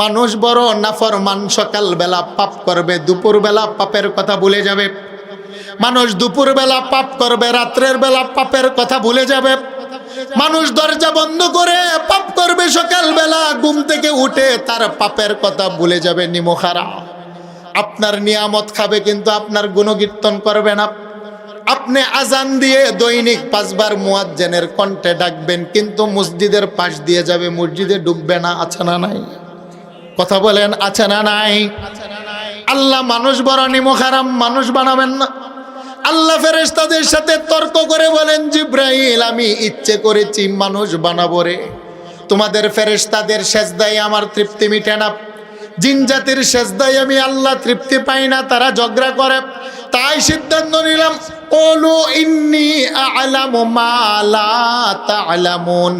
মানুষ বড় নাফরমান, সকাল বেলা পাপ করবে, দুপুর বেলা পাপের কথা ভুলে যাবে। মানুষ দুপুর বেলা পাপ করবে, রাত্রের বেলা পাপের কথা ভুলে যাবে। মানুষ দরজা বন্ধ করে পাপ করবে, সকাল বেলা ঘুম থেকে উঠে তার পাপের কথা ভুলে যাবে। নিমুখারা আপনার নিয়ামত খাবে কিন্তু আপনার গুণকীর্তন করবে না। আপনি আজান দিয়ে দৈনিক 5 বার মুয়াজ্জিনের কণ্ঠে ডাকবেন, কিন্তু মসজিদের পাশ দিয়ে যাবে, মসজিদে ঢুকবে না। আছে না নাই? কথা বলেন, আছে না নাই? আল্লাহ মানুষ বড় নিমুখারাম, মানুষ বানাবেন না। আল্লাহ ফেরেশতাদের সাথে তর্ক করে বলেন, জিব্রাইল আমি ইচ্ছে করেছি মানুষ বানাবো রে। তোমাদের ফেরেশতাদের সেজদায় আমার তৃপ্তি মিটে না, জিন জাতির সেজদায় আমি আল্লাহ তৃপ্তি পাই না, তারা ঝগড়া করে। তাই সিদ্ধান্ত নিলাম, ওলু ইন্নী আ'লামু মা লা তা'লামুন,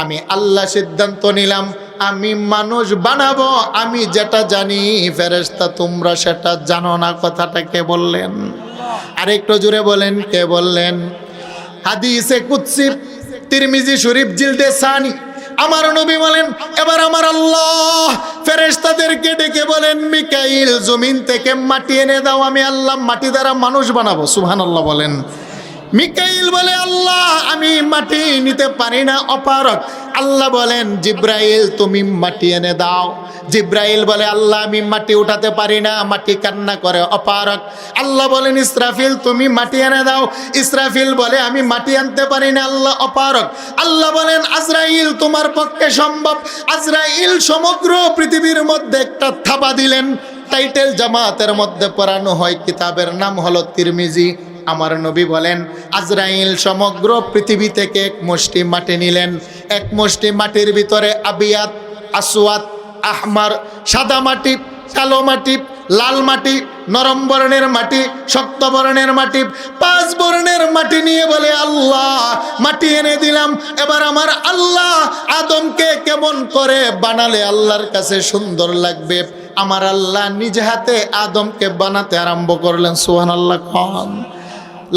আমি আল্লাহ সিদ্ধান্ত নিলাম আমি মানুষ বানাবো, আমি যেটা জানি ফেরেশতা তোমরা সেটা জানো না। কথাটা কে বললেন? আরেকটু জোরে বলেন, কে বললেন? হাদিসে কুদসি তিরমিজি শরীফ জিলদে সানি আমার নবী বলেন, এবার আমার আল্লাহ ফেরেশতাদেরকে ডেকে বলেন, মিকাইল জমিন থেকে মাটি এনে দাও, আমি আল্লাহ মাটি দ্বারা মানুষ বানাবো। সুবহানাল্লাহ বলেন। মিকাইল বলে, আল্লাহ আমি মাটি নিতে পারি না, অপারগ। আল্লাহ বলেন, জিব্রাইল তুমি মাটি এনে দাও। জিব্রাইল বলে, আল্লাহ আমি মাটি উঠাতে পারি না, মাটি কান্না করে, অপারগ। আল্লাহ বলেন, ইসরাফিল তুমি মাটি এনে দাও। ইসরাফিল বলে, আমি মাটি আনতে পারি না, আল্লাহ অপারগ। আল্লাহ বলেন, আজরাইল তোমার পক্ষে সম্ভব। আজরাইল সমগ্র পৃথিবীর মধ্যে একটা থাবা দিলেন। টাইটেল জামাতের মধ্যে পড়ানো হয়, কিতাবের নাম হলো তিরমিজি। আমার নবী বলেন, আজরাইল সমগ্র পৃথিবী থেকে এক মুষ্টি মাটি নিলেন। এক মুষ্টি মাটির ভিতরে আবিয়াত, আসওয়াদ, আহমার, সাদা মাটি, কালো মাটি, লাল মাটি, নরম বর্ণের মাটি, শক্ত বর্ণের মাটি, 5 বর্ণের মাটি নিয়ে বলে, আল্লাহ মাটি এনে দিলাম। এবার আমার আল্লাহ আদমকে কেমন করে বানালে আল্লাহর কাছে সুন্দর লাগবে, আমার আল্লাহ নিজ হাতে আদমকে বানাতে আরম্ভ করলেন। সুবহানাল্লাহ। খান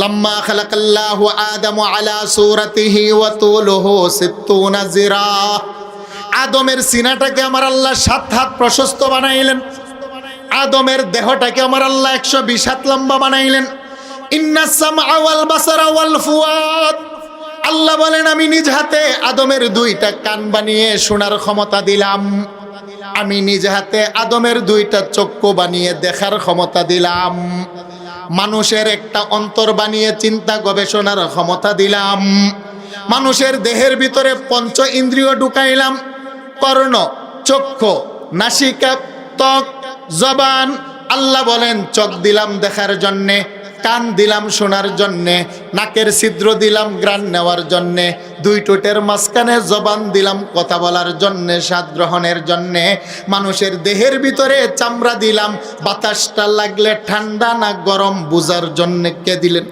লাম্মা খালাকাল্লাহু আদম আলা সূরাতিহি ওয়া তুলুহু 60 জিরা, আদমের সিনাটাকে আমার আল্লাহ 7 হাত প্রশস্ত বানাইলেন। আদমের দেহটাকে আমার আল্লাহ 120 হাত লম্বা বানাইলেন। ইন্নাস সামআ ওয়াল বাসারা ওয়াল ফুয়াদ, আল্লাহ বলেন আমি নিজ হাতে আদমের 2টা কান বানিয়ে শোনার ক্ষমতা দিলাম। আমি নিজ হাতে আদমের 2টা চক্ষু বানিয়ে দেখার ক্ষমতা দিলাম। মানুষের একটা অন্তর বানিয়ে চিন্তা গবেষণার ক্ষমতা দিলাম। মানুষের দেহের ভিতরে 5 ইন্দ্রিয় ঢুকাইলাম, কর্ণ, চক্ষু, নাসিকা, ত্বক, জবান। আল্লাহ বলেন, চোখ দিলাম দেখার জন্যে, কান দিলাম শোনার জন্যে, নাকের ছিদ্র দিলাম ঘ্রাণ নেওয়ার জন্যে, 2 ঠোঁটের মাঝখানে জবান দিলাম কথা বলার জন্যে, স্বাদ গ্রহণের জন্যে। মানুষের দেহের ভিতরে চামড়া দিলাম বাতাসটা লাগলে ঠান্ডা না গরম বুঝার জন্যে। কে দিলেন?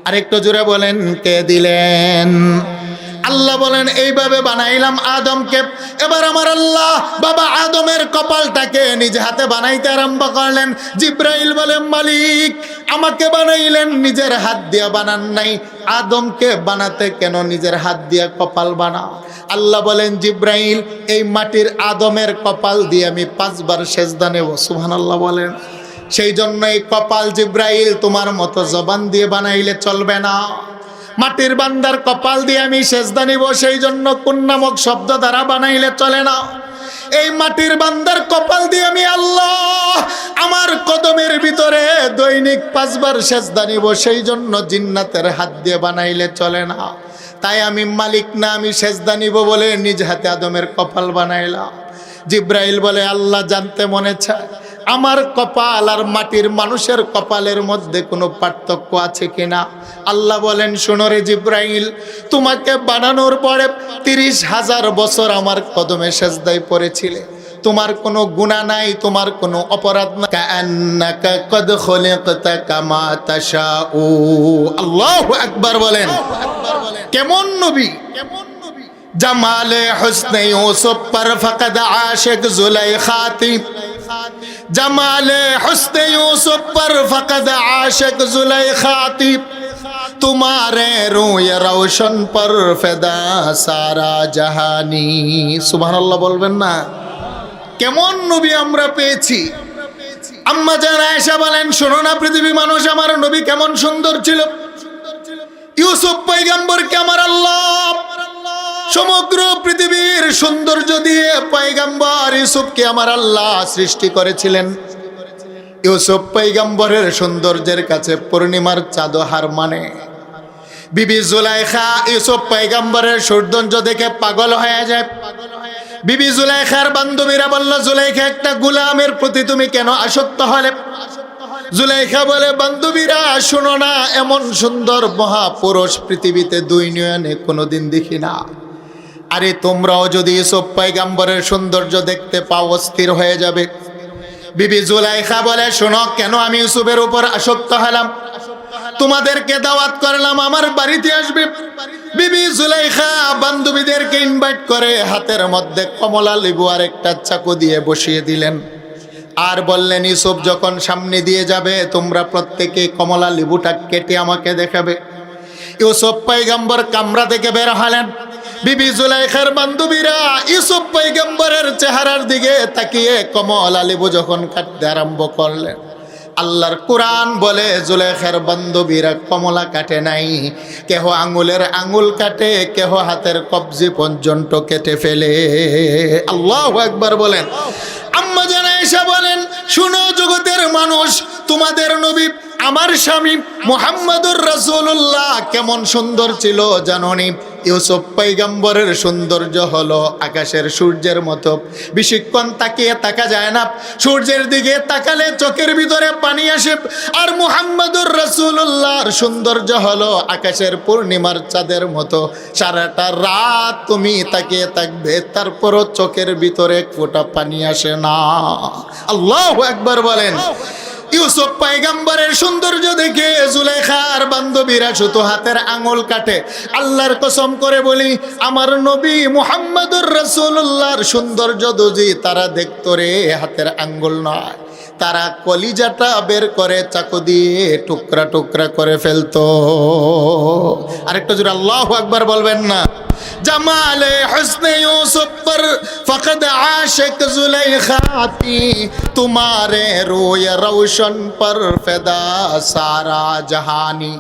আরেকটু জোরে বলেন, কে দিলেন? আল্লাহ বলেন, এইভাবে বানাইলাম আদমকে। এবার আমার আল্লাহ বাবা আদমের কপালটাকে নিজ হাতে বানাইতে আরম্ভ করলেন। জিব্রাইল বলে, মালিক আমাকে বানাইলেন, নিজের হাত দিয়ে বানান নাই। আদমকে বানাতে কেন নিজের হাত দিয়ে কপাল বানাও? আল্লাহ বলেন, জিব্রাইল এই মাটির আদমের কপাল দিয়ে আমি 5 বার সেজদা নেব। সুবহানাল্লাহ বলেন। সেই জন্য এই কপাল জিব্রাইল তোমার মতো জবান দিয়ে বানাইলে চলবে না। মাটির বান্দার কপাল দিয়ে আমি সেজদা নিব, সেই জন্য কোন নামক শব্দ দ্বারা বানাইলে চলে না। এই মাটির বান্দার কপাল দিয়ে আমি আল্লাহ আমার কদমের ভিতরে দৈনিক 5 বার সেজদা নিব, সেই জন্য জিন্নাতের হাত দিয়ে বানাইলে চলে না। তাই আমি মালিক না, আমি সেজদা নিব বলে নিজ হাতে আদমের কপাল বানাইলাম। জিব্রাইল বলে, আল্লাহ জানতে মনে চায় আমার কপাল আর মাটির মানুষের কপালের মধ্যে কোনো পার্থক্য আছে কিনা। আল্লাহ বলেন, শোনো রে জিব্রাইল, তোমাকে বানানোর পরে 30,000 বছর আমার কদমে সেজদায় পড়েছিলে, তোমার কোনো গুনাহ নাই, তোমার কোনো অপরাধ নাই। কাআন্নাকা কদ খুলিকতা কামা তাশাউ। আল্লাহু আকবার বলেন। কেমন নবী, জামালে হুসনে ইউসুফ पर फकद आशिक जुलेखा थी, जमाले हुस्ने यूसुफ पर फकद आशिक जुलेखा थी, तुम्हारे रूय रोशन पर फिदा सारा जहानी। सुबहानाल्लाह बोलবেন না? কেমন নবী আমরা পেয়েছি। আম্মা জান আয়েশা বলেন, শোনো না পৃথিবী মানুষ, আমার নবী কেমন সুন্দর ছিল। ইউসুফ পয়গম্বরকে আমার আল্লাহ সমগ্র পৃথিবীর সৌন্দর্য দিয়ে পয়গম্বর ইউসুফকে আমার আল্লাহ সৃষ্টি করেছিলেন। ইউসুফ পয়গম্বরের সৌন্দর্যের কাছে পূর্ণিমার চাঁদ হার মানে। বিবি জুলাইখা ইউসুফ পয়গম্বরের সৌন্দর্য দেখে পাগল হয়ে যায়। বিবি জুলাইখার বান্ধবীরা বলল, জুলাইখা, একটা গোলামের প্রতি তুমি কেন আসক্ত হলে? জুলাইখা বলে, বান্ধবীরা শোনো না, এমন সুন্দর মহাপুরুষ পৃথিবীতে দুই নয়নে কোনোদিন দেখি না। আরে তোমরাও যদি ইউসুফ পয়গম্বরের সৌন্দর্য দেখতে পাও অস্থির হয়ে যাবে। বিবি জুলাইখা বলে, শোনো, কেন আমি ইউসুফের উপর আসক্ত হলাম? তোমাদেরকে দাওয়াত করলাম আমার বাড়িতে আসবে। বিবি জুলাইখা বান্ধবীদেরকে ইনভাইট করে হাতের মধ্যে কমলা লেবু আর একটা চাকু দিয়ে বসিয়ে দিলেন, আর বললেন, ইউসুফ যখন সামনে দিয়ে যাবে তোমরা প্রত্যেকে কমলা লেবুটা কেটে আমাকে দেখাবে। ইউসুফ পয়গম্বর কামরা থেকে বের হলেন। বিবি জুলাইখার বান্ধবীরা ইউসুফ পয়গম্বরের চেহারার দিকে তাকিয়ে কমলা লেবু যখন কাটতে আরম্ভ করলেন, আল্লাহর কোরআন বলে জুলাইখার বান্ধবীরা কমলা কাটে নাই, কেহ আঙুলের আঙুল কাটে, কেহ হাতের কবজি পর্যন্ত কেটে ফেলে। আল্লাহু আকবার বলেন। আম্মা জান আয়েশা বলেন, শুনো জগতের মানুষ, তোমাদের নবী আমার স্বামী মুহাম্মদুর রাসূলুল্লাহ কেমন সুন্দর ছিল জানোনি? ইউসুফ পয়গম্বরের সৌন্দর্য হলো আকাশের সূর্যের মতো, বেশিক্ষণ তাকিয়ে থাকা যায় না, সূর্যের দিকে তাকালে চোখের ভিতরে পানি আসে। আর মুহাম্মদুর রাসূলুল্লাহর সৌন্দর্য হলো আকাশের পূর্ণিমার চাঁদের মতো, সারাটা রাত তুমি তাকিয়ে থাকবে তারপরও চোখের ভিতরে এক ফোঁটা পানি আসে না। আল্লাহু আকবার বলেন। ইউসুফ পয়গম্বরের সৌন্দর্য দেখে জুলাইখার বান্ধবীরা শুধু হাতের আঙুল কাটে। আল্লাহর কসম করে বলি, আমার নবী মুহাম্মদুর রাসূলুল্লাহর সৌন্দর্য যদি তারা দেখতো রে, হাতের আঙ্গুল নয়, তারা কলিজাটা বের করে চাকু দিয়ে টুকরা টুকরা করে ফেলতো। আরেকটা জোরে আল্লাহু আকবার বলবেন না? জামালে হুসনে ইউসুফ पर फकद आशिक जुलेखा थी, तुम्हारे रोय रोशन पर फिदा सारा जहानी।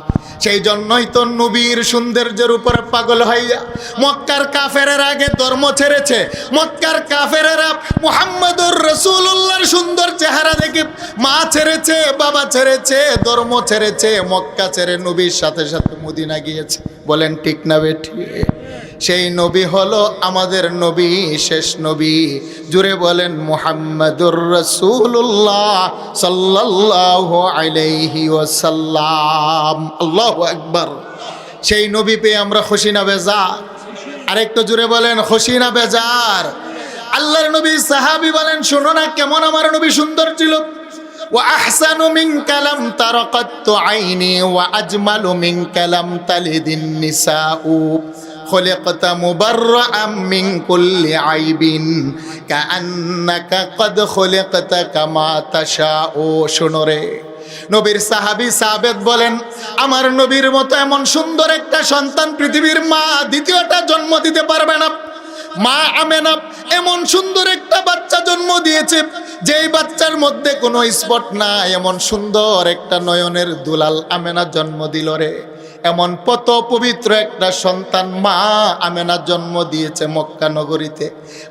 সেই জন্যই তো নবীর সৌন্দর্যের উপর পাগল হইয়া মক্কার কাফেরের আগে ধর্ম ছেড়েছে। মক্কার কাফেরেরা মুহাম্মদুর রাসূলুল্লাহর সুন্দর চেহারা দেখে মা ছেড়েছে, বাবা ছেড়েছে, ধর্ম ছেড়েছে, মক্কা ছেড়ে নবীর সাথে সাথে মদিনা গিয়েছে। বলেন ঠিক না বেঠি? সেই নবী হলো আমাদের নবী, শেষ নবী। জুড়ে বলেন মুহাম্মাদুর রাসূলুল্লাহ সাল্লাল্লাহু আলাইহি ওয়াসাল্লাম। আল্লাহু আকবার। সেই নবী পেয়ে আমরা খুশি না বেজার? আরেকটু জুড়ে বলেন খুশি না বেজার? আল্লাহর নবী সাহাবী বলেন, শোনো না কেমন আমার নবী সুন্দর ছিল। ওয়া আহসানু মিনকা লাম তারা কাত্তু আইনি ওয়া আজমালু মিনকা লাম তালিদিন নিসাউ, خلقت مبرأ من كل عيب كأنك قد خلقت كما تشاء। শোনো রে, নবীর সাহাবী সাবেত বলেন, আমার নবীর মতো এমন সুন্দর একটা সন্তান পৃথিবীর মা দ্বিতীয়টা জন্ম দিতে পারবে না। মা আমেনা এমন সুন্দর একটা বাচ্চা জন্ম দিয়েছে, যেই বাচ্চার মধ্যে কোনো স্পট নাই। এমন সুন্দর একটা নয়নের দুলাল আমেনা জন্ম দিল রে। এমন কত পবিত্র একটা সন্তান মা আমেনা জন্ম দিয়েছে মক্কা নগরীতে।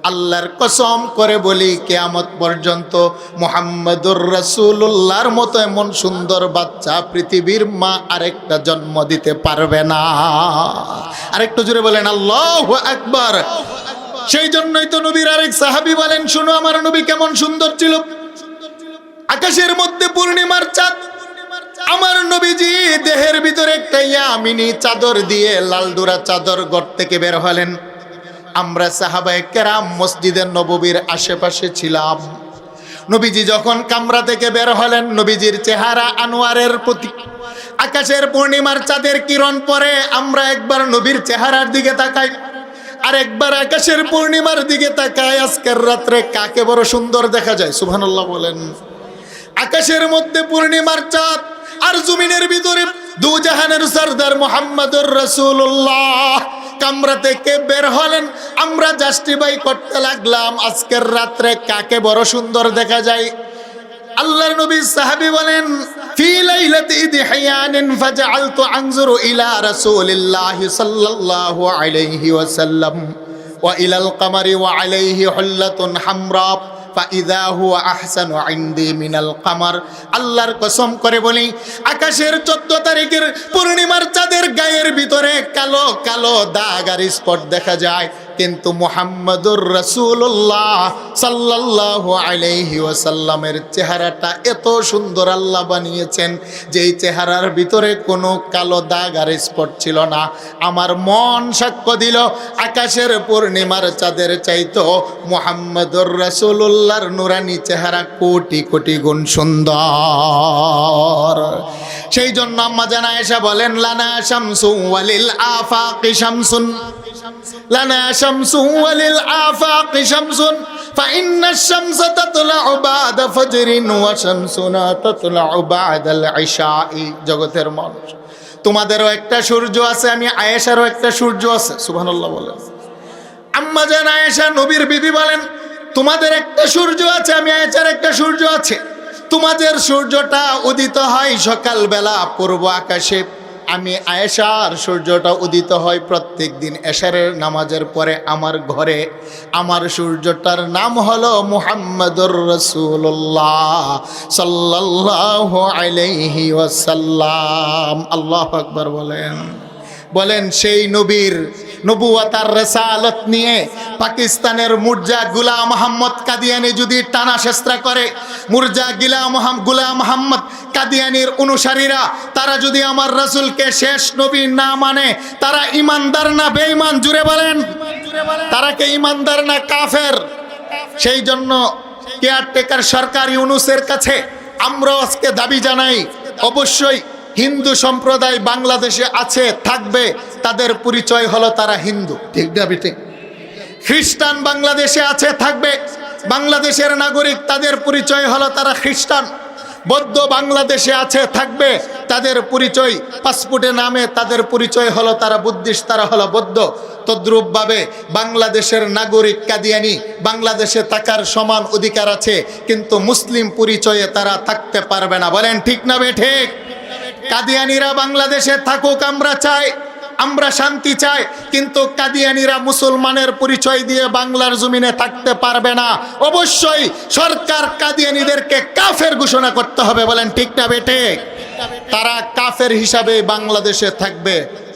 আল্লাহর কসম করে বলি, কিয়ামত পর্যন্ত মুহাম্মদুর রাসূলুল্লাহর মতো এমন সুন্দর বাচ্চা পৃথিবীর মা আরেকটা জন্ম দিতে পারবে না। আরেকটু জোরে বলেন আল্লাহু আকবার। সেই জন্যই তো নবীর আরেক সাহাবী বলেন, শুনো আমার নবী কেমন সুন্দর ছিল। আকাশের মধ্যে পূর্ণিমার চাঁদ, আমার নবীজি দেহের ভিতরে একটা ইয়ামিনী চাদর দিয়ে লালদুরা চাদর ঘর থেকে বের হলেন। আমরা সাহাবায়ে কেরাম মসজিদে নববীর আশেপাশে ছিলাম। নবীজি যখন কামরা থেকে বের হলেন, নবীজির চেহারা আনোয়ারের প্রতীক। আকাশের পূর্ণিমার চাঁদের কিরণ পরে আমরা একবার নবীর চেহারার দিকে তাকাই, আর একবার আকাশের পূর্ণিমার দিকে তাকাই। আজকের রাত্রে কাকে বড় সুন্দর দেখা যায়? সুবহানাল্লাহ বলেন। আকাশের মধ্যে পূর্ণিমার চাঁদ, আর জমিনের ভিতরে দু জাহানের সরদার মুহাম্মদুর রাসূলুল্লাহ কামরা থেকে বের হলেন, আমরা জাস্টিফাই করতে লাগলাম আজকের রাত্রে কাকে বড় সুন্দর দেখা যায়। আল্লাহর নবী সাহাবী বলেন, ফি লাইলাতি ইদহিয়ানিন ফাজআলতু আনজুরু ইলা রাসূলিল্লাহি সাল্লাল্লাহু আলাইহি ওয়াসাল্লাম ওয়া ইলাল কামারি ওয়া আলাইহি হুল্লাতুন হামরা ফাইদা হুয়া আহসানু ইনদি মিনাল কামার। আল্লাহর কসম করে বলি, আকাশের 14 তারিখের পূর্ণিমার চাঁদের গায়ের ভিতরে কালো কালো দাগ আর স্পট দেখা যায়, কিন্তু মুহাম্মাদুর রাসূলুল্লাহ সাল্লাল্লাহু আলাইহি ওয়াসাল্লামের চেহারাটা এত সুন্দর আল্লাহ বানিয়েছেন যে এই চেহারার ভিতরে কোনো কালো দাগ আর স্পট ছিল না। আমার মন সাক্ষ্য দিল আকাশের পূর্ণিমার চাঁদের চাইতো মুহাম্মাদুর রাসূলুল্লাহর নুরানি চেহারা কোটি কোটি গুণ সুন্দর। সেই জন্য আম্মা জান আয়েশা বলেন, লানা শামসু ওয়ালিল আফাকি শামসুন, লানা শামসু ওয়ালিল আফাকি শামসুন ফাইন্নাশ শামসা তাতলাউ বা'দা ফজরিন ওয়া শামসুনা তাতলাউ বা'দাল ইশাই। জগতের মানুষ, তোমাদেরও একটা সূর্য আছে, আমি আয়েশারও একটা সূর্য আছে। সুবহানাল্লাহ বলেন। আম্মা জান আয়েশা নবীর বিবি বলেন, তোমাদের একটা সূর্য আছে, আমি আয়েশার একটা সূর্য আছে। তোমাদের সূর্যটা উদিত হয় সকালবেলা পূর্ব আকাশে, আমি আয়েশার সূর্যটা উদিত হয় প্রত্যেক দিন এশারের নামাজের পরে আমার ঘরে। আমার সূর্যটার নাম হলো মুহাম্মাদুর রাসূলুল্লাহ সাল্লাল্লাহু আলাইহি ওয়াসাল্লাম। আল্লাহু আকবার বলেন। বলেন, সেই নবীর নবুয়তার রিসালাত নিয়ে পাকিস্তানের মুর্জা গুলাম মোহাম্মদ কাদিয়ানি যদি টানা চেষ্টা করে, মুর্জা গুলাম মোহাম্মদ কাদিয়ানির অনুসারীরা তারা যদি আমার রাসূলকে শেষ নবী না মানে, তারা ইমানদার না বেঈমান? জুড়ে বলেন, তারা কে ইমানদার না কাফের? সেই জন্য কেয়ারটেকার সরকার ইউনূসের কাছে আমরা আজকে দাবি জানাই, অবশ্যই হিন্দু সম্প্রদায় বাংলাদেশে আছে, থাকবে, তাদের পরিচয় হলো তারা হিন্দু, ঠিক না বেটে? খ্রিস্টান বাংলাদেশে আছে, থাকবে, বাংলাদেশের নাগরিক, তাদের পরিচয় হলো তারা খ্রিস্টান। বৌদ্ধ বাংলাদেশে আছে, থাকবে, তাদের পরিচয় পাসপোর্টে নামে তাদের পরিচয় হলো তারা বুদ্ধিস্ট, তারা হলো বৌদ্ধ। তদ্রূপভাবে বাংলাদেশের নাগরিক কাদিয়ানি বাংলাদেশে থাকার সমান অধিকার আছে, কিন্তু মুসলিম পরিচয়ে তারা থাকতে পারবে না। বলেন ঠিক না বে ঠিক? কাদিয়ানিরা বাংলাদেশে থাকুক, আমরা চাই, আমরা শান্তি চাই, কিন্তু কাদিয়ানিরা মুসলমানের পরিচয় দিয়ে বাংলার জমিনে থাকতে পারবে না। অবশ্যই সরকার কাদিয়ানিদেরকে কাফের ঘোষণা করতে হবে। বলেন ঠিক না বেটে? তারা কাফের হিসাবে বাংলাদেশে থাকবে।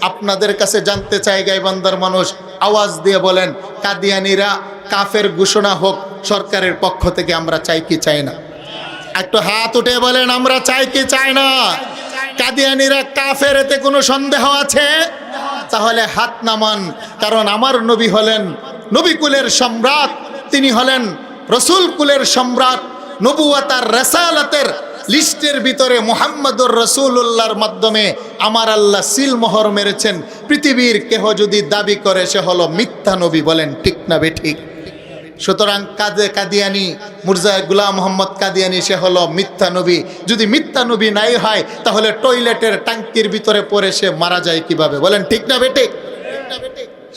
আপনাদের কাছে জানতে চাই, গাইবান্ধার মানুষ আওয়াজ দিয়ে বলেন, কাদিয়ানিরা কাফের ঘোষণা হোক সরকারের পক্ষ থেকে, আমরা চাই কি চাই না? একটু হাত উঠে বলেন, আমরা চাই কি চাই না? কাদিয়ানিরা কাফের, এতে কোনো সন্দেহ আছে? তাহলে হাত নামান। কারণ আমার নবী হলেন নবী কুলের সম্রাট, তিনি হলেন রসুল কুলের সম্রাট। নবুয়তার রিসালাতের লিস্টের ভিতরে মুহাম্মাদুর রাসূলুল্লাহর মাধ্যমে আমার আল্লাহ সিল মোহর মেরেছেন। পৃথিবীর কেহ যদি দাবি করে সে হলো মিথ্যা নবী। বলেন ঠিক না বেঠিক? সুতরাং কাদিয়ানি মুর্জা গুলাম মোহাম্মদ কাদিয়ানি সে হলো মিথ্যা নবী। যদি মিথ্যা নবী নাই হয় তাহলে টয়লেটের ট্যাঙ্কির ভিতরে পড়ে সে মারা যায় কিভাবে? বলেন ঠিক না বেঠিক?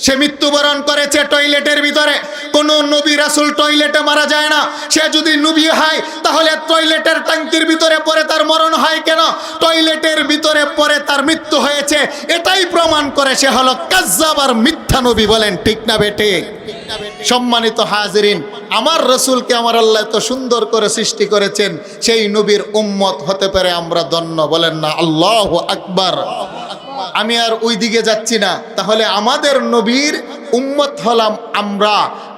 সে মৃত্যুবরণ করেছে টয়লেটের ভিতরে। কোন নবী রাসূল টয়লেটে মারা যায় না। সে যদি নবী হয় তাহলে টয়লেটের ট্যাঙ্কির ভিতরে পড়ে তার মরণ হয় কেন? টয়লেটের ভিতরে পড়ে তার মৃত্যু হয়েছে, এটাই প্রমাণ করে সে হলো কাজ্জাব আর মিথ্যা নবী। বলেন ঠিক না বেঠিক? সম্মানিত হাজিরিন, আমার রাসূলকে আমার আল্লাহ এত সুন্দর করে সৃষ্টি করেছেন, সেই নবীর উম্মত হতে পারে আমরা ধন্য। বলেন না আল্লাহু আকবার? আমি আর ওই দিকে যাচ্ছি না। তাহলে আমাদের নবীর উম্মত হলাম আমরা।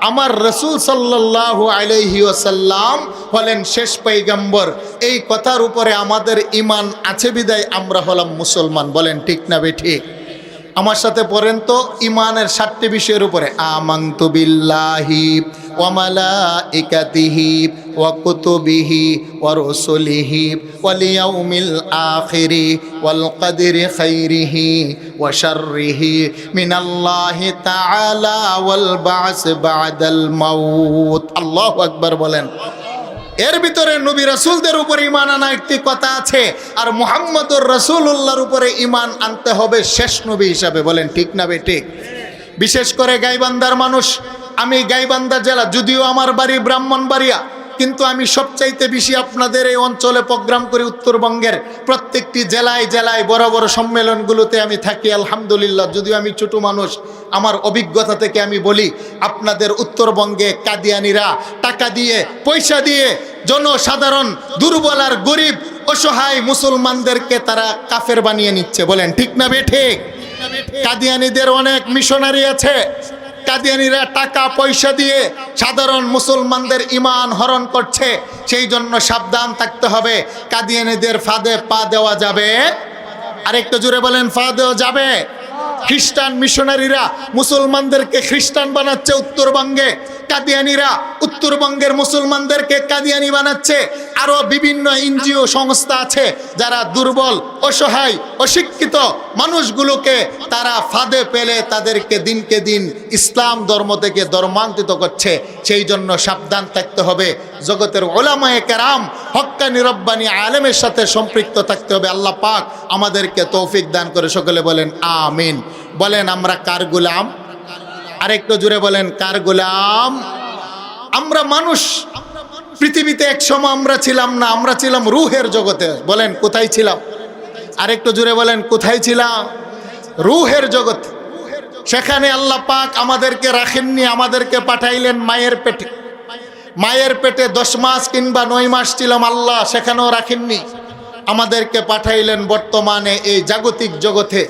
আমার রাসূল সাল্লাল্লাহু আলাইহি ওয়াসাল্লাম হলেন শেষ পয়গম্বর। এই কথার উপরে আমাদের ঈমান আছে বিদায় আমরা হলাম মুসলমান। বলেন ঠিক না বেঠিক? আমার সাথে পড়েন তো ঈমানের 7টি বিষয়ের উপরে। আমানতু বিল্লাহি ওয়া মালাইকাতিহি ওয়া কুতুবিহি ওয়া রুসুলিহি ওয়াল ইয়াউমিল আখিরি ওয়াল কদরি খাইরিহি ওয়া শাররিহি মিনাল্লাহি তাআলা ওয়াল বা'স বা'দাল মাউত। আল্লাহু আকবার বলেন। এর ভিতরে নবী রাসূলদের উপরে ঈমান আনা একটি কথা আছে, আর মুহাম্মদুর রাসূলুল্লাহর উপরে ঈমান আনতে হবে শেষ নবী হিসাবে। বলেন ঠিক না বেঠিক? বিশেষ করে গাইবান্ধার মানুষ। আমি গাইবান্ধা জেলা, যদিও আমার বাড়ি ব্রাহ্মণবাড়িয়া, কিন্তু আমি সবচাইতে বেশি আপনাদের এই অঞ্চলে প্রোগ্রাম করি। উত্তরবঙ্গের প্রত্যেকটি জেলায় জেলায় বড় বড় সম্মেলনগুলোতে আমি থাকি আলহামদুলিল্লাহ। যদিও আমি ছোট মানুষ, আমার অভিজ্ঞতা থেকে আমি বলি, আপনাদের উত্তরবঙ্গে কাদিয়ানিরা টাকা দিয়ে, পয়সা দিয়ে জনসাধারণ, দুর্বল আর গরিব অসহায় মুসলমানদেরকে তারা কাফের বানিয়ে নিচ্ছে। বলেন ঠিক না বেঠিক? কাদিয়ানিদের অনেক মিশনারি আছে। কাদিয়ানিরা টাকা পয়সা দিয়ে সাধারণ মুসলমানদের ঈমান হরণ করছে। সেই জন্য সাবধান থাকতে হবে। কাদিয়ানিদের ফাঁদে পা দেওয়া যাবে? আরেকটু জোরে বলেন, পা দেওয়া যাবে? খ্রিস্টান মিশনারিরা মুসলমানদেরকে খ্রিস্টান বানাচ্ছে উত্তরবঙ্গে। কাদিয়ানিরা উত্তরবঙ্গের মুসলমানদেরকে কাদিয়ানি বানাচ্ছে। আরো বিভিন্ন এনজিও সংস্থা আছে যারা দুর্বল, অসহায়, অশিক্ষিত মানুষগুলোকে তারা ফাঁদে পেলে তাদেরকে দিনকে দিন ইসলাম ধর্ম থেকে ধর্মান্তরিত করছে। সেই জন্য সাবধান থাকতে হবে। জগতের উলামায়ে কেরাম, হক্কানি রব্বানি আলেমের সাথে সম্পৃক্ত থাকতে হবে। আল্লাহ পাক আমাদেরকে তৌফিক দান করে। সকলে বলেন আমিন। বলেন আমরা কার গোলাম? আরেকটু জুড়ে বলেন, কার গোলাম? আমরা মানুষ। পৃথিবীতে এক সময় আমরা ছিলাম না, আমরা ছিলাম রুহের জগতে। বলেন কোথায় ছিলাম? আরেকটু জুড়ে বলেন, কোথায় ছিলাম? রুহের জগৎ। সেখানে আল্লাহ পাক আমাদেরকে রাখেননি, আমাদেরকে পাঠাইলেন মায়ের পেটে। মায়ের পেটে 10 মাস কিংবা 9 মাস ছিলাম আল্লাহ, সেখানেও রাখেননি। আমাদেরকে পাঠাইলেন বর্তমানে এই জাগতিক জগতে।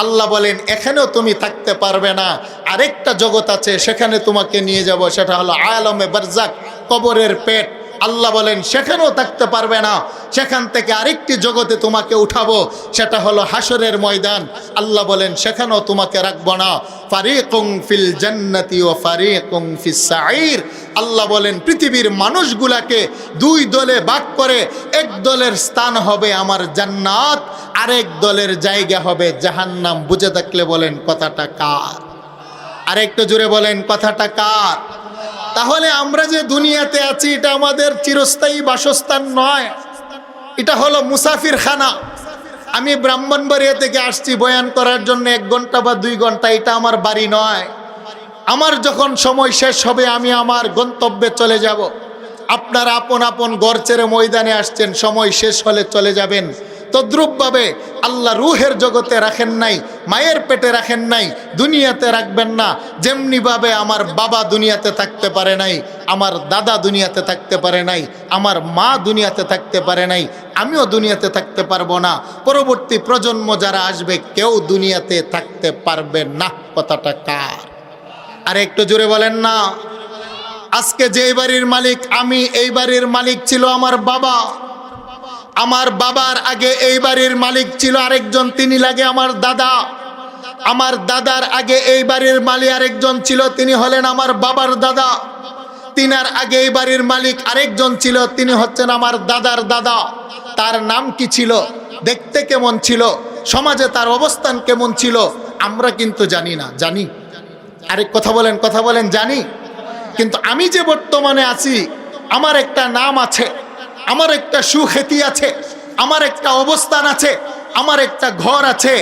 আল্লাহ বলেন এখানেও তুমি থাকতে পারবে না, আরেকটা জগৎ আছে, সেখানে তোমাকে নিয়ে যাব। সেটা হলো আলমে বারজাক, কবরের পেট। আল্লাহ বলেন সেখানেও থাকতে পারবে না, সেখান থেকে আরেকটি জগতে তোমাকে উঠাবো, সেটা হলো হাসরের ময়দান। আল্লাহ বলেন সেখানেও তোমাকে রাখবো না। ফারিকুম ফিল জান্নাতি ওয়া ফারিকুম ফিস সাঈর। আল্লাহ বলেন পৃথিবীর মানুষগুলাকে 2 দলে ভাগ করে, এক দলের স্থান হবে আমার জান্নাত, আরেক দলের জায়গা হবে জাহান্নাম। বুঝে থাকলে বলেন কথাটা কার? আরেকটু জোরে বলেন কথাটা কার? তাহলে আমরা যে দুনিয়াতে আছি এটা আমাদের চিরস্থায়ী বাসস্থান নয়, এটা হলো মুসাফির খানা। আমি ব্রাহ্মণবাড়িয়া থেকে আসছি বয়ান করার জন্য 1 ঘন্টা বা 2 ঘন্টা, এটা আমার বাড়ি নয়। আমার যখন সময় শেষ হবে আমি আমার গন্তব্যে চলে যাব। আপনারা আপন আপন ঘর ছেড়ে ময়দানে আসছেন, সময় শেষ হলে চলে যাবেন। তদ্রূপভাবে আল্লাহ রুহের জগতে রাখেন নাই, মায়ের পেটে রাখেন নাই, দুনিয়াতে রাখবেন না। যেমনিভাবে আমার বাবা দুনিয়াতে থাকতে পারে নাই, আমার দাদা দুনিয়াতে থাকতে পারে নাই, আমার মা দুনিয়াতে থাকতে পারে নাই, আমিও দুনিয়াতে থাকতে পারবো না। পরবর্তী প্রজন্ম যারা আসবে কেউ দুনিয়াতে থাকতে পারবে না। কথাটা কার? আর একটু জোরে বলেন না। আজকে যে বাড়ির মালিক আমি, এই বাড়ির মালিক ছিল আমার বাবা। আমার বাবার আগে এই বাড়ির মালিক ছিল আরেকজন, তিনি লাগে আমার দাদা। আমার দাদার আগে এই বাড়ির মালিক আরেকজন ছিল, তিনি হলেন আমার বাবার দাদা। তিনার আগে এই বাড়ির মালিক আরেকজন ছিল, তিনি হচ্ছেন আমার দাদার দাদা। তার নাম কি ছিল, দেখতে কেমন ছিল, সমাজে তার অবস্থান কেমন ছিল আমরা কিন্তু জানি না। জানি? আরেক কথা বলেন, কথা বলেন, জানি। কিন্তু আমি যে বর্তমানে আছি, আমার একটা নাম আছে, আমার একটা সুখ্যাতি আছে, আমার একটা অবস্থান আছে, আমার একটা ঘর আছে,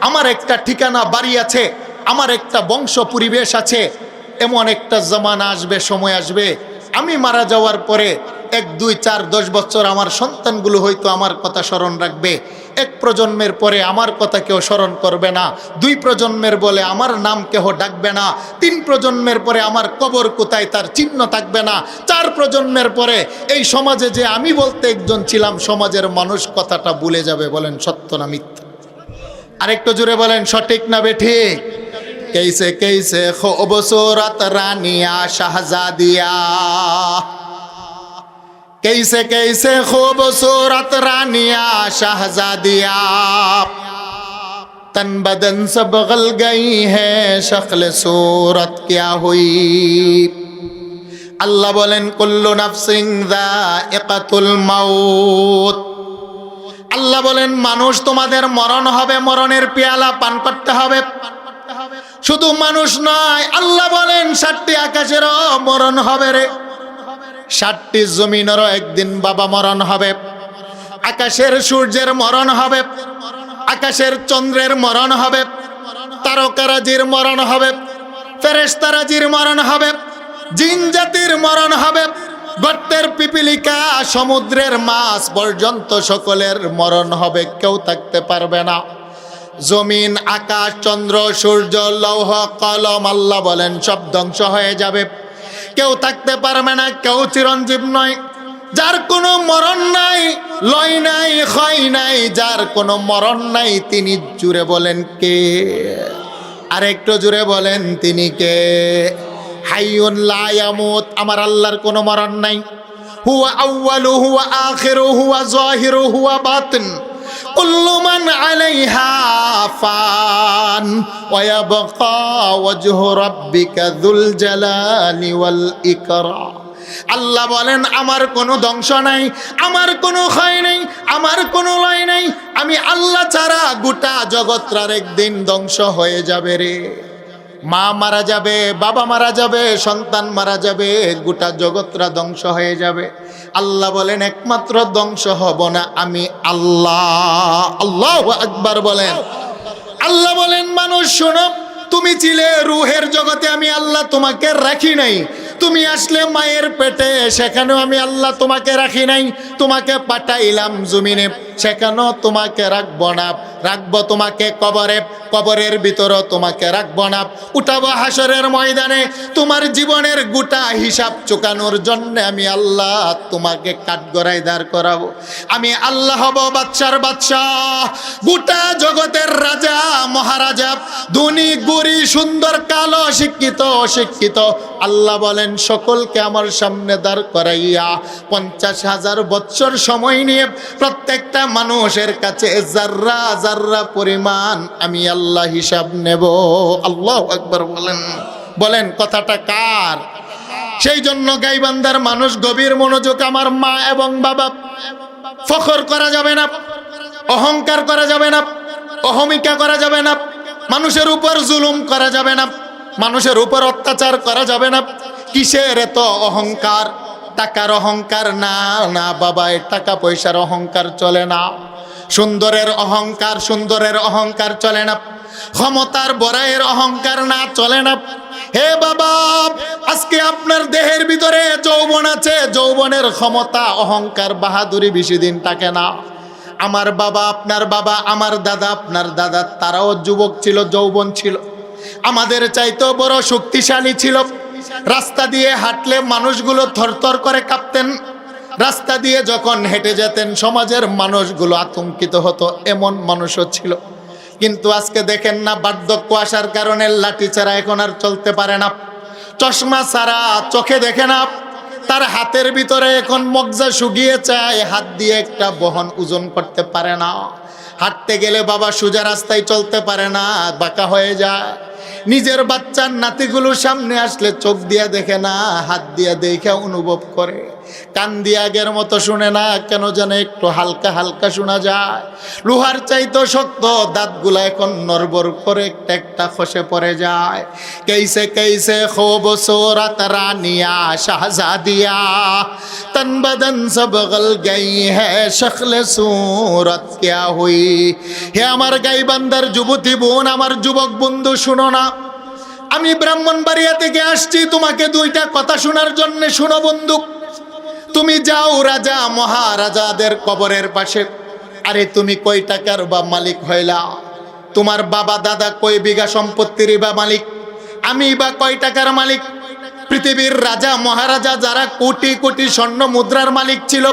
আমার একটা ঠিকানা বাড়ি আছে, আমার একটা বংশ পরিবেশ আছে। এমন একটা জামানা আসবে, সময় আসবে, আমি মারা যাওয়ার পরে 1, 2, 4, 10 বছর আমার সন্তানগুলো হয়তো আমার কথা স্মরণ রাখবে। 1 প্রজন্মের পরে আমার কথা কেউ স্মরণ করবে না। 2 প্রজন্মের বলে আমার নাম কেহ ডাকবে না। 3 প্রজন্মের পরে আমার কবর কোথায় তার চিহ্ন থাকবে না। 4 প্রজন্মের পরে এই সমাজে যে আমি বলতে একজন ছিলাম, সমাজের মানুষ কথাটা ভুলে যাবে। বলেন সত্য না মিথ্যা? আরেকটু জোরে বলেন সঠিক না বেঠিক? कैसे कैसे खूबसूरत रानिया शहजादिया, कैसे कैसे खूबसूरत रानिया शहजादिया, तन बदन सब गल गई है, शक्ल सूरत क्या हुई। अल्लाह बोलें कुल्लु नफ्सिन जाइकातुल मौत। আল্লাহ বলেন মানুষ তোমাদের মরণ হবে, মরণের পেয়ালা পান করতে হবে। শুধু মানুষ নয়, আল্লাহ বলেন 7টি আকাশেরও মরণ হবে রে, 7টি জমিনেরও একদিন বাবা মরণ হবে। আকাশের সূর্যের মরণ হবে, আকাশের চন্দ্রের মরণ হবে, তারকারাজির মরণ হবে, ফেরেশতারাজির মরণ হবে, জিন জাতির মরণ হবে, গর্তের পিপিলিকা, সমুদ্রের মাছ পর্যন্ত সকলের মরণ হবে, কেউ থাকতে পারবে না। জমিন, আকাশ, চন্দ্র, সূর্য, লৌহ, কলম, আল্লাহ বলেন সব ধ্বংস হয়ে যাবে, কেউ থাকতে পারবে না, কেউ চিরঞ্জীব নয়। যার কোনো মরণ নাই, লয় নাই, ক্ষয় নাই, যার কোনো মরণ নাই, তিনি জুড়ে বলেন কে? আর একটু জুড়ে বলেন তিনি কে? হাইয়ুন লা ইয়ামুত, আমার আল্লাহর কোনো মরণ নাই। হুয়া আউয়ালু হুয়া আখিরু হুয়া যাহিরু হুয়া বাতিন, কুল্লু মান আলাইহা ফান ওয়া ইয়াবকা ওয়াজহু রাব্বিকা যুল জালালি ওয়াল ইকরাম। আল্লাহ বলেন আমার কোনো ধ্বংস নাই, আমার কোনো ক্ষয় নেই, আমার কোনো লয় নাই। আমি আল্লাহ ছাড়া গোটা জগৎটার একদিন ধ্বংস হয়ে যাবে রে। মা মারা যাবে, বাবা মারা যাবে, সন্তান মারা যাবে, গোটা জগৎটা ধ্বংস হয়ে যাবে। আল্লাহ বলেন একমাত্র ধ্বংস হব না আমি আল্লাহ। আল্লাহু আকবার বলেন। আল্লাহ বলেন মানুষ শোনো, তুমি ছিলে রুহের জগতে, আমি আল্লাহ তোমাকে রাখি নাই। তুমি আসলে মায়ের পেটে, সেখানেও আমি আল্লাহ তোমাকে রাখি নাই। তোমাকে পাঠাইলাম জমিনে, সেখানেও তোমাকে রাখবো না। রাখবো তোমাকে কবরে, কবরের ভিতরও তোমাকে রাখবো না। উঠাবো হাসরের ময়দানে, তোমার জীবনের গোটা হিসাব চুকানোর জন্য আমি আল্লাহ তোমাকে কাঠগড়ায় দাঁড় করাবো। আমি আল্লাহ হব বাদশার বাদশাহ, গোটা জগতের রাজা মহারাজা, ধনী গরিব, সুন্দর কালো, শিক্ষিত অশিক্ষিত, আল্লাহ বলেন সকলকে আমার সামনে দাঁড় করাইয়া 50,000 বছর সময় নিয়ে প্রত্যেকটা মানুষের কাছে জাররা জাররা পরিমাণ আমি আল্লাহ হিসাব নেব। আল্লাহু আকবার বলেন। বলেন কথাটা কার? সেই জন্য গাইবান্ধার মানুষ গভীর মনোযোগ। আমার মা এবং বাবা, ফখর করা যাবে না, অহংকার করা যাবে না, অহমিকা করা যাবে না, মানুষের উপর জুলুম করা যাবে না, মানুষের উপর অত্যাচার করা যাবে না। কিসের এত অহংকার? টাকার অহংকার না, না বাবা, এ টাকা পয়সার অহংকার চলে না। সুন্দরের অহংকার, সুন্দরের অহংকার চলে না। ক্ষমতার বড়াইয়ের অহংকার না, চলে না। হে বাবা, আজকে আপনার দেহের ভিতরে যৌবন আছে, যৌবনের ক্ষমতা, অহংকার, বাহাদুরি বেশি দিন থাকে না। আমার বাবা, আপনার বাবা, আমার দাদা, আপনার দাদা, তারাও যুবক ছিল, যৌবন ছিল, আমাদের চাইতেও বড় শক্তিশালী ছিল। রাস্তা দিয়ে হাঁটলে মানুষগুলো থরথর করে কাঁপতেন। রাস্তা দিয়ে যখন হেঁটে যেতেন সমাজের মানুষগুলো আতঙ্কিত হতো, এমন মানুষও ছিল। কিন্তু আজকে দেখেন না, বার্ধক্য আসার কারণে লাঠি ছাড়া এখন আর চলতে পারে না, চশমা ছাড়া চোখে দেখে না, তার হাতের ভিতরে এখন মগজা শুকিয়ে যায়, হাত দিয়ে একটা বহন ওজন করতে পারে না। হাঁটতে গেলে বাবা সোজা রাস্তায় চলতে পারে না, বাঁকা হয়ে যায়। নিজের বাচ্চার নাতিগুলো সামনে আসলে চোখ দিয়া দেখে না, হাত দিয়া দেখে অনুভব করে। কান দিয়ে আগের মতো শুনে না, কেন যেন একটু হালকা হালকা শোনা যায়। লোহার চাইতো শক্ত দাঁতগুলা এখন নড়বড় করে একটা একটা খসে পড়ে যায়। कैसे कैसे खूबसूरत रानिया शहजादिया तन बदन सब गल गई है शक्ल सूरत क्या हुई। হে আমার গাইবান্ধার যুবতী বোন, আমার যুবক বন্ধু, শুনো না, আমি ব্রাহ্মণবাড়িয়া থেকে আসছি তোমাকে দুইটা কথা শোনার জন্য। শুনো বন্ধু, তুমি যাও রাজা মহারাজাদের কবরের পাশে। আরে তুমি কয় টাকার বা মালিক হইলা? তোমার বাবা দাদা কয় বিঘা সম্পত্তির বা মালিক? আমি বা কয় টাকার মালিক? পৃথিবীর রাজা মহারাজা যারা কোটি কোটি স্বর্ণ মুদ্রার মালিক ছিল,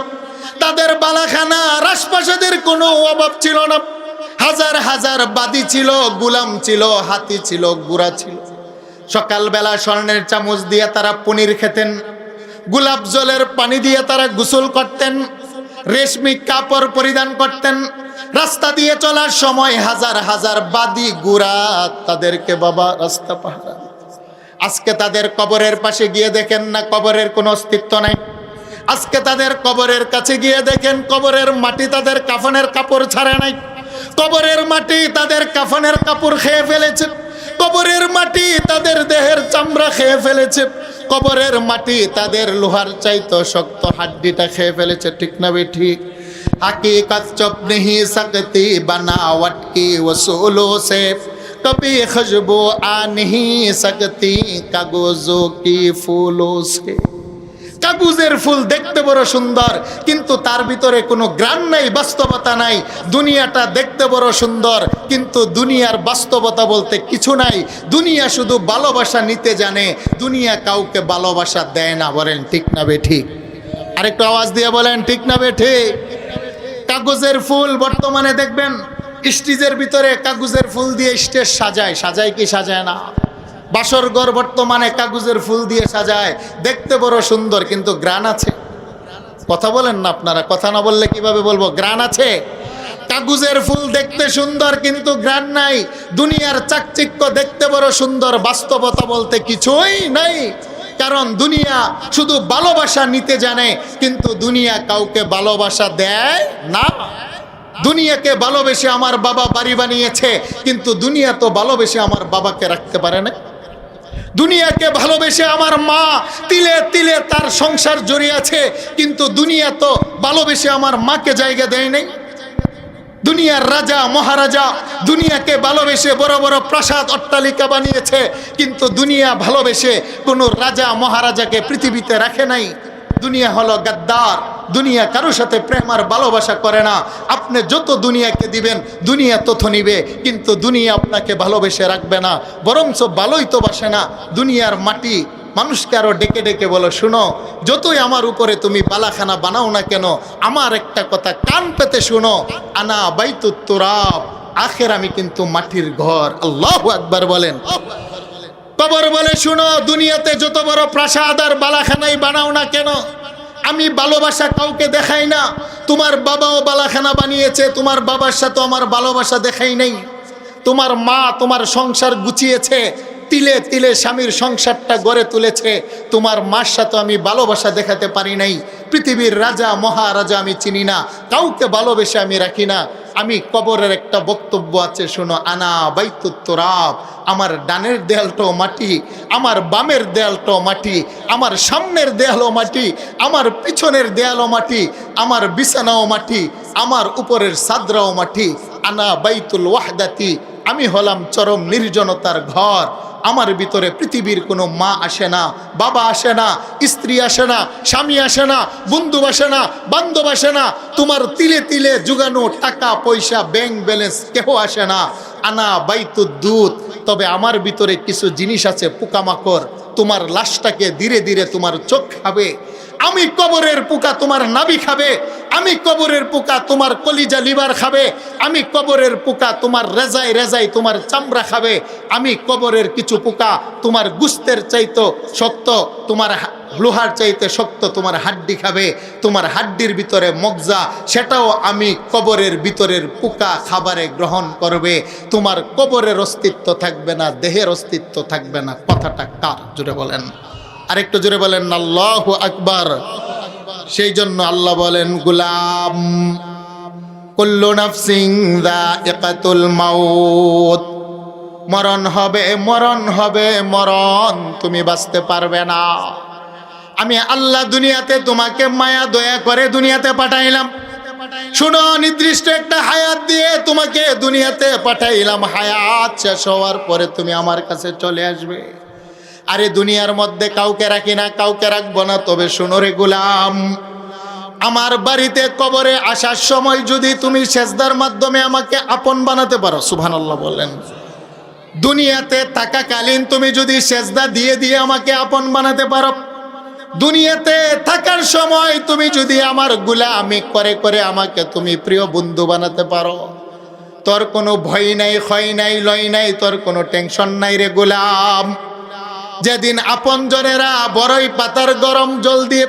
তাদের বালাখানা রাজপ্রাসাদের কোনো অভাব ছিল না। হাজার হাজার বাদী ছিল, গোলাম ছিল, হাতি ছিল, ঘোড়া ছিল। সকালবেলা স্বর্ণের চামচ দিয়ে তারা পনির খেতেন, গোলাপ জলের পানি দিয়ে তারা গোসল করতেন, রেশমি কাপড় পরিধান করতেন। রাস্তা দিয়ে চলার সময় হাজার হাজার বাদী ঘোড়া তাদেরকে বাবা রাস্তা পাহারা। আজকে তাদের কবরের পাশে গিয়ে দেখেন না, কবরের কোনো অস্তিত্ব নাই। আজকে তাদের কবরের কাছে গিয়ে দেখেন, কবরের মাটি তাদের কাফনের কাপড় ছাড়ে নাই। কবরের মাটি তাদের কাফনের কাপড় খেয়ে ফেলেছে। কবরের মাটি তাদের দেহের চামড়া খেয়ে ফেলেছে। কবরের মাটি তাদের লোহার চাইতো শক্ত হাড্ডিটা খেয়ে ফেলেছে। ঠিক না বেঠিক? हकीकत चुप नहीं सकती बनावट की वसूलों से, कभी खुशबू आ नहीं सकती कागजों की फूलों से। কাগজের ফুল দেখতে বড় সুন্দর, কিন্তু তার ভিতরে কোনো গ্রাণ নাই, বাস্তবতা নাই। দুনিয়াটা দেখতে বড় সুন্দর, কিন্তু দুনিয়ার বাস্তবতা বলতে কিছু নাই। দুনিয়া শুধু ভালোবাসা নিতে জানে, দুনিয়া কাউকে ভালোবাসা দেয় না। বলেন ঠিক না বে ঠিক? আরেকটু আওয়াজ দিয়ে বলেন ঠিক না বে ঠিক? কাগজের ফুল বর্তমানে দেখবেন স্টেজের ভিতরে কাগজের ফুল দিয়ে স্টেজ সাজায়, সাজায় কি সাজায় না? বাসর ঘর বর্তমানে কাগজের ফুল দিয়ে সাজায়, দেখতে বড় সুন্দর, কিন্তু গ্রাণ আছে? কথা বলেন না আপনারা? কথা না বললে কিভাবে বলবো? গ্রাণ আছে? কাগজের ফুল দেখতে সুন্দর, কিন্তু গ্রাণ নাই। দুনিয়ার চাকচিক্য দেখতে বড় সুন্দর, বাস্তবতা বলতে কিছুই নাই। কারণ দুনিয়া শুধু ভালোবাসা নিতে জানে, কিন্তু দুনিয়া কাউকে ভালোবাসা দেয় না। দুনিয়াকে ভালোবেসে আমার বাবা বাড়ি বানিয়েছে, কিন্তু দুনিয়া তো ভালোবেসে আমার বাবাকে রাখতে পারে না। দুনিয়াকে ভালোবেসে আমার মা তিলে তিলে তার সংসার জড়িয়েছে, কিন্তু দুনিয়া তো ভালোবেসে আমার মাকে জায়গা দেয় নাই। দুনিয়ার রাজা মহারাজা দুনিয়াকে ভালোবেসে বড় বড় প্রাসাদ অট্টালিকা বানিয়েছে, কিন্তু দুনিয়া ভালোবেসে কোনো রাজা মহারাজাকে পৃথিবীতে রাখে নাই। দুনিয়া হলো গাদ্দার, দুনিয়া কারোর সাথে প্রেম আর ভালোবাসা করে না। আপনি যত দুনিয়াকে দিবেন দুনিয়া তত নিবে, কিন্তু দুনিয়া আপনাকে ভালোবেসে রাখবে না, বরঞ্চ ভালোই তো বাসে না। দুনিয়ার মাটি মানুষকে আরো ডেকে ডেকে বলো, শুনো, যতই আমার উপরে তুমি বালাখানা বানাও না কেন, আমার একটা কথা কান পেতে শুনো, আনা বাইতুত তুরাব, আখের আমি কিন্তু মাটির ঘর। আল্লাহু আকবার বলেন। কবর বলে, শুনো, দুনিয়াতে যত বড় প্রাসাদ আর বালাখানাই বানাও না কেন, আমি ভালোবাসা কাউকে দেখাই না। তোমার বাবাও বালাখানা বানিয়েছে, তোমার বাবার সাথে আমার ভালোবাসা দেখাই নাই। তোমার মা তোমার সংসার গুছিয়েছে, তিলে তিলে স্বামীর সংসারটা গড়ে তুলেছে, তোমার মার সাথে আমি ভালোবাসা দেখাতে পারি নাই। পৃথিবীর রাজা মহারাজা আমি চিনি না, কাউকে ভালোবেসে আমি রাখি না। আমি কবরের একটা বক্তব্য আছে, শোনো, আনা বাইতুত তুরাব, আমার ডানের দেয়ালটাও মাটি, আমার বামের দেয়ালটাও মাটি, আমার সামনের দেয়ালও মাটি, আমার পিছনের দেয়ালও মাটি, আমার বিছানাও মাটি, আমার উপরের সাদরাও মাটি। আনা বাইতুল ওয়াহদাতি, আমি হলাম চরম নির্জনতার ঘর। আমার ভিতরে পৃথিবীর কোনো মা আসে না, বাবা আসে না, স্ত্রী আসে না, স্বামী আসে না, বন্ধু আসে না, বান্ধব আসে না, তোমার তিলে তিলে জুগানো টাকা পয়সা ব্যাংক ব্যালেন্স কেউ আসে না। আনা বাইতুদ দুধ, তবে আমার ভিতরে কিছু জিনিস আছে, পোকামাকড় তোমার লাশটাকে ধীরে ধীরে তোমার চোখ খাবে। আমি কবরের পোকা তোমার নাভি খাবে, আমি কবরের পোকা তোমার কলিজা লিভার খাবে, আমি কবরের পোকা তোমার রেজাই রেজাই তোমার চামড়া খাবে, আমি কবরের কিছু পোকা তোমার গুস্তের চাইতে শক্ত, তোমার লোহার চাইতে শক্ত তোমার হাড্ডি খাবে, তোমার হাড্ডির ভিতরে মগজা, সেটাও আমি কবরের ভিতরের পোকা খাবারে গ্রহণ করবে। তোমার কবরের অস্তিত্ব থাকবে না, দেহের অস্তিত্ব থাকবে না। কথাটা কার? জোরে বলেন, আরেকটু জোরে বলেন আল্লাহু আকবার। সেই জন্য আল্লাহ বলেন, গুলাম কুল্লু নাফসিন যায়িকাতুল মাউত, মরণ হবে, মরণ হবে, মরণ, তুমি বাঁচতে পারবে না। আমি আল্লাহ দুনিয়াতে তোমাকে মায়া দয়া করে দুনিয়াতে পাঠাইলাম। শুনো, নির্দিষ্ট একটা হায়াত দিয়ে তোমাকে দুনিয়াতে পাঠাইলাম। হায়াত শেষ হওয়ার পরে তুমি আমার কাছে চলে আসবে। আরে দুনিয়ার মধ্যে কাউকে রাখি না, কাউকে রাখবো না। তবে শোনো রে গোলাম, আমার বাড়িতে কবরে আসার সময় যদি তুমি সেজদার মাধ্যমে আমাকে আপন বানাতে পারো, সুবহানাল্লাহ বলেন, দুনিয়াতে থাকাকালীন তুমি যদি সেজদা দিয়ে দিয়ে আমাকে আপন বানাতে পারো, দুনিয়াতে থাকার সময় তুমি যদি আমার গোলামি করে করে আমাকে তুমি প্রিয় বন্ধু বানাতে পারো, তোর কোনো ভয় নাই, ক্ষয় নাই, লয় নাই, তোর কোনো টেনশন নাই রে গোলাম। যেদিন আপনজনেরা বড়ই পাতার গরম জল দিয়ে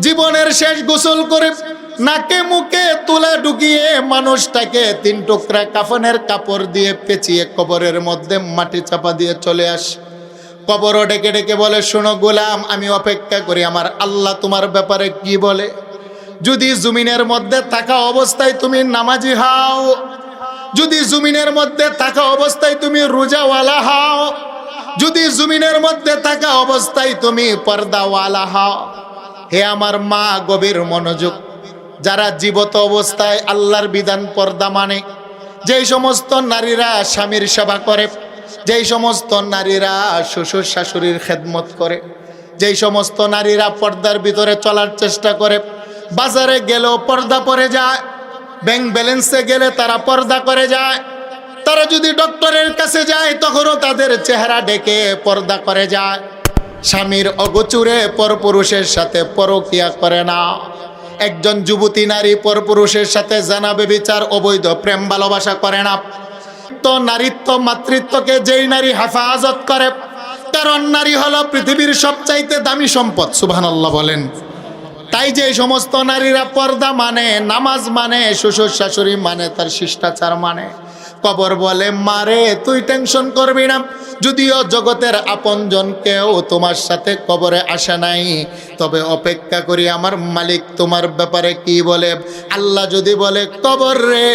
জীবনের শেষ গোসল করে নাকে মুখে তুলা ঢুকিয়ে মানুষটাকে 3 টুকরা কাফনের কাপড় দিয়ে পেঁচিয়ে কবরের মধ্যে মাটি চাপা দিয়ে চলে আসে, কবরও ডেকে ডেকে বলে, শোনো গোলাম, আমি অপেক্ষা করি আমার আল্লাহ তোমার ব্যাপারে কি বলে। যদি জমিনের মধ্যে থাকা অবস্থায় তুমি নামাজি হও, যদি জমিনের মধ্যে থাকা অবস্থায় তুমি রোজাওয়ালা হও, যদি জমিনের মধ্যে থাকা অবস্থায় তুমি পর্দাওয়ালা হও, হে আমার মা, গভীর মনোযোগ, যারা জীবত অবস্থায় আল্লাহর বিধান পর্দা মানে, যেই সমস্ত নারীরা স্বামীর সেবা করে, যেই সমস্ত নারীরা শ্বশুর শাশুড়ির খেদমত করে, যেই সমস্ত নারীরা পর্দার ভিতরে চলার চেষ্টা করে, বাজারে গেলেও পর্দা পরে যায়, ব্যাংক ব্যালেন্সে গেলে তারা পর্দা করে যায়, তারা যদি ডক্টরের কাছে যায় তখনও তাদের চেহারা ঢেকে পর্দা করে যায়, স্বামীর অগোচরে পরপুরুষের সাথে পরকিয়া করে না, একজন যুবতী নারী পরপুরুষের সাথে জানা ব্যভিচার অবৈধ প্রেম ভালোবাসা করে না। তো নারীত্ব মাতৃত্বকে যেই নারী হেফাজত করে, কারণ নারী হলো পৃথিবীর সবচাইতে দামি সম্পদ। সুবহানাল্লাহ বলেন। তাই যে সমস্ত নারীরা পর্দা মানে, নামাজ মানে, শ্বশুর শাশুড়ি মানে, তার শিষ্টাচার মানে, কবর বলে মারে তুই টেনশন করবি না, যদিও জগতের আপনজন কেউ তোমার সাথে কবরে আসে নাই, তবে অপেক্ষা করি আমার মালিক তোমার ব্যাপারে কি বলে। আল্লাহ যদি বলে কবর রে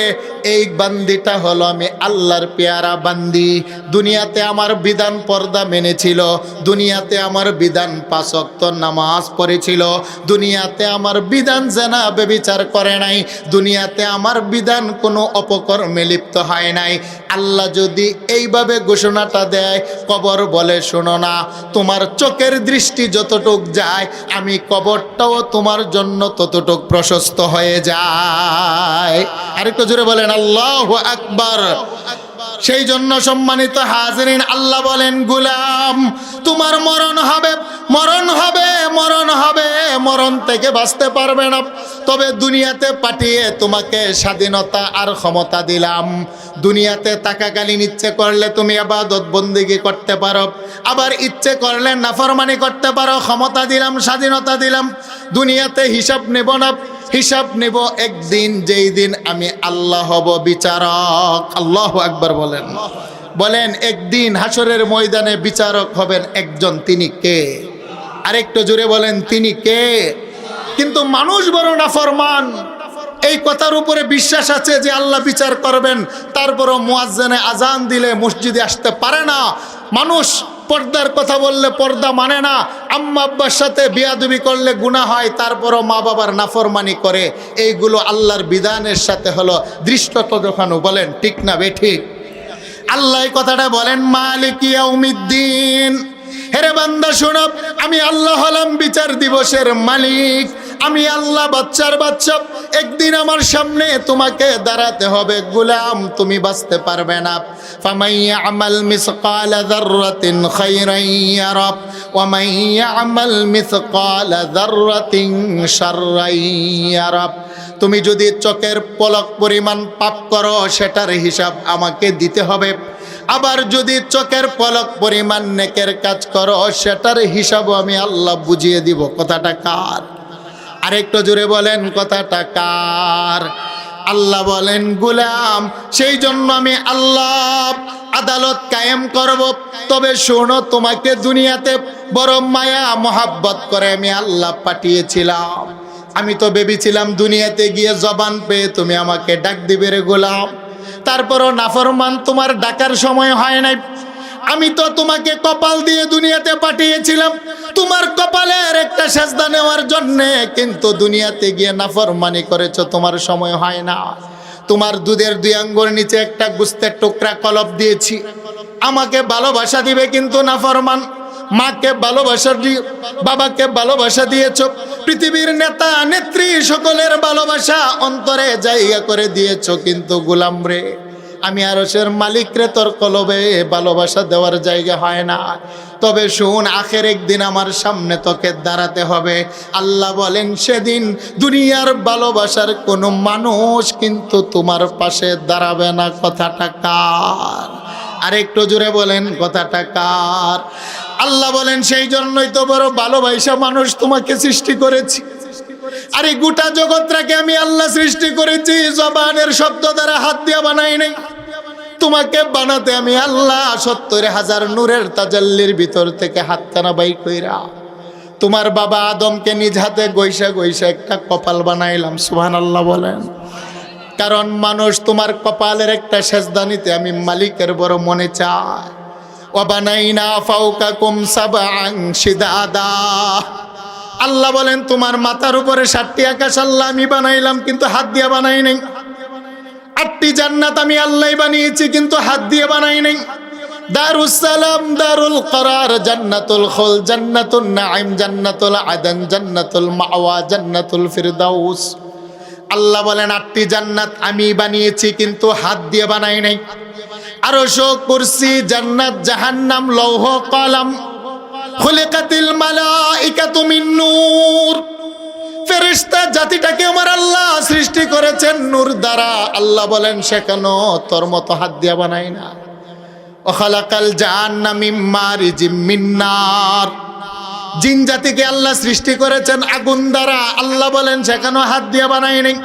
এই বান্দিটা হলো আমি আল্লাহর পেয়ারা বান্দি, দুনিয়াতে আমার বিধান পর্দা মেনেছিল, দুনিয়াতে আমার বিধান 5 ওয়াক্ত নামাজ পড়েছিল, দুনিয়াতে আমার বিধান জেনা ব্যভিচার করে নাই, দুনিয়াতে আমার বিধান কোনো অপকর্মে লিপ্ত হয় নাই। আল্লাহ যদি এইভাবে ঘোষণাটা দেয়, কবর বলে শোনো না, তোমার চোখের দৃষ্টি যতটুক যায় আমি কবরটাও তোমার জন্য ততটুক প্রশস্ত হয়ে যায়। আরেকটু জোরে বলেন আল্লাহু আকবার। সেই জন্য সম্মানিত হাজিরিন, আল্লাহ বলেন গোলাম তোমার মরণ হবে, মরণ হবে, মরণ হবে, মরণ থেকে বাঁচতে পারবে না, তবে দুনিয়াতে পাঠিয়ে তোমাকে স্বাধীনতা আর ক্ষমতা দিলাম। দুনিয়াতে থাকাকালীন ইচ্ছে করলে তুমি ইবাদত বন্দেগী করতে পারো, আবার ইচ্ছে করলে নাফরমানি করতে পারো, ক্ষমতা দিলাম, স্বাধীনতা দিলাম। দুনিয়াতে হিসাব নেব না, হিসাব নেব একদিন, যেই দিন আমি আল্লাহ হব বিচারক। আল্লাহু আকবার বলেন। বলেন একদিন হাসরের ময়দানে বিচারক হবেন একজন, তিনি কে? আরেকটু জোরে বলেন তিনি কে? কিন্তু মানুষ বড় নাফরমান, এই কথার উপরে বিশ্বাস আছে যে আল্লাহ বিচার করবেন, তারপরও মুয়াজ্জিনে আজান দিলে মসজিদে আসতে পারে না। মানুষ পর্দার কথা বললে পর্দা মানে না, আম্মা আব্বার সাথে বিয়াদবি করলে গুনাহ হয়, তারপরও মা বাবার নাফরমানি করে। এইগুলো আল্লাহর বিধানের সাথে হলো দৃষ্টত দেখানো। বলেন ঠিক না বেঠিক? আল্লাহ এই কথাটা বলেন মালিক ইয়াউমিদ্দিন, হেরে বান্দা শোনো, আমি আল্লাহ হলাম বিচার দিবসের মালিক, আমি আল্লাহ বাচ্চার বাচ্চা। একদিন আমার সামনে তোমাকে দাঁড়াতে হবে গোলাম, তুমি বাঁচতে পারবে না। ফামান ইয়ামাল মিসকালা যাররাতিন খায়রান ইয়ারা ওয়া মান ইয়ামাল মিসকালা যাররাতিন শাররান ইয়ারা। তুমি যদি চোখের পলক পরিমাণ পাপ করো সেটার হিসাব আমাকে দিতে হবে, আবার যদি চোখের পলক পরিমাণ নেকের কাজ করো সেটার হিসাবও আমি আল্লাহ বুঝিয়ে দিব। কথাটা কার? আরেকটু জোরে বলেন কথাটা কার? আল্লাহ বলেন গোলাম সেই জন্য আমি আল্লাহ আদালত কায়েম করব। তবে শোনো, তোমাকে দুনিয়াতে বড় মায়া মোহাব্বত করে আমি আল্লাহ পাঠিয়েছিলাম। আমি তো ভেবেছিলাম দুনিয়াতে গিয়ে জবান পেয়ে তুমি আমাকে ডাক দিবে রে গোলাম, তারপরও নাফরমান তোমার ডাকার সময় হয় নাই। আমি তো তোমাকে কপাল দিয়ে দুনিয়াতে পাঠিয়েছিলাম তোমার কপালের একটা সেজদা নেওয়ার জন্যে, কিন্তু দুনিয়াতে গিয়ে নাফরমানি করেছো, তোমার সময় হয় না। তোমার দুধের 2 আঙ্গুর নিচে একটা গোস্তের টুকরা কলব দিয়েছি, আমাকে ভালোবাসা দিবে কিন্তু নাফরমান। মাকে ভালোবাসা দিয়ে, বাবাকে ভালোবাসা দিয়েছ, পৃথিবীর নেতা নেত্রী সকলের ভালোবাসা অন্তরে জায়গা করে দিয়েছ, কিন্তু গোলাম রে আমি আরশের মালিক রে তোর কলবে ভালোবাসা দেওয়ার জায়গা হয় না। তবে শুন, আখের একদিন আমার সামনে তোকে দাঁড়াতে হবে। আল্লাহ বলেন সেদিন দুনিয়ার ভালোবাসার কোনো মানুষ কিন্তু তোমার পাশে দাঁড়াবে না। কথাটা কার? আরেকটু জোরে বলেন কথাটা কার? আল্লাহ বলেন সেই জন্যই তো বড় ভালোবাসা মানুষ তোমাকে সৃষ্টি করেছি। আরে গোটা জগৎটাকে আমি আল্লাহ সৃষ্টি করেছি, জবানের শব্দ দ্বারা হাত দিয়া বানাই নাই। তোমাকে বানাতে আমি আল্লাহ 70,000 নূরের তাজাল্লির ভিতর থেকে হাতখানা বাই কইরা তোমার বাবা আদমকে নিজ হাতে গইসা গইসা একটা কপাল বানাইলাম। সুবহানাল্লাহ বলেন। কারণ মানুষ তোমার কপালের একটা সেজদা নিতে আমি মালিকের বড় মনে চাই। ওয়াবানাইনা ফাওকাকুম সাবআন শিদাদা। আল্লাহ বলেন তোমার মাথার উপরে 7টি আকাশ আল্লাহ আমি বানাইলাম, কিন্তু হাত দিয়া বানাই নাই। 8টি জান্নাত আমি আল্লাহ বানিয়েছি, কিন্তু হাত দিয়ে বানাই নাই। দারুস সালাম, দারুল করার, জান্নাতুল খুল, জান্নাতুন নাঈম, জান্নাতুল আদন, জান্নাতুল মাওয়া, জান্নাতুল ফিরদাউস। আল্লাহ বলেন 8টি জান্নাত আমি বানিয়েছি, কিন্তু হাত দিয়ে বানাই নাই। আরশ, কুরসি, জান্নাত, জাহান্নাম, লৌহ কলম। খুলিকাতিল মালাইকাতু মিন নূর, ফেরেশতা জাতিটাকে আমার আল্লাহ সৃষ্টি করেছেন নূর দ্বারা। আল্লাহ বলেন সেখানে তোর মতো হাত দিয়ে বানাই না। ও খালাকাল জান্না মিন মারিজিম মিন নার, জিন জাতিকে আল্লাহ সৃষ্টি করেছেন আগুন দ্বারা। আল্লাহ বলেন সেখানে হাত দিয়ে বানাই নাই।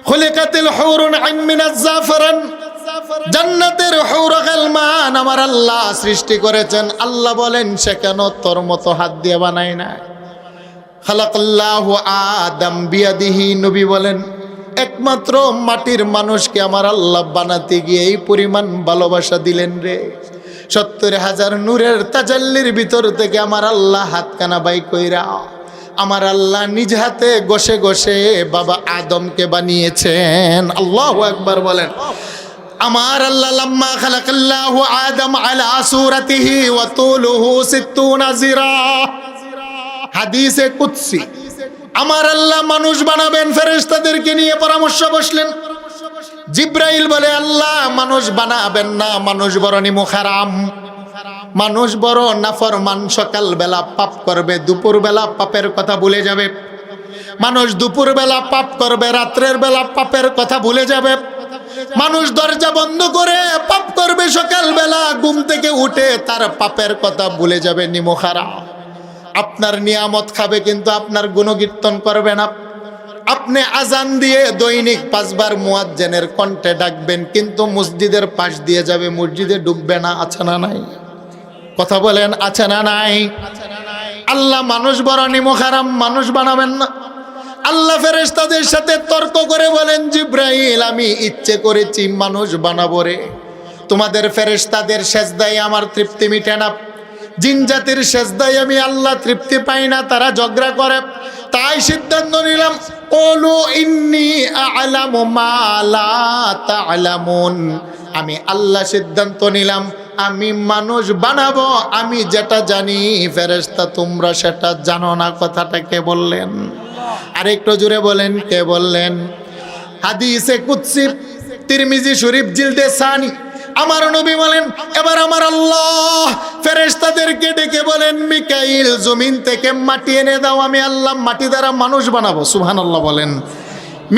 খুলিকাতিল হুরুন আইন মিনাজ জাফরান, জান্নাতের হুর গালমান আমার আল্লাহ সৃষ্টি করেছেন। আল্লাহ বলেন সেখানে তোর মতো হাত দিয়ে বানাই না। খালাকাল্লাহু আদম বিয়াদিহি, নবী বলেন একমাত্র মাটির মানুষকে আমার আল্লাহ বানাতে গিয়ে এই পরিমাণ ভালোবাসা দিলেন রে। 70,000 নূরের তাজাল্লির ভিতর থেকে আমার আল্লাহ হাতখানা বাই কইরা আমার আল্লাহ নিজ হাতে ঘষে ঘষে বাবা আদমকে বানিয়েছেন। আল্লাহু আকবার বলেন। আমার আল্লাহ লাম্মা খালাকাল্লাহু আদম আলা সূরাতিহি ওয়া তুলুহু 60 জিরা, হাদিসে কুদসি, আমার আল্লাহ মানুষ বানাবেন ফেরেশতাদেরকে নিয়ে পরামর্শ বসলেন। জিব্রাইল বলে আল্লাহ মানুষ বানাবেন না, মানুষ বড় নিমুখারাম, মানুষ বড় নাফরমান, সকাল বেলা পাপ করবে, দুপুর বেলা পাপের কথা ভুলে যাবে। মানুষ দুপুর বেলা পাপ করবে, রাত্রের বেলা পাপের কথা ভুলে যাবে। মানুষ দরজা বন্ধ করে পাপ করবে, সকাল বেলা ঘুম থেকে উঠে তার পাপের কথা ভুলে যাবে, নিমুখারাম। আপনার নিয়ামত খাবে কিন্তু আপনার গুণকীর্তন করবে না। আপনি আজান দিয়ে দৈনিক 5 বার মুয়াজ্জিনের কণ্ঠে ডাকবেন, কিন্তু মসজিদের পাশ দিয়ে যাবে, মসজিদে ঢুকবে না। আছে না নাই? কথা বলেন, আছে না নাই? আল্লাহ মানুষ বড় নিমুখারাম, মানুষ বানাবেন না। আল্লাহ ফেরেশতাদের সাথে তর্ক করে বলেন জিব্রাইল আমি ইচ্ছে করেছি মানুষ বানাবো রে, তোমাদের ফেরেশতাদের সেজদায় আমার তৃপ্তি মিটে না, জিন জাতির সেজদায় আমি আল্লাহ তৃপ্তি পাই না, তারা ঝগড়া করে। তাই সিদ্ধান্ত নিলাম ওলু ইন্নী আ'লামু মা লা তা'লামুন, আমি আল্লাহ সিদ্ধান্ত নিলাম আমি মানুষ বানাবো, আমি যেটা জানি ফেরেশতা তোমরা সেটা জানো না। কথাটা কে বললেন? আরেকটু জোরে বলেন, কে বললেন? হাদিসে কুদসি, তিরমিজি শরীফ জিলদে সানি, আমার নবী বলেন এবার আমার আল্লাহ ফেরেশতাদেরকে ডেকে বলেন মিকাইল জমিন থেকে মাটি এনে দাও, আমি আল্লাহ মাটি দ্বারা মানুষ বানাবো। সুবহানাল্লাহ বলেন।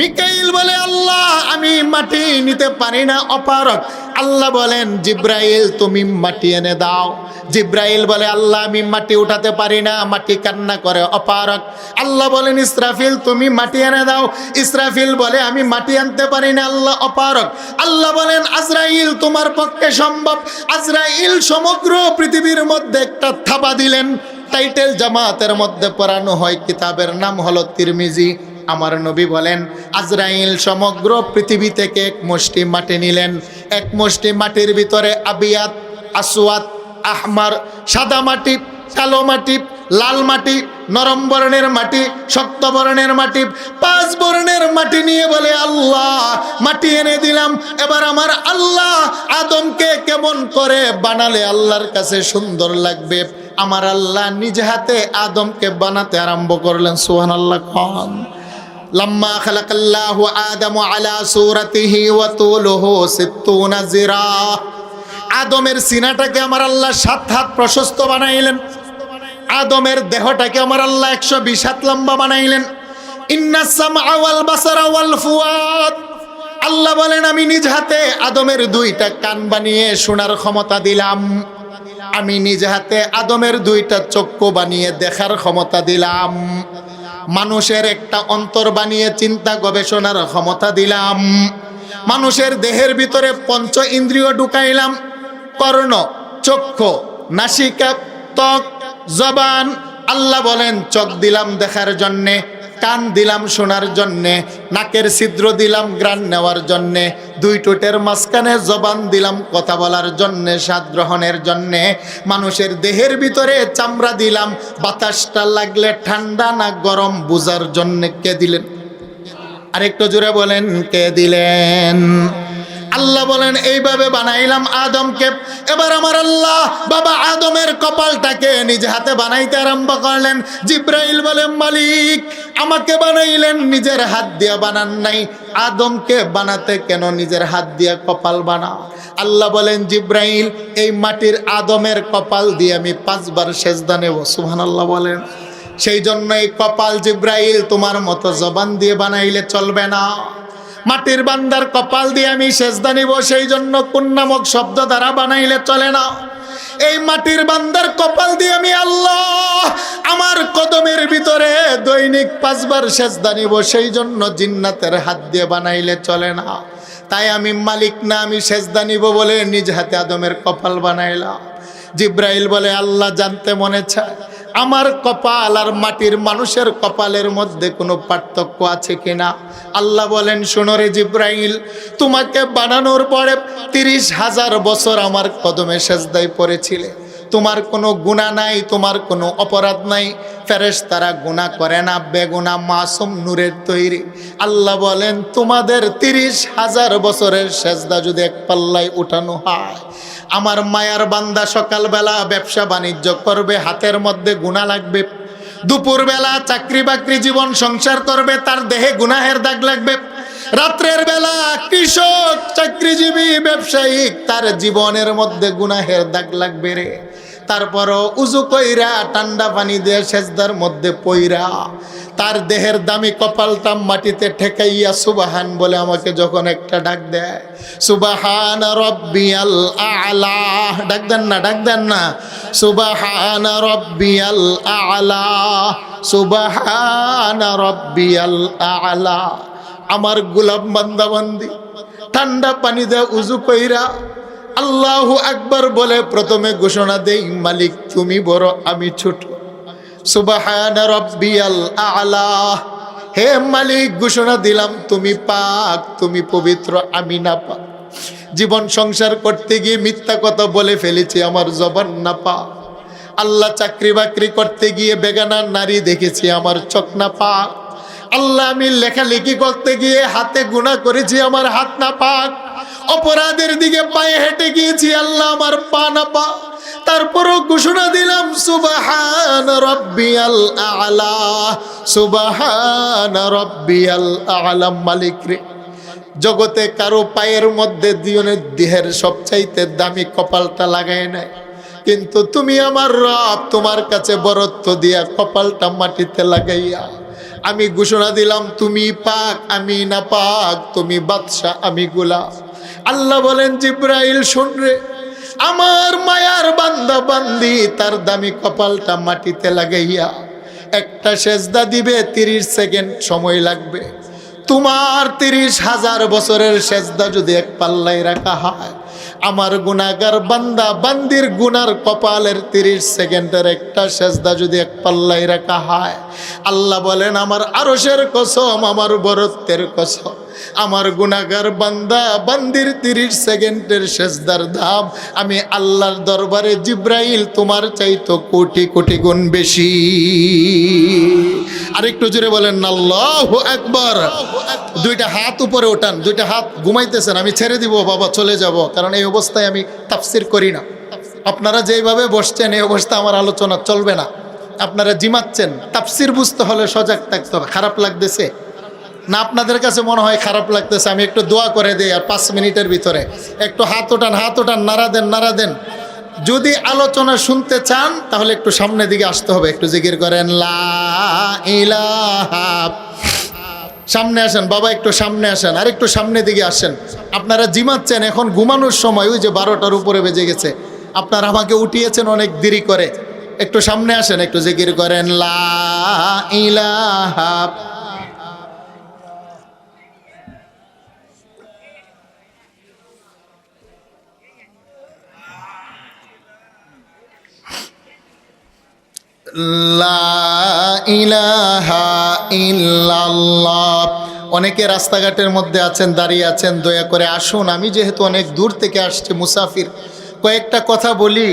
মিকাইল বলে আল্লাহ আমি মাটি নিতে পারি না, অপারগ। আল্লাহ বলেন জিব্রাইল তুমি মাটি এনে দাও। জিব্রাইল বলে আল্লাহ আমি মাটি উঠাতে পারি না, মাটি কান্না করে, অপারগ। আল্লাহ বলেন ইসরাফিল তুমি মাটি এনে দাও। ইসরাফিল বলে আমি মাটি আনতে পারি না, আল্লাহ অপারগ। আল্লাহ বলেন আজরাইল তোমার পক্ষে সম্ভব। আজরাইল সমগ্র পৃথিবীর মধ্যে একটা থাবা দিলেন। টাইটেল জামাতের মধ্যে পড়ানো হয়, কিতাবের নাম হলো তিরমিজি। আমার নবী বলেন আজরাইল সমগ্র পৃথিবী থেকে এক মুষ্টি মাটি নিলেন। এক মুষ্টি মাটির ভিতরে আবিয়াত, আসওয়াদ, আহমার, সাদা মাটি, কালো মাটি, লাল মাটি, নরম বর্ণের মাটি, শক্ত বর্ণের মাটি, 5 বর্ণের মাটি নিয়ে বলে আল্লাহ মাটি এনে দিলাম। এবার আমার আল্লাহ আদমকে কেমন করে বানালে আল্লাহর কাছে সুন্দর লাগবে, আমার আল্লাহ নিজ হাতে আদমকে বানাতে আরম্ভ করলেন। সুবহানাল্লাহ। খান লাম্মা খালাকাল্লাহু আদম আলা সূরাতিহি ওয়া তুলুহু 60 জিরা, আদমের সিনাটাকে আমার আল্লাহ 7 হাত প্রশস্ত বানাইলেন। আদমের দেহটাকে আমার আল্লাহ 120 হাত লম্বা বানাইলেন। ইন্নাস সামআ ওয়াল বাসারা ওয়াল ফুয়াদ, আল্লাহ বলেন আমি নিজ হাতে আদমের 2টা কান বানিয়ে শোনার ক্ষমতা দিলাম। আমি নিজ হাতে আদমের 2টা চক্ষু বানিয়ে দেখার ক্ষমতা দিলাম। মানুষের একটা অন্তর বানিয়ে চিন্তা গবেষণার ক্ষমতা দিলাম। মানুষের দেহের ভিতরে 5 ইন্দ্রিয় ঢুকাইলাম, কর্ণ, চক্ষু, নাসিকা, ত্বক, জবান। আল্লাহ বলেন চোখ দিলাম দেখার জন্যে, কান দিলাম শোনার জন্যে, নাকের ছিদ্র দিলাম ঘ্রাণ নেওয়ার জন্যে, 2 ঠোঁটের মাঝখানে জবান দিলাম কথা বলার জন্যে, স্বাদ গ্রহণের জন্যে। মানুষের দেহের ভিতরে চামড়া দিলাম বাতাসটা লাগলে ঠান্ডা না গরম বুঝার জন্যে। কে দিলেন? আরেকটু জোরে বলেন কে দিলেন? আল্লাহ বলেন এইভাবে বানাইলাম আদমকে। এবার আমার আল্লাহ বাবা আদমের কপালটাকে নিজ হাতে বানাইতে আরম্ভ করলেন। জিব্রাইল বলে মালিক আমাকে বানাইলেন, নিজের হাত দিয়ে বানান নাই, আদমকে বানাতে কেন নিজের হাত দিয়ে কপাল বানাও? আল্লাহ বলেন জিব্রাইল এই মাটির আদমের কপাল দিয়ে আমি 5 বার সেজদা নেব। সুবহানাল্লাহ বলেন। সেই জন্য এই কপাল জিব্রাইল তোমার মতো জবান দিয়ে বানাইলে চলবে না, মাটির বান্দার কপাল দিয়ে আমি সেজদা নিব, সেই জন্য কোন নামক শব্দ দ্বারা বানাইলে চলে না। এই মাটির বান্দার কপাল দিয়ে আমি আল্লাহ আমার কদমের ভিতরে দৈনিক 5 বার সেজদা নিব, সেই জন্য জিন্নাতের হাত দিয়ে বানাইলে চলে না। তাই আমি মালিক না, আমি সেজদা নিব বলে নিজ হাতে আদমের কপাল বানাইলাম। জিব্রাইল বলে আল্লাহ জানতে মনে চায় আমার কপাল আর মাটির মানুষের কপালের মধ্যে কোনো পার্থক্য আছে কিনা? আল্লাহ বলেন শোনো রে জিব্রাইল, তোমাকে বানানোর পরে 30,000 বছর আমার কদমে সেজদায় পড়েছিলে, তোমার কোনো গুনাহ নাই, তোমার কোনো অপরাধ নাই, ফেরেশতারা গুনাহ করে না, বেগুনা মাসুম নূরের তৈরি। আল্লাহ বলেন তোমাদের 30,000 বছরের সেজদা যদি এক পাল্লায় উঠানো হয়, আমার মায়ার বান্দা সকালবেলা ব্যবসা বাণিজ্য করবে, হাতের মধ্যে গুনাহ লাগবে, দুপুরবেলা চাকরি বাকরি জীবন সংসার করবে, তার দেহে গুনাহের দাগ লাগবে, রাত্রের বেলা কৃষক চাকরিজীবী ব্যবসায়ী তার জীবনের মধ্যে গুনাহের দাগ লাগবে রে। তারপরও উজু কইরা ঠান্ডা পানি দিয়ে সেজদার মধ্যে পইরা তার দেহের দামি কপালটা মাটিতে ঠেকাইয়া সুবহান বলে আমাকে যখন একটা ডাক দেয়, সুবহান রব্বিয়াল আ'লা, ডাক দেন না, ডাক দেন না, সুবহান রব্বিয়াল আ'লা, সুবহান রব্বিয়াল আ'লা। আমার গোলাম বান্দা বান্দি ঠান্ডা পানি দিয়ে উজু কইরা আল্লাহু আকবার বলে প্রথমে ঘোষণা দেই মালিক তুমি বড় আমি ছোট, সুবহান রব্বিয়াল আ'লা। হে মালিক ঘোষণা দিলাম তুমি পাক, তুমি পবিত্র, আমি নাপাক। জীবন সংসার করতে গিয়ে মিথ্যা কথা বলে ফেলেছি, আমার জবান নাপাক। আল্লাহ চাকরি বাকরি করতে গিয়ে বেগানা নারী দেখেছি, আমার চোখ নাপাক। আল্লাহ আমি লেখালেখি করতে গিয়ে হাতে গুনাহ করেছি, আমার হাত নাপাক। অপরাধের দিকে পায়ে হেঁটে গিয়েছি, আল্লাহ আমার পা নাপাক। তারপরও ঘোষণা দিলাম সুবহান রব্বিয়াল আ'লা, সুবহান রব্বিয়াল আ'লা। মালিক রে, জগতে কারো পায়ের মধ্যে দেহের সবচাইতে দামি কপালটা লাগায় নাই, কিন্তু তুমি আমার রব, তোমার কাছে বরত্ব দিয়া কপালটা মাটিতে লাগাইয়া আমি ঘোষণা দিলাম তুমি পাক, আমি না পাক, তুমি বাদশা, আমি গোলাম। আল্লাহ বলেন জিব্রাইল শুন রে, আমার মায়ার বান্দা বান্দি তার দামি কপালটা মাটিতে লাগাইয়া একটা সেজদা দিবে, 30 সেকেন্ড সময় লাগবে। তোমার 30,000 বছরের সেজদা যদি এক পাল্লায় রাখা হয়, আমার গুনাহগার বান্দা বান্দির গুনার কপালের 30 সেকেন্ডের একটা সেজদা যদি এক পাল্লায় রাখা হয়, আল্লাহ বলেন আমার আরশের কসম, আমার বরত্বের কসম, আমার গুনাহগার বান্দা বান্দির 30 সেকেন্ডের সেজদার দাম আমি আল্লাহর দরবারে জিব্রাইল তোমার চাইতো কোটি কোটি গুণ বেশি। আরেকটু জোরে বলেন আল্লাহু আকবার। দুইটা হাত উপরে ওঠান, দুইটা হাত ঘুমাইতেছেন, আমি ছেড়ে দিব বাবা, চলে যাব, কারণ এই অবস্থায় আমি তাফসির করি না। আপনারা যেইভাবে বসছেন এই অবস্থা আমার আলোচনা চলবে না। আপনারা জিমাচ্ছেন, তাফসির বুঝতে হলে সজাগ থাকতে হবে। খারাপ লাগতেছে না আপনাদের কাছে? মনে হয় খারাপ লাগতেছে। আমি একটু দোয়া করে দিই, আর 5 মিনিটের ভিতরে একটু হাত ওঠান, হাত ওঠান, নাড়া দেন, নাড়া দেন। যদি আলোচনা শুনতে চান তাহলে একটু সামনের দিকে আসতে হবে, একটু জিকির করেন লা ইলাহা। সামনে আসেন বাবা, একটু সামনে আসেন, আর একটু সামনের দিকে আসেন। আপনারা জিমাচ্ছেন, এখন ঘুমানোর সময়, ওই যে 12টার উপরে বেজে গেছে, আপনারা আমাকে উঠিয়েছেন অনেক দেরি করে। একটু সামনে আসেন, একটু জিকির করেন লা ইলাহা। লা ইলাহা ইল্লাল্লাহ। অনেকে রাস্তাঘাটের মধ্যে আছেন, দাঁড়িয়ে আছেন, দয়া করে আসুন। আমি যেহেতু অনেক দূর থেকে আসছি, মুসাফির, কয়েকটা কথা বলি,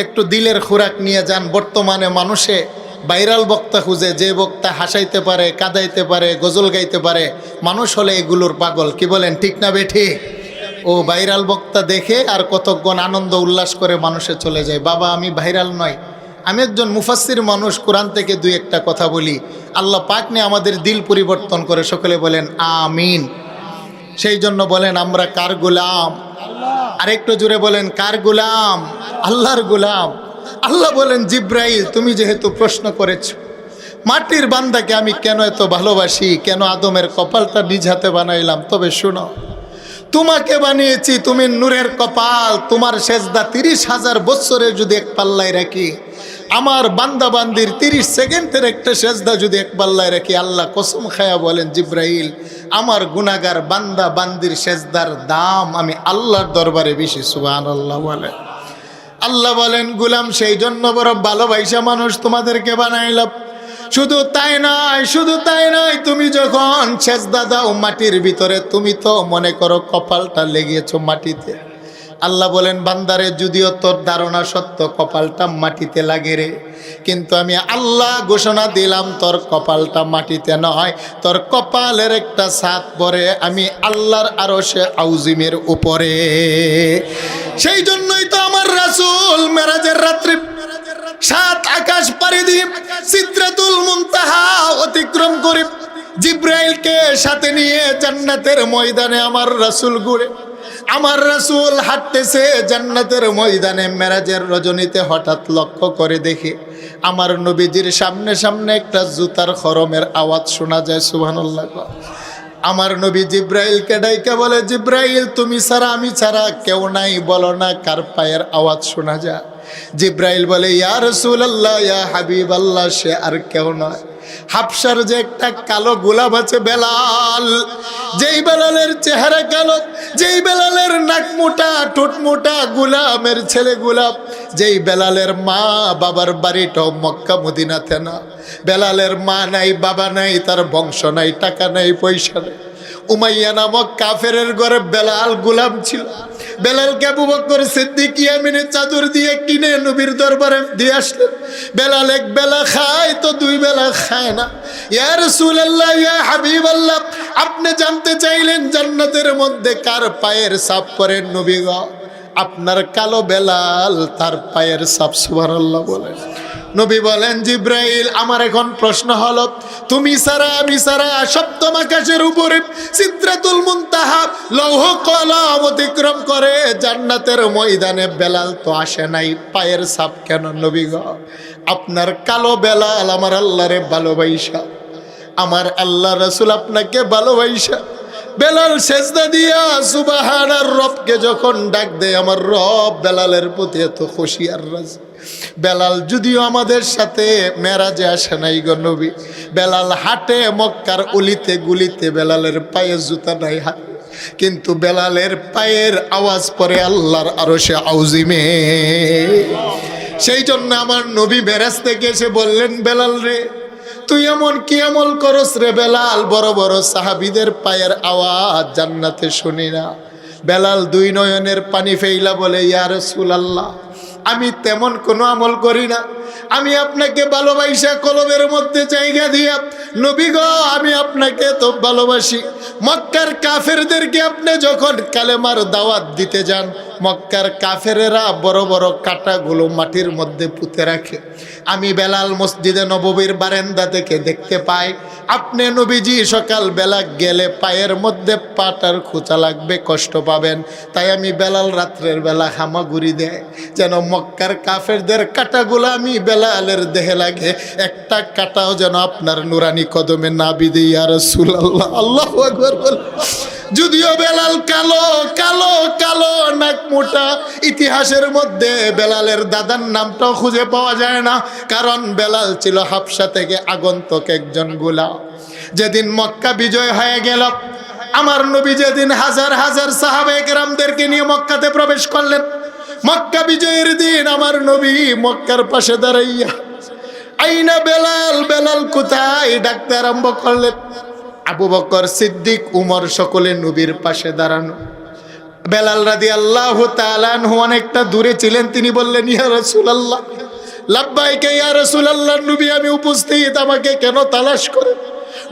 একটু দিলের খোরাক নিয়ে যান। বর্তমানে মানুষে ভাইরাল বক্তা খুঁজে, যে বক্তা হাসাইতে পারে, কাঁদাইতে পারে, গজল গাইতে পারে। মানুষ হলে এগুলোর পাগল, কি বলেন, ঠিক না বেঠি? ও ভাইরাল বক্তা দেখে আর কতক্ষণ আনন্দ উল্লাস করে মানুষে চলে যায়। বাবা, আমি ভাইরাল নয়, আমি একজন মুফাসসির মানুষ, কোরআন থেকে দুই একটা কথা বলি। আল্লাহ পাক নিয়ে আমাদের দিল পরিবর্তন করে। সকলে বলেন আমিন। সেই জন্য বলেন আমরা কার গোলাম? আরেকটু জোরে বলেন, কার গোলাম? আল্লাহর গোলাম। আল্লাহ বলেন, জিব্রাইল তুমি যেহেতু প্রশ্ন করেছো মাটির বান্দাকে আমি কেন এত ভালোবাসি, কেন আদমের কপালটা নিজ হাতে বানাইলাম, তবে শুনো, তোমাকে বানিয়েছি, তুমি নূরের কপাল, তোমার সেজদা 30,000 বছরে যদি এক পাল্লায় রাখি, আমার বান্দা বান্দির 30 সেকেন্ডের একটা সেজদা যদি এক পাল্লায় রাখি, আল্লাহ কসম খায়া বলেন, জিব্রাইল আমার গুনাহগার বান্দা বান্দির সেজদার দাম আমি আল্লাহর দরবারে বেশি। সুবহানাল্লাহ বলেন। আল্লাহ বলেন, গোলাম সেই জন্য বড় ভালোবাসা মানুষ তোমাদেরকে বানাইলাম। শুধু তাই নয়, শুধু তাই নয়, তুমি যখন সেজদা দাও মাটির ভিতরে, তুমি তো মনে করো কপালটা লেগেছো মাটিতে। আল্লাহ বলেন, বান্দারে যদিও তোর ধারণা সত্য কপালটা মাটিতে লাগে রে, কিন্তু আমি আল্লাহ ঘোষণা দিলাম তোর কপালটা মাটিতে নয়, তোর কপালের একটা ছাদ পরে আমি আল্লাহর আরশে আউজিমের উপরে। সেই জন্যই তো আমার রাসূল মেরাজের রাত্রে 7 আকাশ পাড়ি দিয়ে সিদরাতুল মুনতাহা অতিক্রম করে জিব্রাইলকে সাথে নিয়ে জান্নাতের ময়দানে আমার রাসূল ঘুরে, আমার রাসূল হাঁটতেছে জান্নাতের ময়দানে। মেরাজের রজনীতে হঠাৎ লক্ষ্য করে দেখে আমার নবীজির সামনে সামনে একটা জুতার খরমের আওয়াজ শোনা যায়। সুবহানাল্লাহ। আমার নবী জিব্রাইলকে ডাইকা বলে, জিব্রাইল তুমি ছাড়া আমি ছাড়া কেউ নাই, বলো না কার পায়ের আওয়াজ শোনা যায়। জিব্রাইল বলে, ইয়া রাসূলুল্লাহ, ইয়া হাবিবাল্লাহ, সে আর কেউ নয়, হাবশার যে একটা কালো গোলাপ আছে বেলাল, যেই বেলালের চেহারা কালো, যেই বেলালের নাক মোটা, ঠোঁট মোটা, গোলামের ছেলে গোলাপ, যেই বেলালের মা বাবার বাড়িটাও মক্কা মদিনাতে না, বেলালের মা নাই, বাবা নাই, তার বংশ নাই, টাকা নাই, পয়সা নেই। উমাইয়া নামক কাফেরের ঘরে বেলাল গোলাম ছিল। বেলালকে আবু বকর সিদ্দিক ইয়ামিনের চাদর দিয়ে কিনে নবীর দরবারে দিয়ে আসলেন। বেলাল এক বেলা খায় তো 2 বেলা খায় না। ইয়া রাসূলুল্লাহ, ইয়া হাবিবাল্লাহ, আপনি জানতে চাইলেন জান্নাতের মধ্যে কার পায়ের ছাপ পরে? নবী গো, আপনার কালো বেলাল, তার পায়ের ছাপ। সুবহানাল্লাহ বলেন। নবী বলেন, জিব্রাইল আমার এখন প্রশ্ন হলো, তুমি ছাড়া আমি ছাড়া সপ্তম আকাশের উপরে সিদরাতুল মুনতাহা লৌহ কলম অতিক্রম করে জান্নাতের ময়দানে বেলাল তো আসে নাই, পায়ের ছাপ কেন? নবী গো, আপনার কালো বেলাল আমার আল্লাহরে ভালোবাসা, আমার আল্লাহ রাসূল আপনাকে ভালোবাসা বেলাল সেজদা দিয়া সুবহানার রবকে যখন ডাক দেয়, আমার রব বেলালের প্রতি এত খুশি আর রাজি। বেলাল যদিও আমাদের সাথে মেরাজে আসে নাই গো নবী, বেলাল হাঁটে মক্কার অলিতে গুলিতে, বেলালের পায়ে জুতা নাই হাতে, কিন্তু বেলালের পায়ের আওয়াজ পরে আল্লাহর আরশে আউজিমে। সেই জন্য আমার নবী মেরাজ থেকে এসে বললেন, বেলাল রে, তুই এমন কি আমল করস রে বেলাল, বড় বড় সাহাবীদের পায়ের আওয়াজ জান্নাতে শুনি না। বেলাল 2 নয়নের পানি ফেইলা বলে, ইয়া রাসূলুল্লাহ, আমি তেমন কোনো আমল করি না, আমি আপনাকে ভালোবাসা কলবের মধ্যে জায়গা দিয়া, নবী গো আমি আপনাকে তো ভালোবাসি। মক্কার কাফেরদেরকে আপনি যখন কালেমার দাওয়াত দিতে যান, মক্কার কাফেরেরা বড় বড় কাঁটাগুলো মাটির মধ্যে পুঁতে রাখে। আমি বেলাল মসজিদে নববীর বারান্দা থেকে দেখতে পাই, আপনি নবীজি সকালবেলা গেলে পায়ের মধ্যে পাটার খোঁচা লাগবে, কষ্ট পাবেন, তাই আমি বেলাল রাত্রের বেলা হামাগুড়ি দেয় যেন মক্কার কাফেরদের কাঁটাগুলো আমি বেলালের দেহে লাগে, একটা কাঁটাও যেন আপনার নুরানি কদমে না বিধে। ইয়া রাসূলুল্লাহ, আল্লাহু আকবার বল। যদিও বেলাল কালো কালো কালো, নাক মোটা, ইতিহাসের মধ্যে বেলালের দাদার নামটাও খুঁজে পাওয়া যায় না, কারণ বেলাল ছিল হাবশা থেকে আগন্তুক একজন গোলাম। যেদিন মক্কা বিজয় হয়ে গেল, আমার নবী যেদিন হাজার হাজার সাহাবায়ে কেরামদেরকে নিয়ে মক্কাতে প্রবেশ করলেন, মক্কা বিজয়ের দিন আমার নবী মক্কার পাশে দাঁড়াইয়া, আইনা বেলাল, বেলাল কোথায় ডাকতে আরম্ভ করলেন। আবু বকর সিদ্দিক উমর সকলে নবীর পাশে দাঁড়ানো। বেলাল রাদিয়াল্লাহু তাআলা আনহু অনেকটা দূরে ছিলেন, তিনি বললেন, ইয়া রাসূলুল্লাহ, লাব্বাইকা ইয়া রাসূলুল্লাহ, নবী আমি উপস্থিত, আমাকে কেন তালাশ করে?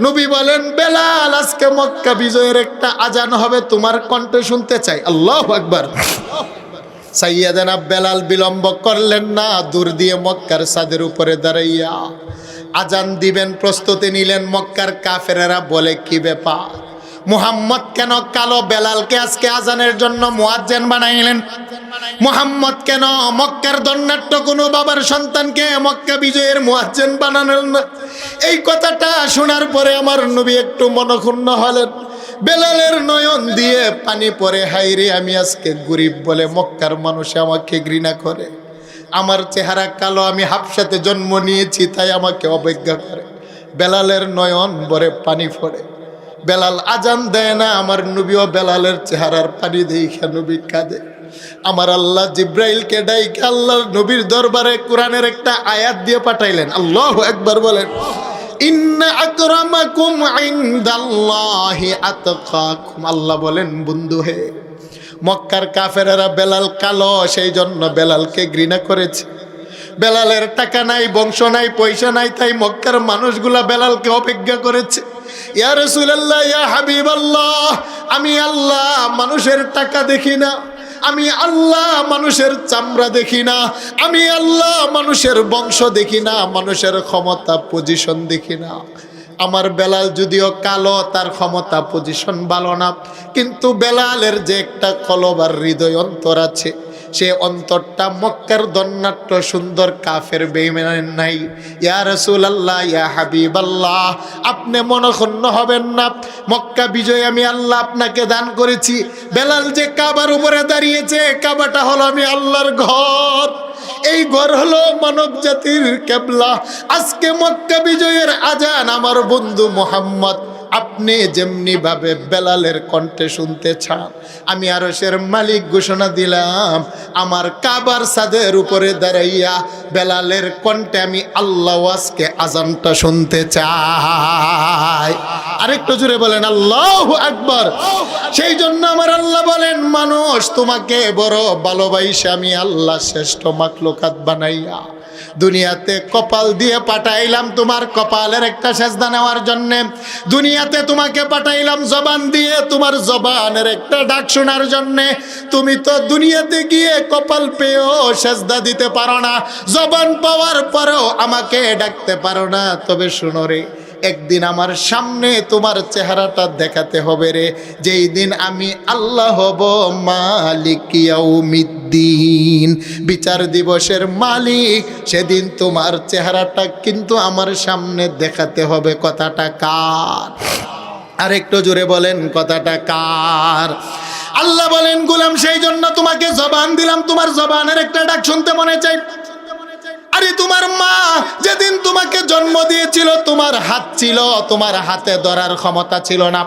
নবী বলেন, বেলাল আজকে মক্কা বিজয়ের একটা আজান হবে, তোমার কণ্ঠ শুনতে চাই। আল্লাহু আকবার। সাইয়েদানা বেলাল বিলম্ব করলেন না, দূর দিয়ে মক্কার ছাদের উপরে দাঁড়াইয়া আজান দিবেন প্রস্তুতি নিলেন। মক্কার কাফেরেরা বলে, কি ব্যাপার, মুহাম্মদ কেন কালো বেলালকে আজকে আজানের জন্য মুয়াজ্জিন বানাইলেন? মুহাম্মদ কেন মক্কার দন্নাট্য কোনো বাবার সন্তানকে মক্কা বিজয়ের মুয়াজ্জিন বানালেন না? এই কথাটা শোনার পরে আমার নবী একটু মনক্ষুণ্ণ হলেন। বেলালের নয়ন দিয়ে পানি পড়ে, হাইরে আমি আজকে গরিব বলে মক্কার মানুষ আমাকে ঘৃণা করে, আমার চেহারা কালো, আমি হাবশাতে জন্ম নিয়েছি তাই আমাকে অবজ্ঞা করে। বেলালের নয়ন ভরে পানি পড়ে, বেলাল আজান দেয় না, আমার নবীও বেলালের চেহারার পানি দেখে নবী কাঁদে। আমার আল্লাহ জিব্রাইলকে ডাইকে আল্লাহর নবীর দরবারে কোরআনের একটা আয়াত দিয়ে পাঠাইলেন। আল্লাহু আকবার বলেন, ইন্না আকরামাকুম ইনদাল্লাহি আতকাকুম। আল্লাহ বলেন, বন্ধু হে, মক্কার কাফেরেরা বেলাল কালো সেই জন্য বেলালকে ঘৃণা করেছে। বেলালের টাকা নাই, বংশ নাই, পয়সা নাই, তাই মক্কার মানুষগুলা বেলালকে অপেক্ষা করেছে। ইয়া রাসূলুল্লাহ, ইয়া হাবিবাল্লাহ, আমি আল্লাহ মানুষের টাকা দেখি না, আমি আল্লাহ মানুষের চামড়া দেখি না, আমি আল্লাহ মানুষের বংশ দেখি না, মানুষের ক্ষমতা পজিশন দেখি না। আমার বেলাল যদিও কালো, তার ক্ষমতা পজিশন ভালো না, কিন্তু বেলালের যে একটা কলবার হৃদয় অন্তর আছে, সে অন্তরটা মক্কার দন্নাট্য সুন্দর কাফের বেঈমানের নাই। ইয়া রাসূলুল্লাহ, ইয়া হাবিবাল্লাহ, আপনি মনক্ষুণ্ণ হবেন না, মক্কা বিজয় আমি আল্লাহ আপনাকে দান করেছি। বেলাল যে কাবার উপরে দাঁড়িয়েছে, কাবাটা হলো আমি আল্লাহর ঘর, এই ঘর হলো মানব জাতির কিবলা। আজকে মক্কা বিজয়ের আজান আমার বন্ধু মুহাম্মদ আপনি যেমনি ভাবে বেলালের কণ্ঠে শুনতে চান, আমি আরশের মালিক ঘোষণা দিলাম, আমার কাবার ছাদের উপরে দাঁড়াইয়া বেলালের কণ্ঠে আমি আল্লাহ আজকে আজানটা শুনতে চাই। আরেকটু জোরে বলেন আল্লাহু আকবার। সেই জন্য আমার আল্লাহ বলেন, মানুষ তোমাকে বড় ভালোবাসে আমি আল্লাহ শ্রেষ্ঠ মাখলুকাত বানাইয়া দুনিয়াতে কপাল দিয়ে পাঠাইলাম তোমার কপালের একটা সেজদা নেওয়ার জন্যে। দুনিয়াতে তোমাকে পাঠাইলাম জবান দিয়ে তোমার জবানের একটা ডাক শোনার জন্যে। তুমি তো দুনিয়াতে গিয়ে কপাল পেয়েও সেজদা দিতে পারো না, জবান পাওয়ার পরেও আমাকে ডাকতে পারো না। তবে শোনো রে, একদিন আমার সামনে তোমার চেহারাটা দেখাতে হবে রে, যেই দিন আমি আল্লাহ হব মালিক ইয়াউমিদ্দিন, বিচার দিবসের মালিক। সেদিন তোমার চেহারাটা কিন্তু আমার সামনে দেখাতে হবে। কথাটা কার? আর একটু জোরে বলেন, কথাটা কার? আল্লাহ বলেন, গোলাম সেই জন্য তোমাকে জবান দিলাম, তোমার জবানের একটা ডাক শুনতে মনে চাই। আরে তোমার মা যেদিন তোমাকে জন্ম দিয়েছিল, তোমার হাত ছিল, তোমার হাতে ধরার ক্ষমতা ছিল না।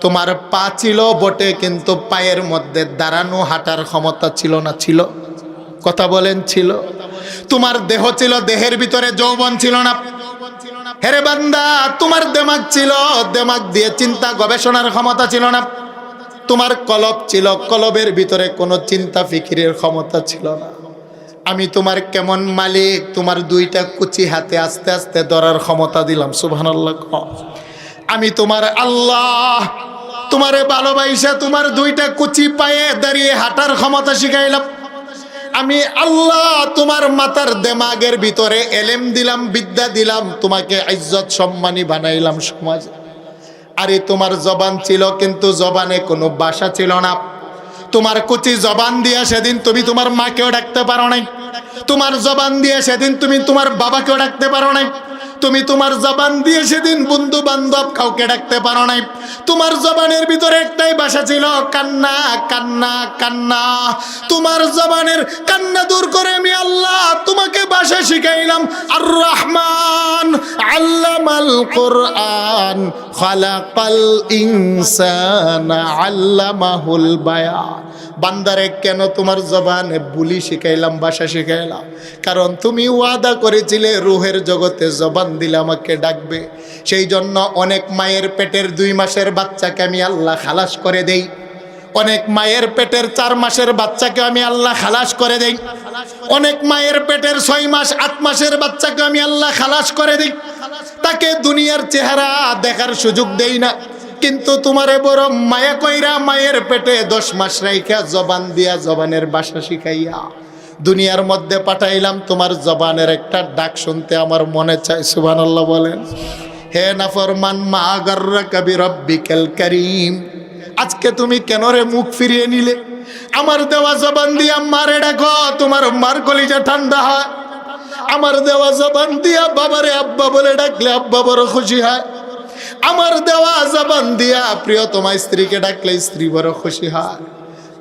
তোমার পা ছিল বটে, কিন্তু পায়ের মধ্যে দাঁড়ানো হাঁটার ক্ষমতা ছিল না। ছিল? কথা বলেন, ছিল? তোমার দেহ ছিল, দেহের ভিতরে যৌবন ছিল না। হেরে বান্দা, তোমার দেমাগ ছিল, দেমাগ দিয়ে চিন্তা গবেষণার ক্ষমতা ছিল না। তোমার কলব ছিল, কলবের ভিতরে কোনো চিন্তা ফিকিরের ক্ষমতা ছিল না। আমি তোমার কেমন মালিক, তোমার দুইটা কুচি হাতে আস্তে আস্তে ধরার ক্ষমতা দিলাম। সুবহানাল্লাহ। আমি তোমার আল্লাহ, তোমারে ভালোবাসা তোমার দুইটা কুচি পায়ে দাঁড়িয়ে হাঁটার ক্ষমতা শিখাইলাম। আমি আল্লাহ তোমার মাথার দেমাগের ভিতরে এলেম দিলাম, বিদ্যা দিলাম, তোমাকে ইজ্জত সম্মানী বানাইলাম সমাজে। আরে তোমার জবান ছিল, কিন্তু জবানে কোনো ভাষা ছিল না। তোমার কুচি জবান দিয়া সেদিন তুমি তোমার মাকেও ডাকতে পারো নাই। তোমার জবান দিয়ে সেদিন তুমি তোমার বাবাকেও ডাকতে পারো নাই। তুমি তোমার জবান দিয়ে সেদিন বন্ধু বান্ধব কাউকে ডাকতে পারো নাই। তোমার জবানের ভিতরে একটাই ভাষা ছিল, কান্না কান্না কান্না। তোমার জবানের কান্না দূর করে আমি আল্লাহ তোমাকে ভাষা শিখাইলাম। আর রহমান আল্লামাল কোরআন খালাকাল ইনসানা আল্লামাহুল বায়ান। বান্দারে কেন তোমার জবানে বুলি শিখাইলাম, ভাষা শিখাইলাম? কারণ তুমি ওয়াদা করেছিলে রুহের জগতে জবান দিলে আমাকে ডাকবে। সেই জন্য অনেক মায়ের পেটের 2 মাসের বাচ্চাকে আমি আল্লাহ খালাস করে দেই। অনেক মায়ের পেটের 4 মাসের বাচ্চাকে আমি আল্লাহ খালাস করে দেই, অনেক মায়ের পেটের 6 মাস 8 মাসের বাচ্চাকে আমি আল্লাহ খালাস করে দিই, তাকে দুনিয়ার চেহারা দেখার সুযোগ দেই না। কিন্তু তোমারে বড় মায়া কইরা মায়ের পেটে 10 মাস রাইখা জবান দিয়া জবানের ভাষা শিখাইয়া দুনিয়ার মধ্যে পাঠাইলাম, তোমার জবানের একটা ডাক শুনতে আমার মনে চায়। সুবহানাল্লাহ বলেন। হে নাফরমান, মা গাররাকা বিরাব্বিকাল কারীম, আজকে তুমি কেন রে মুখ ফিরিয়ে নিলে? আমার দেওয়া জবান দিয়া মারে ডাকো, তোমার মার কলিজা ঠান্ডা হয়। আমার দেওয়া জবান দিয়া বাবারে আব্বা বলে ডাকলে আব্বা বড় খুশি হয়। আমার দেওয়া জবান দিয়া প্রিয়তমা স্ত্রীকে ডাকলে স্ত্রী বড় খুশি হয়।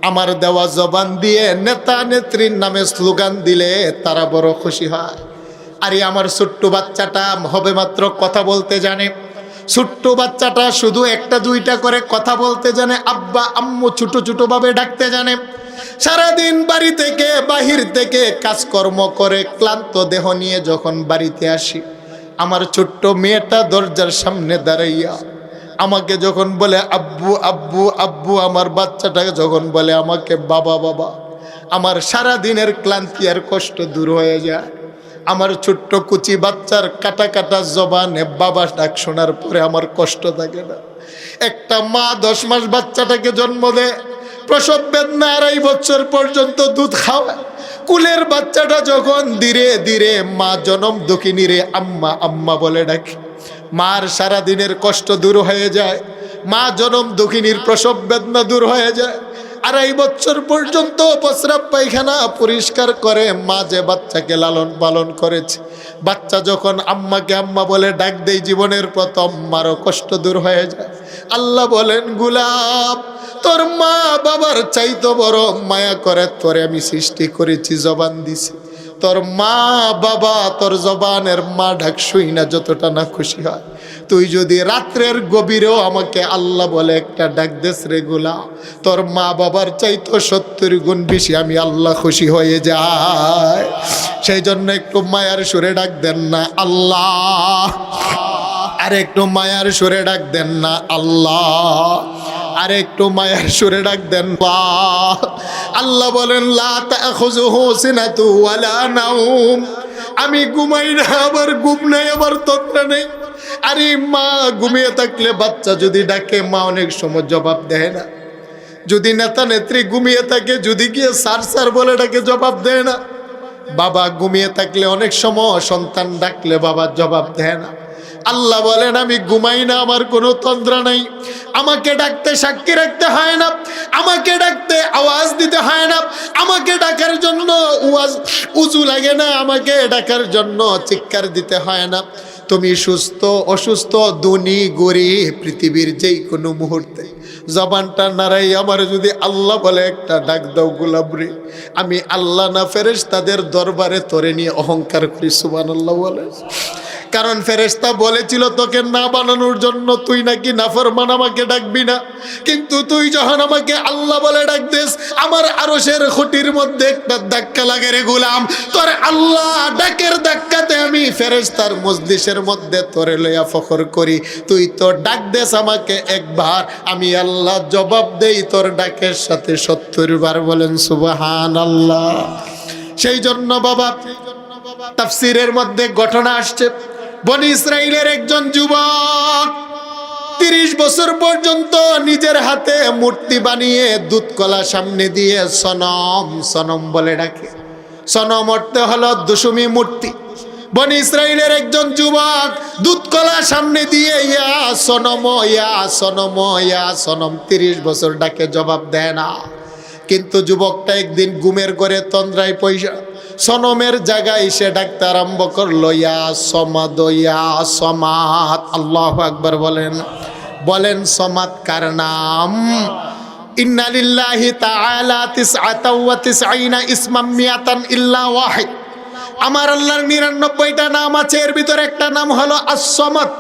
আমার দেওয়া জবান দিয়ে নেতা নেত্রীর নামে স্লোগান দিলে তারা বড় খুশি হয়। আরে আমার ছোট্ট বাচ্চাটা হবে মাত্র কথা বলতে জানে, ছোট্ট বাচ্চাটা শুধু 1-2টা করে কথা বলতে জানে, আব্বা আম্মু ছোট ছোট ভাবে ডাকতে জানে। সারাদিন বাড়ি থেকে বাহির থেকে কাজকর্ম করে ক্লান্ত দেহ নিয়ে যখন বাড়িতে আসি, আমার ছোট্ট মেয়েটা দরজার সামনে দাঁড়াইয়া আমাকে যখন বলে আব্বু আব্বু আব্বু, আমার বাচ্চাটাকে যখন বলে আমাকে বাবা বাবা, আমার সারা দিনের ক্লান্তি আর কষ্ট দূর হয়ে যায়। আমার ছোট্ট কুচি বাচ্চার কাটা কাটা জবানে বাবা ডাক শোনার পরে আমার কষ্ট থাকে না। একটা মা 10 মাস বাচ্চাটাকে জন্ম দেয়, প্রসব বেদনা 2.5 বছর পর্যন্ত দুধ খাওয়ায়। কুলের বাচ্চাটা যখন ধীরে ধীরে মা জনম দুঃখিনী রে আম্মা আম্মা বলে ডাকে, মার সারা দিনের কষ্ট দূর হয়ে যায়, মা জনম দুঃখিনীর প্রসব বেদনা দূর হয়ে যায়। 2.5 বছর পর্যন্ত প্রস্রাব পায়খানা পরিষ্কার করে মা যে বাচ্চাকে লালন পালন করেছে, বাচ্চা যখন আম্মাকে আম্মা বলে ডাক দেয়, জীবনের প্রথম মারও কষ্ট দূর হয়ে যায়। আল্লাহ বলেন, গোলাপ তোর মা বাবার চাইতো বড় মায়া করে তোরে আমি সৃষ্টি করেছি, জবান দিছি। তোর মা বাবা তোর জবানের মা ডাক শুই না যতটা না খুশি হয়, তুই যদি রাত্রের গভীরেও আমাকে আল্লাহ বলে একটা ডাক দেস রে গোলাপ, তোর মা বাবার চাইতো 70 গুণ বেশি আমি আল্লাহ খুশি হয়ে যায়। সেই জন্য একটু মায়ার সুরে ডাক দেন না আল্লাহ, আর একটু মায়ার সুরে ডাক দেন না আল্লাহ, আর একটু মায়ার সুরে ডাক দেন আল্লাহ। আল্লাহ বলেন, লা তাখুযুহু সিনাতু ওয়ালা নাওম, আমি ঘুমাই না, আবার ঘুম নাই, আবার তন্দ্রা নেই। আরে মা ঘুমিয়ে থাকলে বাচ্চা যদি ডাকে মা অনেক সময় জবাব দেয় না। যদি নেতা নেত্রী ঘুমিয়ে থাকে, যদি গিয়ে স্যার স্যার বলে ডাকে জবাব দেয় না। বাবা ঘুমিয়ে থাকলে অনেক সময় সন্তান ডাকলে বাবা জবাব দেয় না। আল্লাহ বলেন, আমি ঘুমাই না, আমার কোনো তন্দ্রা নাই। আমাকে ডাকতে সাক্ষী রাখতে হয় না, আমাকে ডাকতে আওয়াজ দিতে হয় না, আমাকে ডাকার জন্য উজু লাগে না, আমাকে ডাকার জন্য চিৎকার দিতে হয় না। তুমি সুস্থ অসুস্থ ধনী গরিব পৃথিবীর যেই কোনো মুহূর্তে জবানটা নাড়াই আমার যদি আল্লাহ বলে একটা ডাক দাও গোলাপ রে, আমি আল্লাহ না ফেরেশতাদের দরবারে তোরে নিয়ে অহংকার করি। সুবহানাল্লাহ বলে। কারণ ফেরেশতা বলেছিল তোকে না বানানোর জন্য তুই নাকি নাফরমান, আমাকে ডাকবি না। কিন্তু তুই যখন আমাকে আল্লাহ বলে ডাক দিস, আমার আরশের খুঁটির মধ্যে একটা ধাক্কা লাগে রে গোলাম, তোর আল্লাহ ডাকের ধাক্কাতে আমি ফেরেশতার মজলিসের মধ্যে তোরে লইয়া ফখর করি। তুই তো ডাক দেস আমাকে একবার, আমি আল্লাহ জবাব দেই তোর ডাকের সাথে 70 বার। বলেন সুবহানাল্লাহ। সেই জন্য বাবা তাফসীরের মধ্যে ঘটনা আসছে, বনি ইসরাইলের একজন যুবক 30 বছর পর্যন্ত নিজের হাতে মূর্তি বানিয়ে দুধ কলা সামনে দিয়ে সনম সনম বলে ডাকে। সনম অর্থ হলো দুশুমি মূর্তি। বনি ইসরাইলের একজন যুবক দুধ কলা সামনে দিয়ে ইয়া সনম ইয়া সনম ইয়া সনম 30 বছর ডাকে, জবাব দেয় না। কিন্তু যুবকটা একদিন ঘুমের ঘরে তন্দ্রায় পয়সা সনমের জায়গায় সে ডাকতে আরম্ভ করলো, ইয়া সমাদ ইয়া সমাদ। আল্লাহু আকবার বলেন। বলেন সমাদ কার নাম? ইন্না লিল্লাহি তাআলা 99 ইসমান মিয়াতান ইল্লা ওয়াহিদ। আমার আল্লাহর 99টা নাম আছে, এর ভিতরে একটা নাম হলো আস-সমাদ।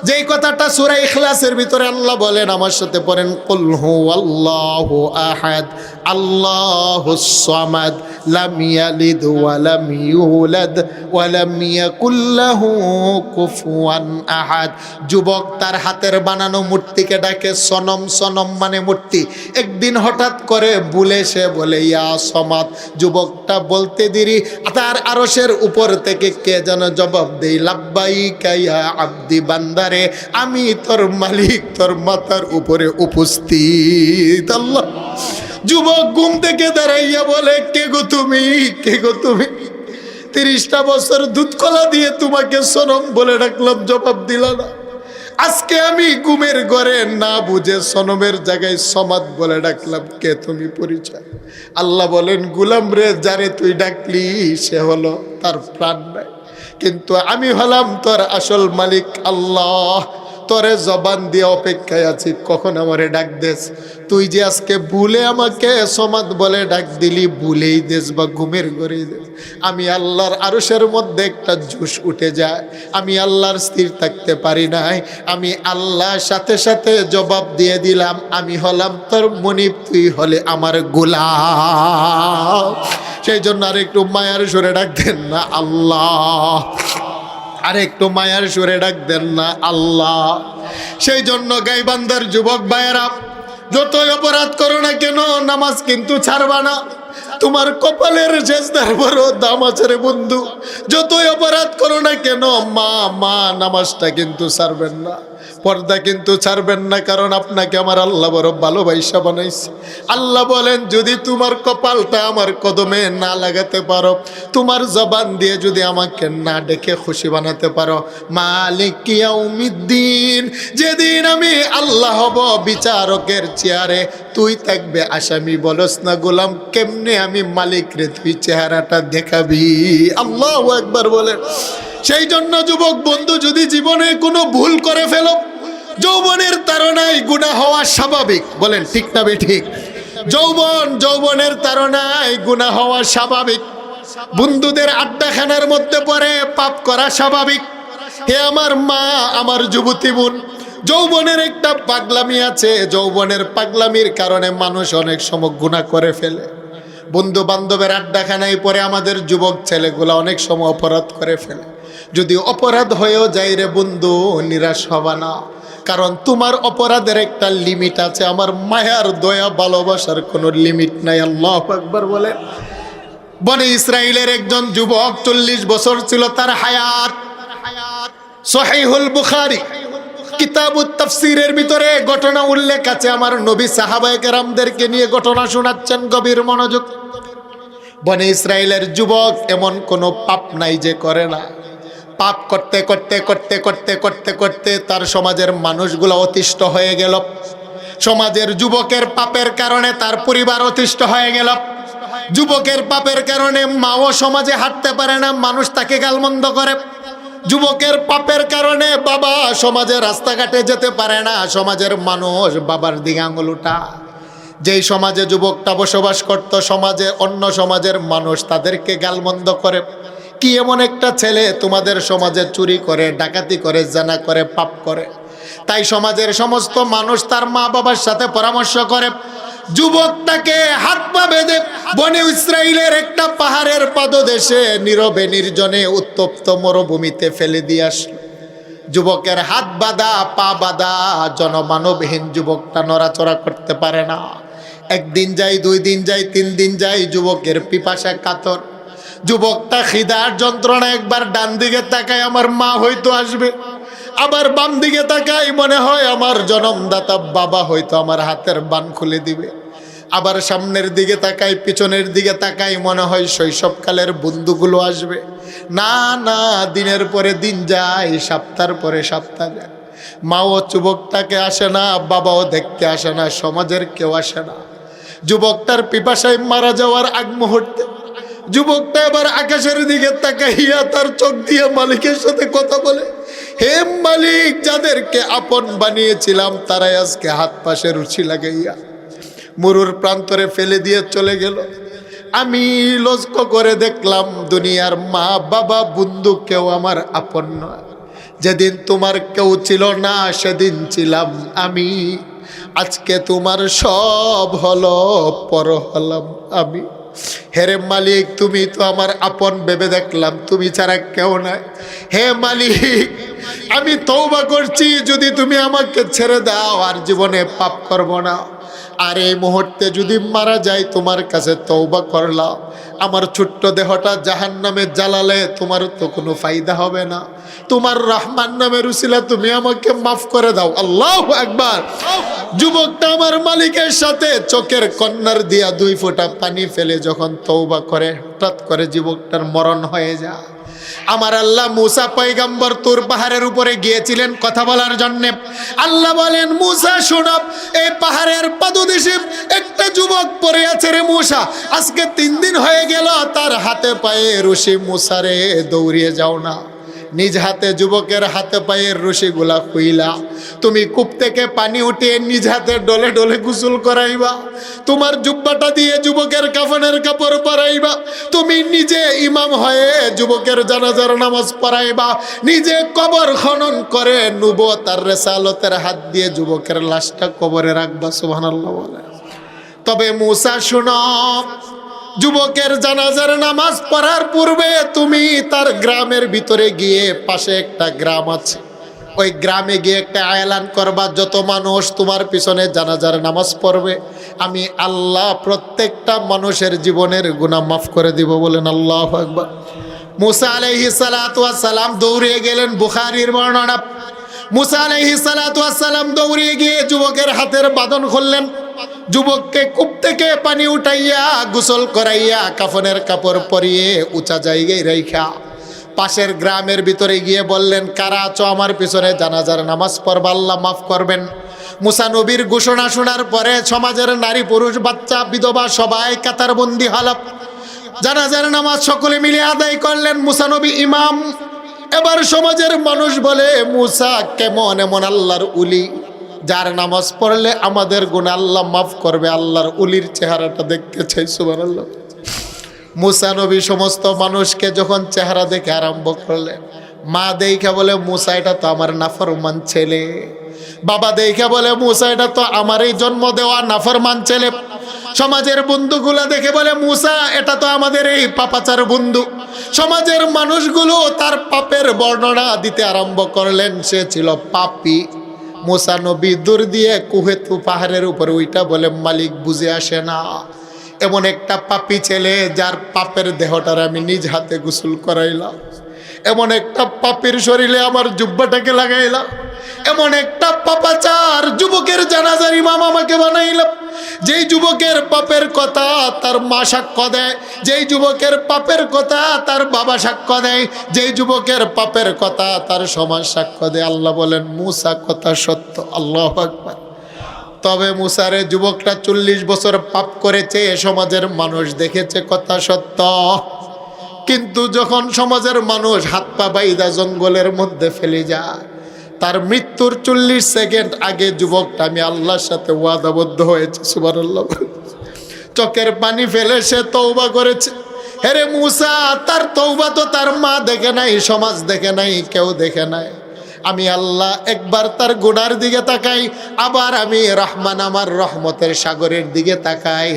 যেই কথাটা সূরা ইখলাসের ভিতরে আল্লাহ বলেন, আমার সাথে পড়েন, কুল হুয়াল্লাহু আহাদ আল্লাহুস সামাদ লাম ইয়ালিদ ওয়া লাম ইউলাদ ওয়া লাম ইয়াকুল লাহু কুফুয়ান আহাদ। যুবক তার হাতের বানানো মূর্তিকে ডাকে সনম, সনম মানে মূর্তি। একদিন হঠাৎ করে ভুলে সে বলে ইয়া সমাদ। যুবকটা বলতে দেরি তার আরশের উপর থেকে কে যেন জবাব দেই, লাব্বাইকা ইয়া আব্দি, বান্দারে আমি তোর মালিক, তোর মাথার উপরে উপস্থিত। আল্লাহ। যুবক ঘুম থেকে দাঁড়াইয়া বলে, কে গো তুমি, কে গো তুমি? 30টা বছর দুধ কলা দিয়ে তোমাকে সনম বলে ডাকলাম, জবাব দিলা না। আজকে আমি ঘুমের ঘরে না বুঝে সনমের জায়গায় সমাদ বলে ডাকলাম, কে তুমি, পরিচয়? আল্লাহ বলেন, গুলাম রে, যারে তুই ডাকলি সে হলো, তার প্রাণ নাই, কিন্তু আমি হলাম তোর আসল মালিক আল্লাহ। তোরে জবান দিয়ে অপেক্ষায় আছি, কখন আমারে ডাক দেস। তুই যে আজকে ভুলে আমাকে সমাদ বলে ডাক দিলি, ভুলেই দেস বা ঘুমের ঘরেই দেস, আমি আল্লাহর আরশের মধ্যে একটা জোশ উঠে যায়, আমি আল্লাহর স্থির থাকতে পারি নাই। আমি আল্লাহর সাথে সাথে জবাব দিয়ে দিলাম, আমি হলাম তোর মনিব, তুই হলে আমার গোলাম। সেই জন্য আর একটু মায়ার সুরে ডাক দেন না আল্লাহ, আর একটু মায়ার সুরে ডাক দেন না আল্লাহ। সেই জন্য গাইবান্ধার যুবক ভাইয়েরা, যতই অপরাধ করো না কেন, নামাজ কিন্তু ছাড়বা না। তোমার কপালের সেজদার বড় দাম আছে রে বন্ধু। যতই অপরাধ করো না কেন, মা নামাজটা কিন্তু ছাড়বেন না, পর্দা কিন্তু ছাড়বেন না, কারণ আপনাকে আমার আল্লাহ বড় ভালোবাসা বানাইছে। আল্লাহ বলেন, যদি তোমার কপালটা আমার কদমে না লাগাতে পারো, তোমার জবান দিয়ে যদি আমাকে না ডেকে খুশি বানাতে পারো, মালিক ইয়াউমিদ্দিন, যেদিন আমি আল্লাহ হব বিচারকের চেয়ারে, তুই থাকবে আসামি। বলস না গোলাম, কেমনে আমি মালিক রে তুই চেহারাটা দেখাবি? আল্লাহু আকবার বলেন। সেই জন্য যুবক বন্ধু, যদি জীবনে কোনো ভুল করে ফেলো, যৌবনের তাড়নায় গুনাহ হওয়া স্বাভাবিক, বলেন ঠিক না বেঠিক? যৌবনের তাড়নায় গুনাহ হওয়া স্বাভাবিক। বন্ধুদের আড্ডাখানার মধ্যে পড়ে পাপ করা স্বাভাবিক। হে আমার মা, আমার যুবতী বোন, যৌবনের একটা পাগলামি আছে। যৌবনের পাগলামির কারণে মানুষ অনেক সময় গুনাহ করে ফেলে। বন্ধু বান্ধবের আড্ডাখানায় পরে আমাদের যুবক ছেলেগুলো অনেক সময় অপরাধ করে ফেলে। যদি অপরাধ হয়েও যায় রে বন্ধু, নিরাশ হবা না, কারণ তোমার অপরাধের একটা লিমিট আছে। আমার মায়ার দয়া ভালোবাসার কোনো লিমিট নাই। আল্লাহু আকবার বলেন। বনে ইসরাইলের একজন যুবক, 40 বছর ছিল তার হায়াত। সহিহুল বুখারী কিতাবুত তাফসীরের ভিতরে ঘটনা উল্লেখ আছে। আমার নবী সাহাবায়ে কেরামদেরকে নিয়ে ঘটনা শোনাচ্ছেন, গভীর মনোযোগ। বনে ইসরাইলের যুবক এমন কোনো পাপ নাই যে করে না। পাপ করতে করতে করতে করতে করতে করতে তার সমাজের মানুষগুলো অতিষ্ঠ হয়ে গেল। সমাজের যুবকের পাপের কারণে তার পরিবার অতিষ্ঠ হয়ে গেল। যুবকের পাপের কারণে মাও সমাজে হাঁটতে পারে না, মানুষ তাকে গালমন্দ করে। যুবকের পাপের কারণে বাবা সমাজে রাস্তাঘাটে যেতে পারে না, সমাজের মানুষ বাবার দিকে আঙুল উঠায়। যেই সমাজে যুবকটা বসবাস করত, সমাজে অন্য সমাজের মানুষ তাদেরকে গালমন্দ করে। কি এমন একটা ছেলে তোমাদের সমাজে চুরি করে, ডাকাতি করে, জানা করে, পাপ করে? তাই সমাজের সমস্ত মানুষ তার মা বাবার সাথে পরামর্শ করে যুবকটাকে হাত পা বেঁধে বনে ইসরাইলের একটা পাহাড়ের পাদদেশে নীরবে নির্জনে উত্তপ্ত মরুভূমিতে ফেলে দিয়ে আসলো। যুবকের হাত বাঁধা, পা বাঁধা, জনমানবহীন, যুবকটা নড়াচড়া করতে পারে না। একদিন যায়, 2 দিন যায়, 3 দিন যায়, যুবকের পিপাসা কাতর। যুবকটা খিদার যন্ত্রণা, একবার ডান দিকে তাকায়, আমার মা হয়তো আসবে, আবার বাম দিকে তাকাই, মনে হয় আমার জনমদাতা বাবা হয়তো আমার হাতের বান খুলে দিবে। আবার সামনের দিকে তাকাই, পিছনের দিকে তাকাই, মনে হয় শৈশবকালের বন্ধুগুলো আসবে। না না, দিনের পরে দিন যায়, সপ্তাহের পরে সপ্তাহ যায়, মাও যুবকটাকে আসে না, বাবাও দেখতে আসে না, সমাজের কেউ আসে না। যুবকটার পিপাসায় মারা যাওয়ার আগ মুহূর্তে যুবকটা এবার আকাশের দিকে তাকাইয়া তার চোখ দিয়ে মালিকের সাথে কথা বলে, হে মালিক, যাদেরকে আপন বানিয়েছিলাম তারাই আজকে হাত পাশে রুচি লাগাইয়া মরুর প্রান্তরে ফেলে দিয়ে চলে গেল। আমি লক্ষ্য করে দেখলাম দুনিয়ার মা বাবা বন্ধু কেউ আমার আপন নয়। যেদিন তোমার কেউ ছিল না সেদিন ছিলাম আমি, আজকে তোমার সব হলো পর হলাম আমি। হেরে মালিক, তুমি তো আমার আপন ভেবে দেখলাম, তুমি ছাড়া কেউ নাই। হে মালিক, আমি তওবা করছি, যদি তুমি আমাকে ছেড়ে দাও আর জীবনে পাপ করব না। আর এই মুহূর্তে যদি মারা যায়, তোমার কাছে তওবা করলাম, আমার ছোট্ট দেহটা জাহান্নামে জ্বালালে তোমার তো কোনো ফায়দা হবে না। তোমার রহমান নামের উসিলা তুমি আমাকে মাফ করে দাও। আল্লাহু আকবার। যুবকটা আমার মালিকের সাথে চোখের কন্নার দিয়া 2 ফোঁটা পানি ফেলে যখন তওবা করে, হঠাৎ করে যুবকটার মরণ হয়ে যায়। আমার আল্লাহ মুসা পয়গম্বর তুর পাহাড়ের উপরে গিয়েছিলেন কথা বলার জন্য। আল্লাহ বলেন, মুসা শোনো, এই পাহাড়ের পাদদেশে একটা যুবক পড়ে আছে রে মুসা, আজকে 3 দিন হয়ে গেল তার হাতে পায়ে রশি। মুসা রে, দৌড়িয়ে যাও না, নিজ হাতে যুবকের হাতে পায়ের রশিগুলা খুইলা তুমি কূপ থেকে পানি উঠিয়ে নিজ হাতে ডলে ডলে গোসল করাইবা। তোমার জুব্বাটা দিয়ে যুবকের কাফনের কাপড় পরাইবা। তুমি নিজে ইমাম হয়ে যুবকের জানাজার নামাজ পড়াইবা। নিজে কবর খনন করে নবুয়ত আর রিসালতের হাত দিয়ে যুবকের লাশটা কবরে রাখবা। সুবহানাল্লাহ বলে। তবে মুসা শুনো, যুবকের জানাজার নামাজ পড়ার পূর্বে তুমি তার গ্রামের ভিতরে গিয়ে, পাশে একটা গ্রাম আছে, ওই গ্রামে গিয়ে একটা এলান করবা, যত মানুষ তোমার পিছনে জানাজার নামাজ পড়বে আমি আল্লাহ প্রত্যেকটা মানুষের জীবনের গুনাহ মাফ করে দিব। বলেন আল্লাহু আকবার। মুসা আলাইহিস সালাতু ওয়াস সালাম দৌড়িয়ে গেলেন, বুখারীর বর্ণনা। মুসা আলাইহিস সালাতু ওয়াস সালাম দৌড়িয়ে গিয়ে যুবকের হাতের বাঁধন খুললেন, যুবককে কূপ থেকে পানি উঠাইয়া গোসল করাইয়া কাফনের কাপড় পরিয়ে উঁচা জায়গায় রাইখা পাশের গ্রামের ভিতরে গিয়ে বললেন, কারা আছো আমার পিছনে জানাজার নামাজ পড়বা, আল্লাহ মাফ করবেন। মুসা নবীর ঘোষণা শোনার পরে সমাজের নারী পুরুষ বাচ্চা বিধবা সবাই কাতারবন্দি হল। জানাজার নামাজ সকলে মিলে আদায় করলেন। মুসা নবী ইমাম। এবার সমাজের মানুষ বলে, মুসা কেমন এমন আল্লাহর উলি, যার নামাজ পড়লে আমাদের গুনাহ আল্লাহ মাফ করবে, আল্লাহর উলির চেহারাটা দেখতে চাই। সুবহানাল্লাহ। মুসা নবী সমস্ত মানুষকে যখন চেহারা দেখে আরম্ভ করলেন, মা দেখা বলে, মুসা এটা তো আমার নাফরমান ছেলে। বাবা দেখা বলে, মুসা এটা তো আমারই জন্ম দেওয়া নাফরমান ছেলে। সমাজের বন্ধুগুলা দেখে বলে, মুসা এটা তো আমাদের এই পাপাচার বন্ধু। সমাজের মানুষগুলো তার পাপের বর্ণনা দিতে আরম্ভ করলেন, সে ছিল পাপী। মুসা নবী দূর দিয়ে কুহেতু পাহাড়ের উপরে ওইটা বলে, মালিক বুঝে আসে না, এমন একটা পাপী ছেলে যার পাপের দেহটার আমি নিজ হাতে গোসল করাইলাম, এমন একটা পাপীর শরীরে আমার জুব্বাটাকে লাগাইলাম, এমন একটা পাপাচার যুবকের জানাজার ইমাম আমাকে বানাইলাম। যেই যুবকের পাপের কথা তার মা সাক্ষ্য দেয়, যেই যুবকের পাপের কথা তার বাবা সাক্ষ্য দেয়, যেই যুবকের পাপের কথা তার সমাজ সাক্ষ্য দেয়। আল্লাহ বলেন, মুসা কথা সত্য। আল্লাহু আকবার। তবে মুসারে যুবকটা 40 বছর পাপ করেছে, সমাজের মানুষ দেখেছে কথা সত্য। কিন্তু যখন সমাজের মানুষ হাত পা বাইদা জঙ্গলের মধ্যে ফেলে যায়, তার মৃত্যুর 40 সেকেন্ড আগে যুবকটা আমি আল্লাহর সাথে ওয়াদাবদ্ধ হয়েছে। সুবহানাল্লাহ। চোখের পানি ফেলে সে তওবা করেছে। হেরে মুসা, তার তওবা তো তার মা দেখে নাই, সমাজ দেখে নাই, কেউ দেখে নাই। আমি আল্লাহ একবার তার গুনার দিকে তাকাই, আবার আমি রহমান আমার রহমতের সাগরের দিকে তাকাই।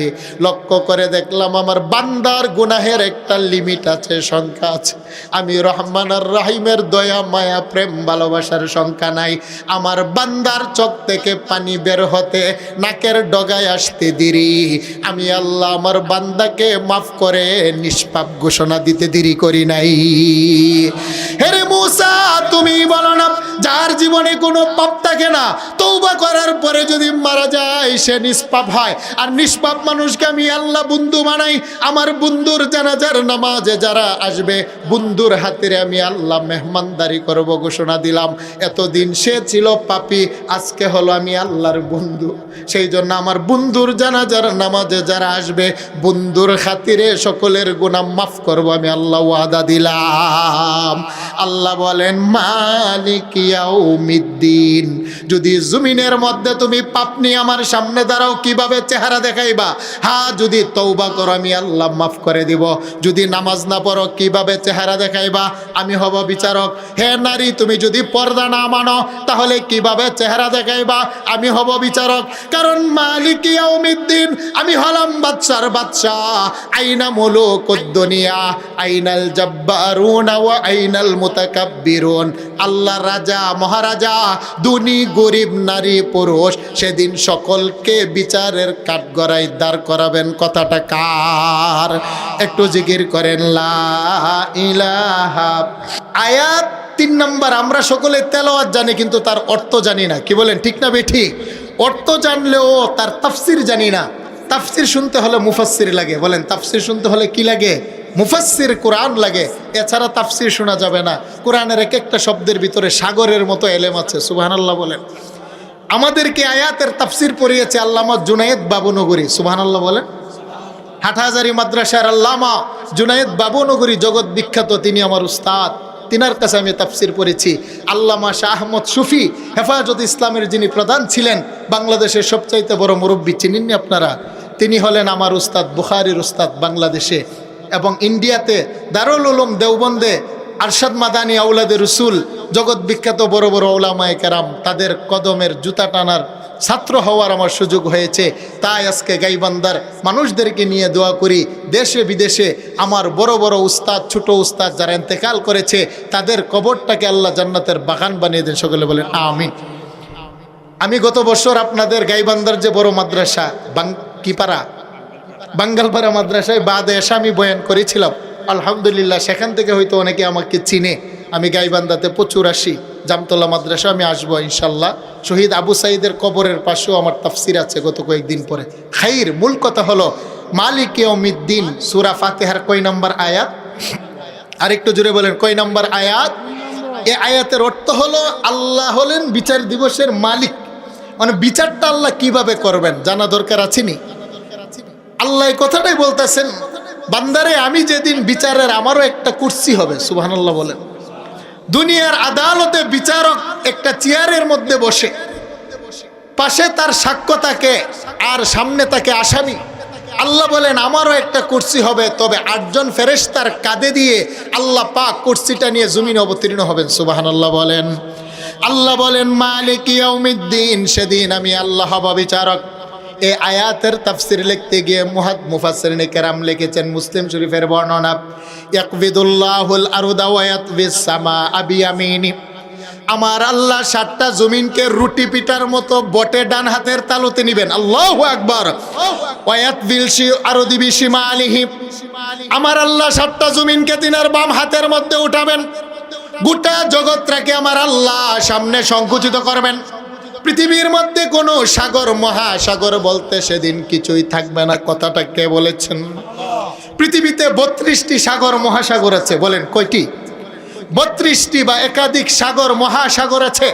লক্ষ্য করে দেখলাম আমার বান্দার গুনাহের একটা লিমিট আছে, সংখ্যা আছে। আমি রহমান আর রহিমের দয়া মায়া প্রেম ভালোবাসার সংখ্যা নাই। আমার বান্দার চোখ থেকে পানি বের হতে নাকের ডগায় আসতে দেরি, আমি আল্লাহ আমার বান্দাকে মাফ করে নিষ্পাপ ঘোষণা দিতে দেরি করি নাই। হেরে মুসা, তুমি বলো না, যার জীবনে কোনো পাপ থাকে না, তওবা করার পরে যদি মারা যায় সে নিষ্পাপ হয়। আর নিষ্পাপ মানুষকে আমি আল্লাহ বন্ধু বানাই। আমার বন্ধুর জানাজার নামাজে যারা আসবে, বন্ধুর হাতেরে আমি আল্লাহ মেহমানদারি করব ঘোষণা দিলাম। এতদিন সে ছিল পাপী, আজকে হলো আমি আল্লাহর বন্ধু। সেই জন্য আমার বন্ধুর জানাজার নামাজে যারা আসবে, বন্ধুর খাতিরে সকলের গুনাহ মাফ করব আমি আল্লাহ ওয়াদা দিলাম। আল্লাহ বলেন মালিক ইয়াউমিদ্দিন, যদি জমিনের মধ্যে তুমি পাপ নিয়ে আমার সামনে দাঁড়াও কিভাবে চেহারা দেখাইবা? হ্যাঁ, যদি তওবা করো আমি আল্লাহ মাফ করে দিব। যদি নামাজ না পড়ো কিভাবে চেহারা দেখাইবা? আমি হব বিচারক। হে নারী, তুমি যদি পর্দা না মানো তাহলে কিভাবে চেহারা দেখাইবা? আমি হব বিচারক। কারণ মালিক ইয়াউমিদ্দিন, আমি হলাম বাদশার বাদশাহ। আইনা মুলুকুদ দুনিয়া আইনাল জাব্বারুনা ওয়া আইনাল মুতাকাব্বিরুন। আল্লাহ রাজা মহারাজা, ধনী গরিব নারী পুরুষ সেদিন সকলকে বিচারের কাঠগড়ায় দাঁড় করাবেন। কথাটা কার? একটু জিকির করেন লা ইলাহা। আয়াত 3 নম্বর। আমরা সকলে তেলাওয়াত জানি কিন্তু তার অর্থ জানি না। কি বলেন, ঠিক না বেঠিক? অর্থ জানলেও তার তাফসির জানি না। তাফসির শুনতে হলে মুফাসসির লাগে। বলেন, তাফসির শুনতে হলে কি লাগে? মুফাসসির, কোরআন লাগে। এছাড়া তাফসির শোনা যাবে না। কোরআনের এক একটা শব্দের ভিতরে সাগরের মতো এলেম আছে। সুবহানাল্লাহ বলেন। আমাদেরকে আয়াতের তাফসির পড়িয়েছে আল্লামা জুনায়েদ বাবুনগরী। সুবহানাল্লাহ বলেন। হাটহাজারী মাদ্রাসার আল্লামা জুনায়েদ বাবুনগরী জগৎ বিখ্যাত, তিনি আমার উস্তাদ। তিনার কাছে আমি তাফসির পড়েছি। আল্লামা শাহ আহমদ শফি হেফাজত ইসলামের যিনি প্রধান ছিলেন, বাংলাদেশের সবচাইতে বড় মুরব্বী, চিনেননি আপনারা? তিনি হলেন আমার উস্তাদ, বুখারীর উস্তাদ বাংলাদেশে এবং ইন্ডিয়াতে। দারুল উলুম দেওবন্দে আরশাদ মাদানী আউলাদে রসুল জগৎ বিখ্যাত বড় বড় ওলামায়ে কেরাম, তাদের কদমের জুতা টানার ছাত্র হওয়ার আমার সুযোগ হয়েছে। তাই আজকে গাইবান্দার মানুষদেরকে নিয়ে দোয়া করি। দেশে বিদেশে আমার বড় বড় উস্তাদ, ছোট উস্তাদ যারা ইন্তেকাল করেছে, তাদের কবরটাকে আল্লাহ জান্নাতের বাগান বানিয়ে দেন। সকলে বলেন আমিন। আমি গত বছর আপনাদের গাইবান্দার যে বড় মাদ্রাসা কিপাড়া, বাঙ্গালপাড়া মাদ্রাসায় বাদে এসে আমি বয়ান করেছিলাম। আলহামদুলিল্লাহ, সেখান থেকে হয়তো অনেকে আমাকে চিনে। আমি গাইবান্দাতে প্রচুর আসি। জামতলা মাদ্রাসা আমি আসবো ইনশাল্লাহ। শহীদ আবু সাইদের কবরের পাশেও আমার তাফসির আছে গত কয়েকদিন পরে। খাইর, মূল কথা হলো মালিক ইয়াউমিদ্দিন সূরা ফাতিহার কয় নম্বর আয়াত? আরেকটু জোরে বলেন, কয় নম্বর আয়াত? এই আয়াতের অর্থ হলো আল্লাহ হলেন বিচার দিবসের মালিক। মানে বিচারটা আল্লাহ কিভাবে করবেন জানা দরকার আছেনি? আল্লাহ এই কথাটাই বলতেছেন, বান্দারে আমি যেদিন বিচারের, আমারও একটা কুরসি হবে। সুবহানাল্লাহ বলেন। দুনিয়ার আদালতে বিচারক একটা চেয়ারের মধ্যে বসে, পাশে তার সাক্ষ্য থাকে আর সামনে তাকে আসামি। আল্লাহ বলেন আমারও একটা কুরসি হবে, তবে 8 জন ফেরেশতার কাঁধে দিয়ে আল্লাহ পাক কুরসিটা নিয়ে জমিনে অবতীর্ণ হবেন। সুবহানাল্লাহ বলেন। আল্লাহ বলেন মালিক ইয়াউমিদ্দিন, সেদিন আমি আল্লাহ হব বিচারক। এই আয়াতের তাফসির লিখতে গিয়ে মুফাসসিরিন কেরাম লিখেছেন, মুসলিম শরীফের বর্ণনা, ইয়াকবিদুল্লাহুল আরদা ওয়া ইয়াতবিস সামাআ বিয়ামিনি। আমার আল্লাহ 7টা জমিনকে রুটি পিটার মতো বটে ডান হাতের তালুতে নিবেন। আল্লাহু আকবার। ওয়া ইয়াতবিল আরদি বিশিমালিহি। আমার আল্লাহ 7টা জমিনকে তিনার বাম হাতের মধ্যে উঠাবেন। গোটা জগৎটাকে আমার আল্লাহ সামনে সংকুচিত করবেন। পৃথিবীর মধ্যে কোনো সাগর মহাসাগর বলতে সেদিন কিছুই থাকবে না। কথাটা কে বলেছেন? পৃথিবীতে 32টি সাগর মহাসাগর আছে। বলেন কয়টি? 32টি বা একাধিক সাগর মহাসাগর আছে।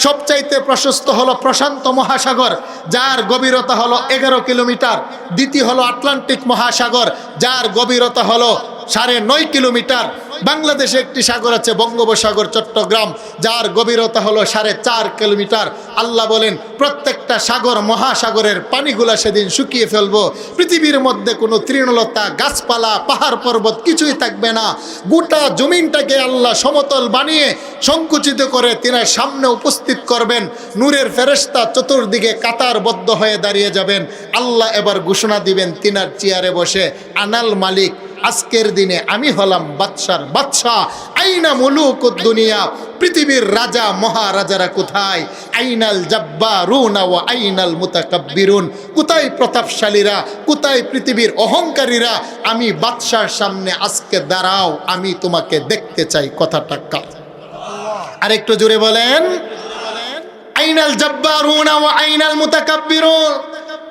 সবচাইতে প্রশস্ত হলো প্রশান্ত মহাসাগর, যার গভীরতা হলো 11 কিলোমিটার। দ্বিতীয় হলো আটলান্টিক মহাসাগর, যার গভীরতা হলো 9.5 কিলোমিটার। বাংলাদেশে একটি সাগর আছে বঙ্গোপসাগর, চট্টগ্রাম, যার গভীরতা হলো 4.5 কিলোমিটার। আল্লাহ বলেন প্রত্যেকটা সাগর মহাসাগরের পানিগুলা সেদিন শুকিয়ে ফেলবো। পৃথিবীর মধ্যে কোনো তৃণলতা, গাছপালা, পাহাড় পর্বত কিছুই থাকবে না। গোটা জমিনটাকে আল্লাহ সমতল বানিয়ে সংকুচিত করে তিনার সামনে উপস্থিত করবেন। নূরের ফেরেশতা চতুর্দিকে কাতারবদ্ধ হয়ে দাঁড়িয়ে যাবেন। আল্লাহ এবার ঘোষণা দিবেন তিনার চেয়ারে বসে, আনাল মালিক, আজকের দিনে আমি হলাম বাদশার বাদশাহ। আইনা মুলুকুদ দুনিয়া, পৃথিবীর রাজা মহারাজারা কোথায়? আইনাল জাব্বারুনা ওয়া আইনাল মুতাকাব্বিরুন, কোথায় প্রতাপশালীরা, কোথায় পৃথিবীর অহংকারীরা? আমি বাদশার সামনে আজকে দাঁড়াও, আমি তোমাকে দেখতে চাই। কথাটা কার? আরেকটু জোরে বলেন, আইনাল জাব্বারুনা ওয়া আইনাল মুতাকাব্বিরুন।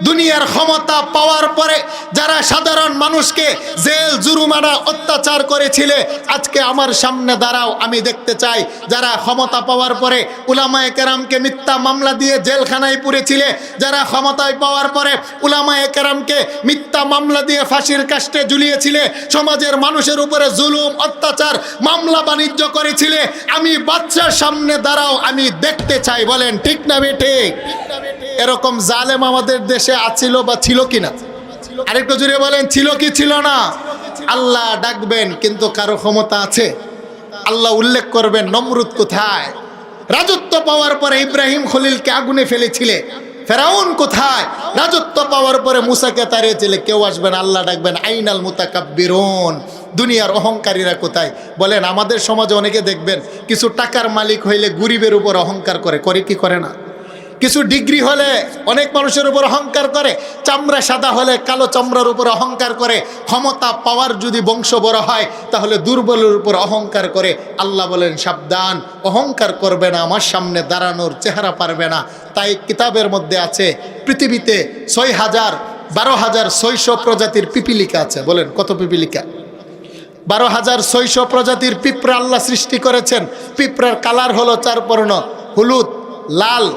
দুনিয়ার ক্ষমতা পাওয়ার পরে যারা সাধারণ মানুষকে জেল জুরুমানা অত্যাচার করেছিলে, আজকে আমার সামনে দাঁড়াও, আমি দেখতে চাই যারা ক্ষমতা পাওয়ার পরে উলামায়ে কেরামকে মিথ্যা মামলা দিয়ে জেলখানায় পুরেছিলে, যারা ক্ষমতায় পাওয়ার পরে উলামায়ে কেরামকে মিথ্যা মামলা দিয়ে ফাঁসির কাস্টে ঝুলিয়েছিলে, সমাজের মানুষের উপরে জুলুম অত্যাচার মামলা বাণিজ্য করেছিলে, আমি বাচ্চার সামনে দাঁড়াও, আমি দেখতে চাই। বলেন ঠিক না বেঠিক? এরকম জালেম আমাদের দেশে আছিল বা ছিল কিনা? আরেকটু জোরে বলেন, ছিল কি ছিল না? আল্লাহ ডাকবেন কিন্তু কারো ক্ষমতা আছে? আল্লাহ উল্লেখ করবেন নমরুদ কোথায়? রাজত্ব পাওয়ার পরে ইব্রাহিম খলিলকে আগুনে ফেলেছিলে। ফেরাউন কোথায়? রাজত্ব পাওয়ার পরে মুসাকে তাড়িয়েছিলে। কেউ আসবেন, আল্লাহ ডাকবেন আইনাল মুতাকাব্বিরুন, দুনিয়ার অহংকারীরা কোথায়? বলেন আমাদের সমাজে অনেকে দেখবেন কিছু টাকার মালিক হইলে গরিবের উপর অহংকার করে, করে কি করে না? কিছু ডিগ্রি হলে অনেক মানুষের উপর অহংকার করে, চামড়া সাদা হলে কালো চামড়ার উপর অহংকার করে, ক্ষমতা পাওয়ার যদি বংশ বড় হয় তাহলে দুর্বলের উপর অহংকার করে। আল্লাহ বলেন সাবধান, অহংকার করবে না, আমার সামনে দাঁড়ানোর চেহারা পারবে না। তাই কিতাবের মধ্যে আছে পৃথিবীতে 12,600 প্রজাতির পিপিলিকা আছে। বলেন কত পিপিলিকা? 12,600 প্রজাতির পিঁপড়া আল্লাহ সৃষ্টি করেছেন। পিঁপড়ার কালার হলো 4 বর্ণ, হলুদ, লাল,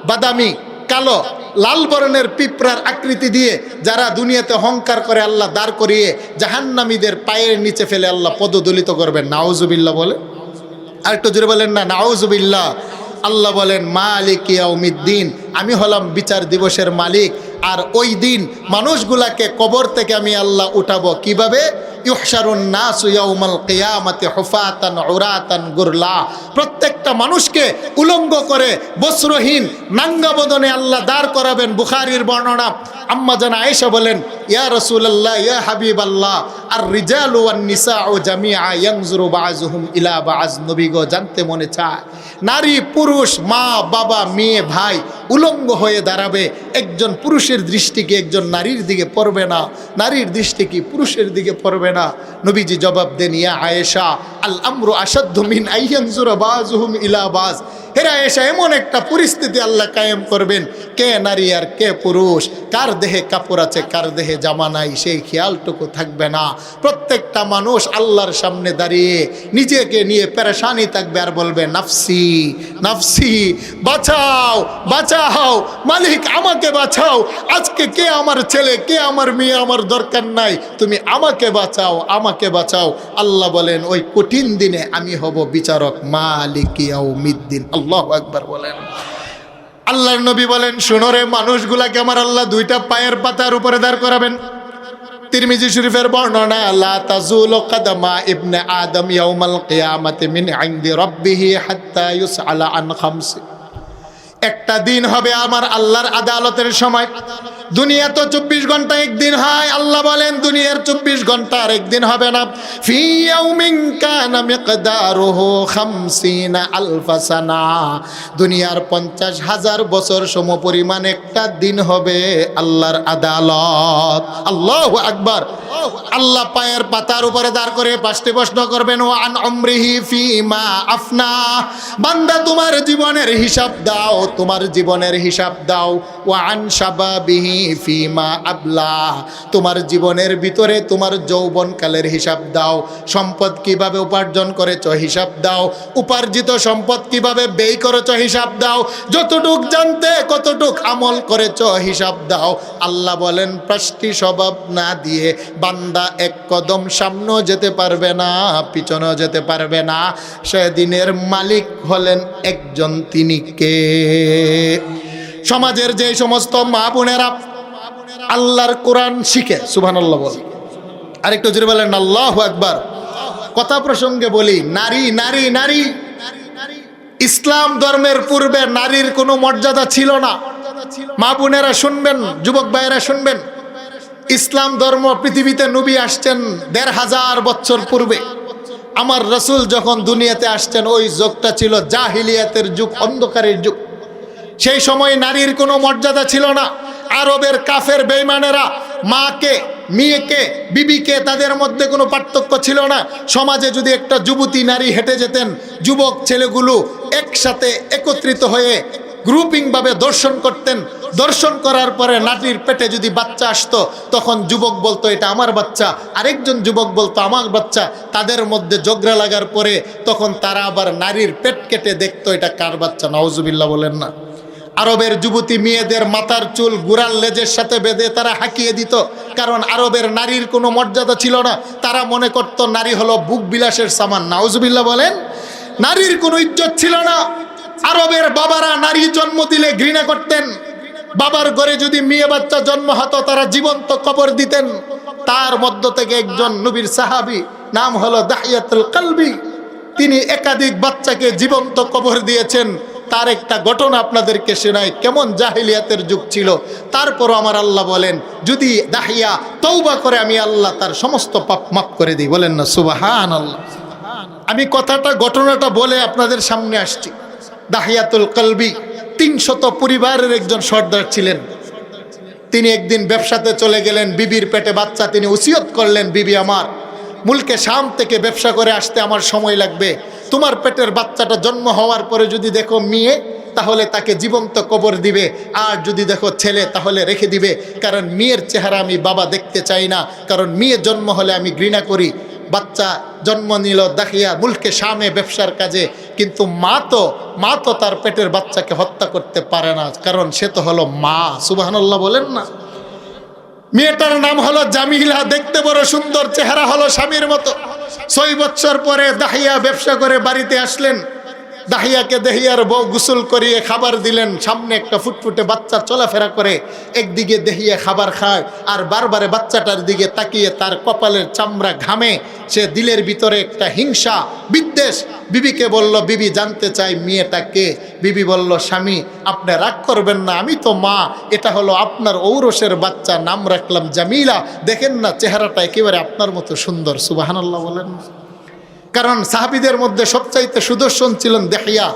বাদামি, কালো। লাল বর্ণের পিঁপড়ার আকৃতি দিয়ে যারা দুনিয়াতে অহংকার করে আল্লাহ দাঁড় করিয়ে জাহান্নামীদের পায়ের নিচে ফেলে আল্লাহ পদদলিত করবেন। নাউজুবিল্লাহ বলে, আর একটু জোরে বলেন না নাউজুবিল্লাহ। আল্লাহ বলেন মালিক ইয়াউমিদ্দিন, আমি হলাম বিচার দিবসের মালিক। আর ওই দিন মানুষগুলাকে কবর থেকে আমি আল্লাহ উঠাবো। কিভাবে? ইউহশারুন নাসু ইয়াউমাল কিয়ামাতি হুফাতান উরাতান গুরলা, প্রত্যেকটা মানুষকে উলঙ্গ করে বস্ত্রহীন নাঙ্গা বদনে আল্লাহ দাঁড় করাবেন। বুখারীর বর্ণনা, আম্মা জান আয়েশা বলেন ইয়া রাসূলুল্লাহ ইয়া হাবিবাল্লাহ আর রিজালু ওয়ান নিসাউ জামিআ ইয়ানজুরু বাযুহুম ইলা বায। নবী গো, জানতে মনে চায় নারী পুরুষ মা বাবা মেয়ে ভাই উলঙ্গ হয়ে দাঁড়াবে। একজন পুরুষের দৃষ্টি কি একজন নারীর দিকে পড়বে না? নারীর দৃষ্টি কি পুরুষের দিকে পড়বে না? নবীজি জবাব দেন ইয়া আয়েশা আল আমরু আশাদ্দু মিন আইয়ানজুরা বাযুহুম ইলা বায। হে আয়েশা, এমন একটা পরিস্থিতি আল্লাহ কায়েম করবেন, কে নারী আর কে পুরুষ, কার দেহে কাপড় আছে কার দেহে জামা নাই, সেই খেয়ালটুকু থাকবে না। প্রত্যেকটা মানুষ আল্লাহর সামনে দাঁড়িয়ে নিজেকে নিয়ে পেরেশানি থাকবে আর বলবে নাফসি নাফসি, বাঁচাও বাঁচাও মালিক, আমাকে বাঁচাও। আজকে কে আমার ছেলে, কে আমার মেয়ে, আমার দরকার নাই, তুমি আমাকে বাঁচাও আমাকে বাঁচাও। আল্লাহ বলেন ওই কঠিন দিনে আমি হব বিচারক, মালিক ইয়াউমিদ্দিন। আল্লাহু আকবার বলেন। আল্লাহর নবী বলেন শোনো রে, মানুষগুলাকে আমার আল্লাহ 2টা পায়ের পাতার উপরে দাঁড় করাবেন। তিরমিজি শরীফের বর্ণনা, লা তাজুলু কদমা ইবনে আদম ইয়াউমাল কিয়ামাতি মিন ইনদি রাব্বিহি হাত্তা ইউসআলা আন খামস। একটা দিন হবে আমার আল্লাহর আদালতের সময়। দুনিয়া তো 24 ঘন্টা একদিন হয়, আল্লাহ বলেন দুনিয়ার 24 ঘন্টা আর একদিন হবে না। ফি ইয়াউমিন কানা মিকদারুহু 50 আলফ সানা, দুনিয়ার 50,000 বছর সমপরিমাণ একটা দিন হবে আল্লাহর আদালত। আল্লাহু আকবার। আল্লাহ পায়ের পাতার উপরে দাঁড় করে 5টি প্রশ্ন করবেন। ওয়া আন উমরিহি ফিমা আফনা, বান্দা তোমার জীবনের হিসাব দাও, তোমার জীবনের হিসাব দাও। ওয়া আন শাবাবিহি ফিমা আবলা, তোমার জীবনের ভিতরে তোমার যৌবনকালের হিসাব দাও। সম্পদ কিভাবে উপার্জন করেছো হিসাব দাও, উপার্জিত সম্পদ কিভাবে ব্যয় করেছো হিসাব দাও, যতটুক জানতে কতটুক আমল করেছো হিসাব দাও। আল্লাহ বলেন 5টি স্বভাব না দিয়ে বান্দা এক কদম সামনেও যেতে পারবে না, পিছনেও যেতে পারবে না। সেদিনের মালিক হলেন একজন, তিনি কে? সমাজের যে সমস্ত মা বোনেরা আল্লাহর কোরআন শিখে, সুবহানাল্লাহ বলে, আরেকটু জোরে বলেন আল্লাহু আকবার। কথা প্রসঙ্গে বলি, নারী নারী নারী, ইসলাম ধর্মের পূর্বে নারীর কোনো মর্যাদা ছিল না। মা বোনেরা শুনবেন, যুবক ভাইয়েরা শুনবেন, ইসলাম ধর্ম পৃথিবীতে নবী আসছেন 1500 বছর পূর্বে। আমার রাসূল যখন দুনিয়াতে আসছেন ওই যুগটা ছিল জাহিলিয়াতের যুগ, অন্ধকারের যুগ। সেই সময় নারীর কোনো মর্যাদা ছিল না। আরবের কাফের বেঈমানেরা মাকে, মেয়েকে, বিবিকে, তাদের মধ্যে কোনো পার্থক্য ছিল না। সমাজে যদি একটা যুবতী নারী হেঁটে যেতেন, যুবক ছেলেগুলো একসাথে একত্রিত হয়ে গ্রুপিং ভাবে দর্শন করতেন। দর্শন করার পরে নারীর পেটে যদি বাচ্চা আসতো, তখন যুবক বলতো এটা আমার বাচ্চা, আরেকজন যুবক বলতো আমার বাচ্চা। তাদের মধ্যে ঝগড়া লাগার পরে তখন তারা আবার নারীর পেট কেটে দেখতো এটা কার বাচ্চা। নাউজুবিল্লাহ বলেন না। আরবের যুবতী মেয়েদের মাথার চুল গুড়াল লেজের সাথে বেঁধে তারা হাঁকিয়ে দিত, কারণ আরবের নারীর কোনো মর্যাদা ছিল না। তারা মনে করত নারী হলো বুক বিলাসের সামান। নাউজুবিল্লাহ বলেন। নারীর কোনো ইজ্জত ছিল না। আরবের বাবারা নারী জন্ম দিলে ঘৃণা করতেন। বাবার ঘরে যদি মেয়ে বাচ্চা জন্ম হতো তারা জীবন্ত কবর দিতেন। তার মধ্য থেকে একজন নবীর সাহাবী, নাম হলো দাহিয়াতুল কলবি, তিনি একাধিক বাচ্চাকে জীবন্ত কবর দিয়েছেন। তার একটা ঘটনা আপনাদেরকে শোনাই, কেমন জাহিলিয়াতের যুগ ছিল। তারপরও আমার আল্লাহ বলেন, যদি দাহিয়া তওবা করে আমি আল্লাহ তার সমস্ত পাপ মাফ করে দিই। বলেন না সুবহানাল্লাহ। আমি ঘটনাটা বলে আপনাদের সামনে আসছি। দাহিয়াতুল কলবি 300 পরিবারের একজন সর্দার ছিলেন। তিনি একদিন ব্যবসাতে চলে গেলেন, বিবির পেটে বাচ্চা। তিনি ওসিয়ত করলেন, বিবি আমার, মুলকে শাম থেকে ব্যবসা করে আসতে আমার সময় লাগবে। তোমার পেটের বাচ্চাটা জন্ম হওয়ার পরে যদি দেখো মেয়ে, তাহলে তাকে জীবন্ত কবর দিবে, আর যদি দেখো ছেলে তাহলে রেখে দিবে। কারণ মেয়ের চেহারা আমি বাবা দেখতে চাই না, কারণ মেয়ে জন্ম হলে আমি ঘৃণা করি। বাচ্চা জন্ম নিল দাহিয়া মুলকে শামে ব্যবসার কাজে, কিন্তু মা তো তার পেটের বাচ্চাকে হত্যা করতে পারে না, কারণ সে তো হলো মা। সুবহানাল্লাহ বলেন না। মেয়েটার নাম হলো জামিলা, দেখতে বড় সুন্দর, চেহারা হলো স্বামীর মতো। 6 বছর পরে দাহিয়া ব্যবসা করে বাড়িতে আসলেন। দাহিয়াকে দেহিয়ার বউ গোসল করিয়ে খাবার দিলেন। সামনে একটা ফুটফুটে বাচ্চা চলাফেরা করে, একদিকে দেহিয়া খাবার খায় আর বারবারে বাচ্চাটার দিকে তাকিয়ে তার কপালের চামড়া ঘামে। সে দিলের ভিতরে একটা হিংসা, বিদ্বেষ। বিবিকে বলল, বিবি জানতে চাই মেয়েটা কে? বিবি বলল, স্বামী আপনি রাগ করবেন না, আমি তো মা, এটা হলো আপনার ঔরসের বাচ্চা, নাম রাখলাম জামিলা। দেখেন না চেহারাটা একেবারে আপনার মতো সুন্দর। সুবহানাল্লাহ বলেন। কারণ সাহাবীদের মধ্যে সবচাইতে সুদর্শন ছিলেন দাহিয়া।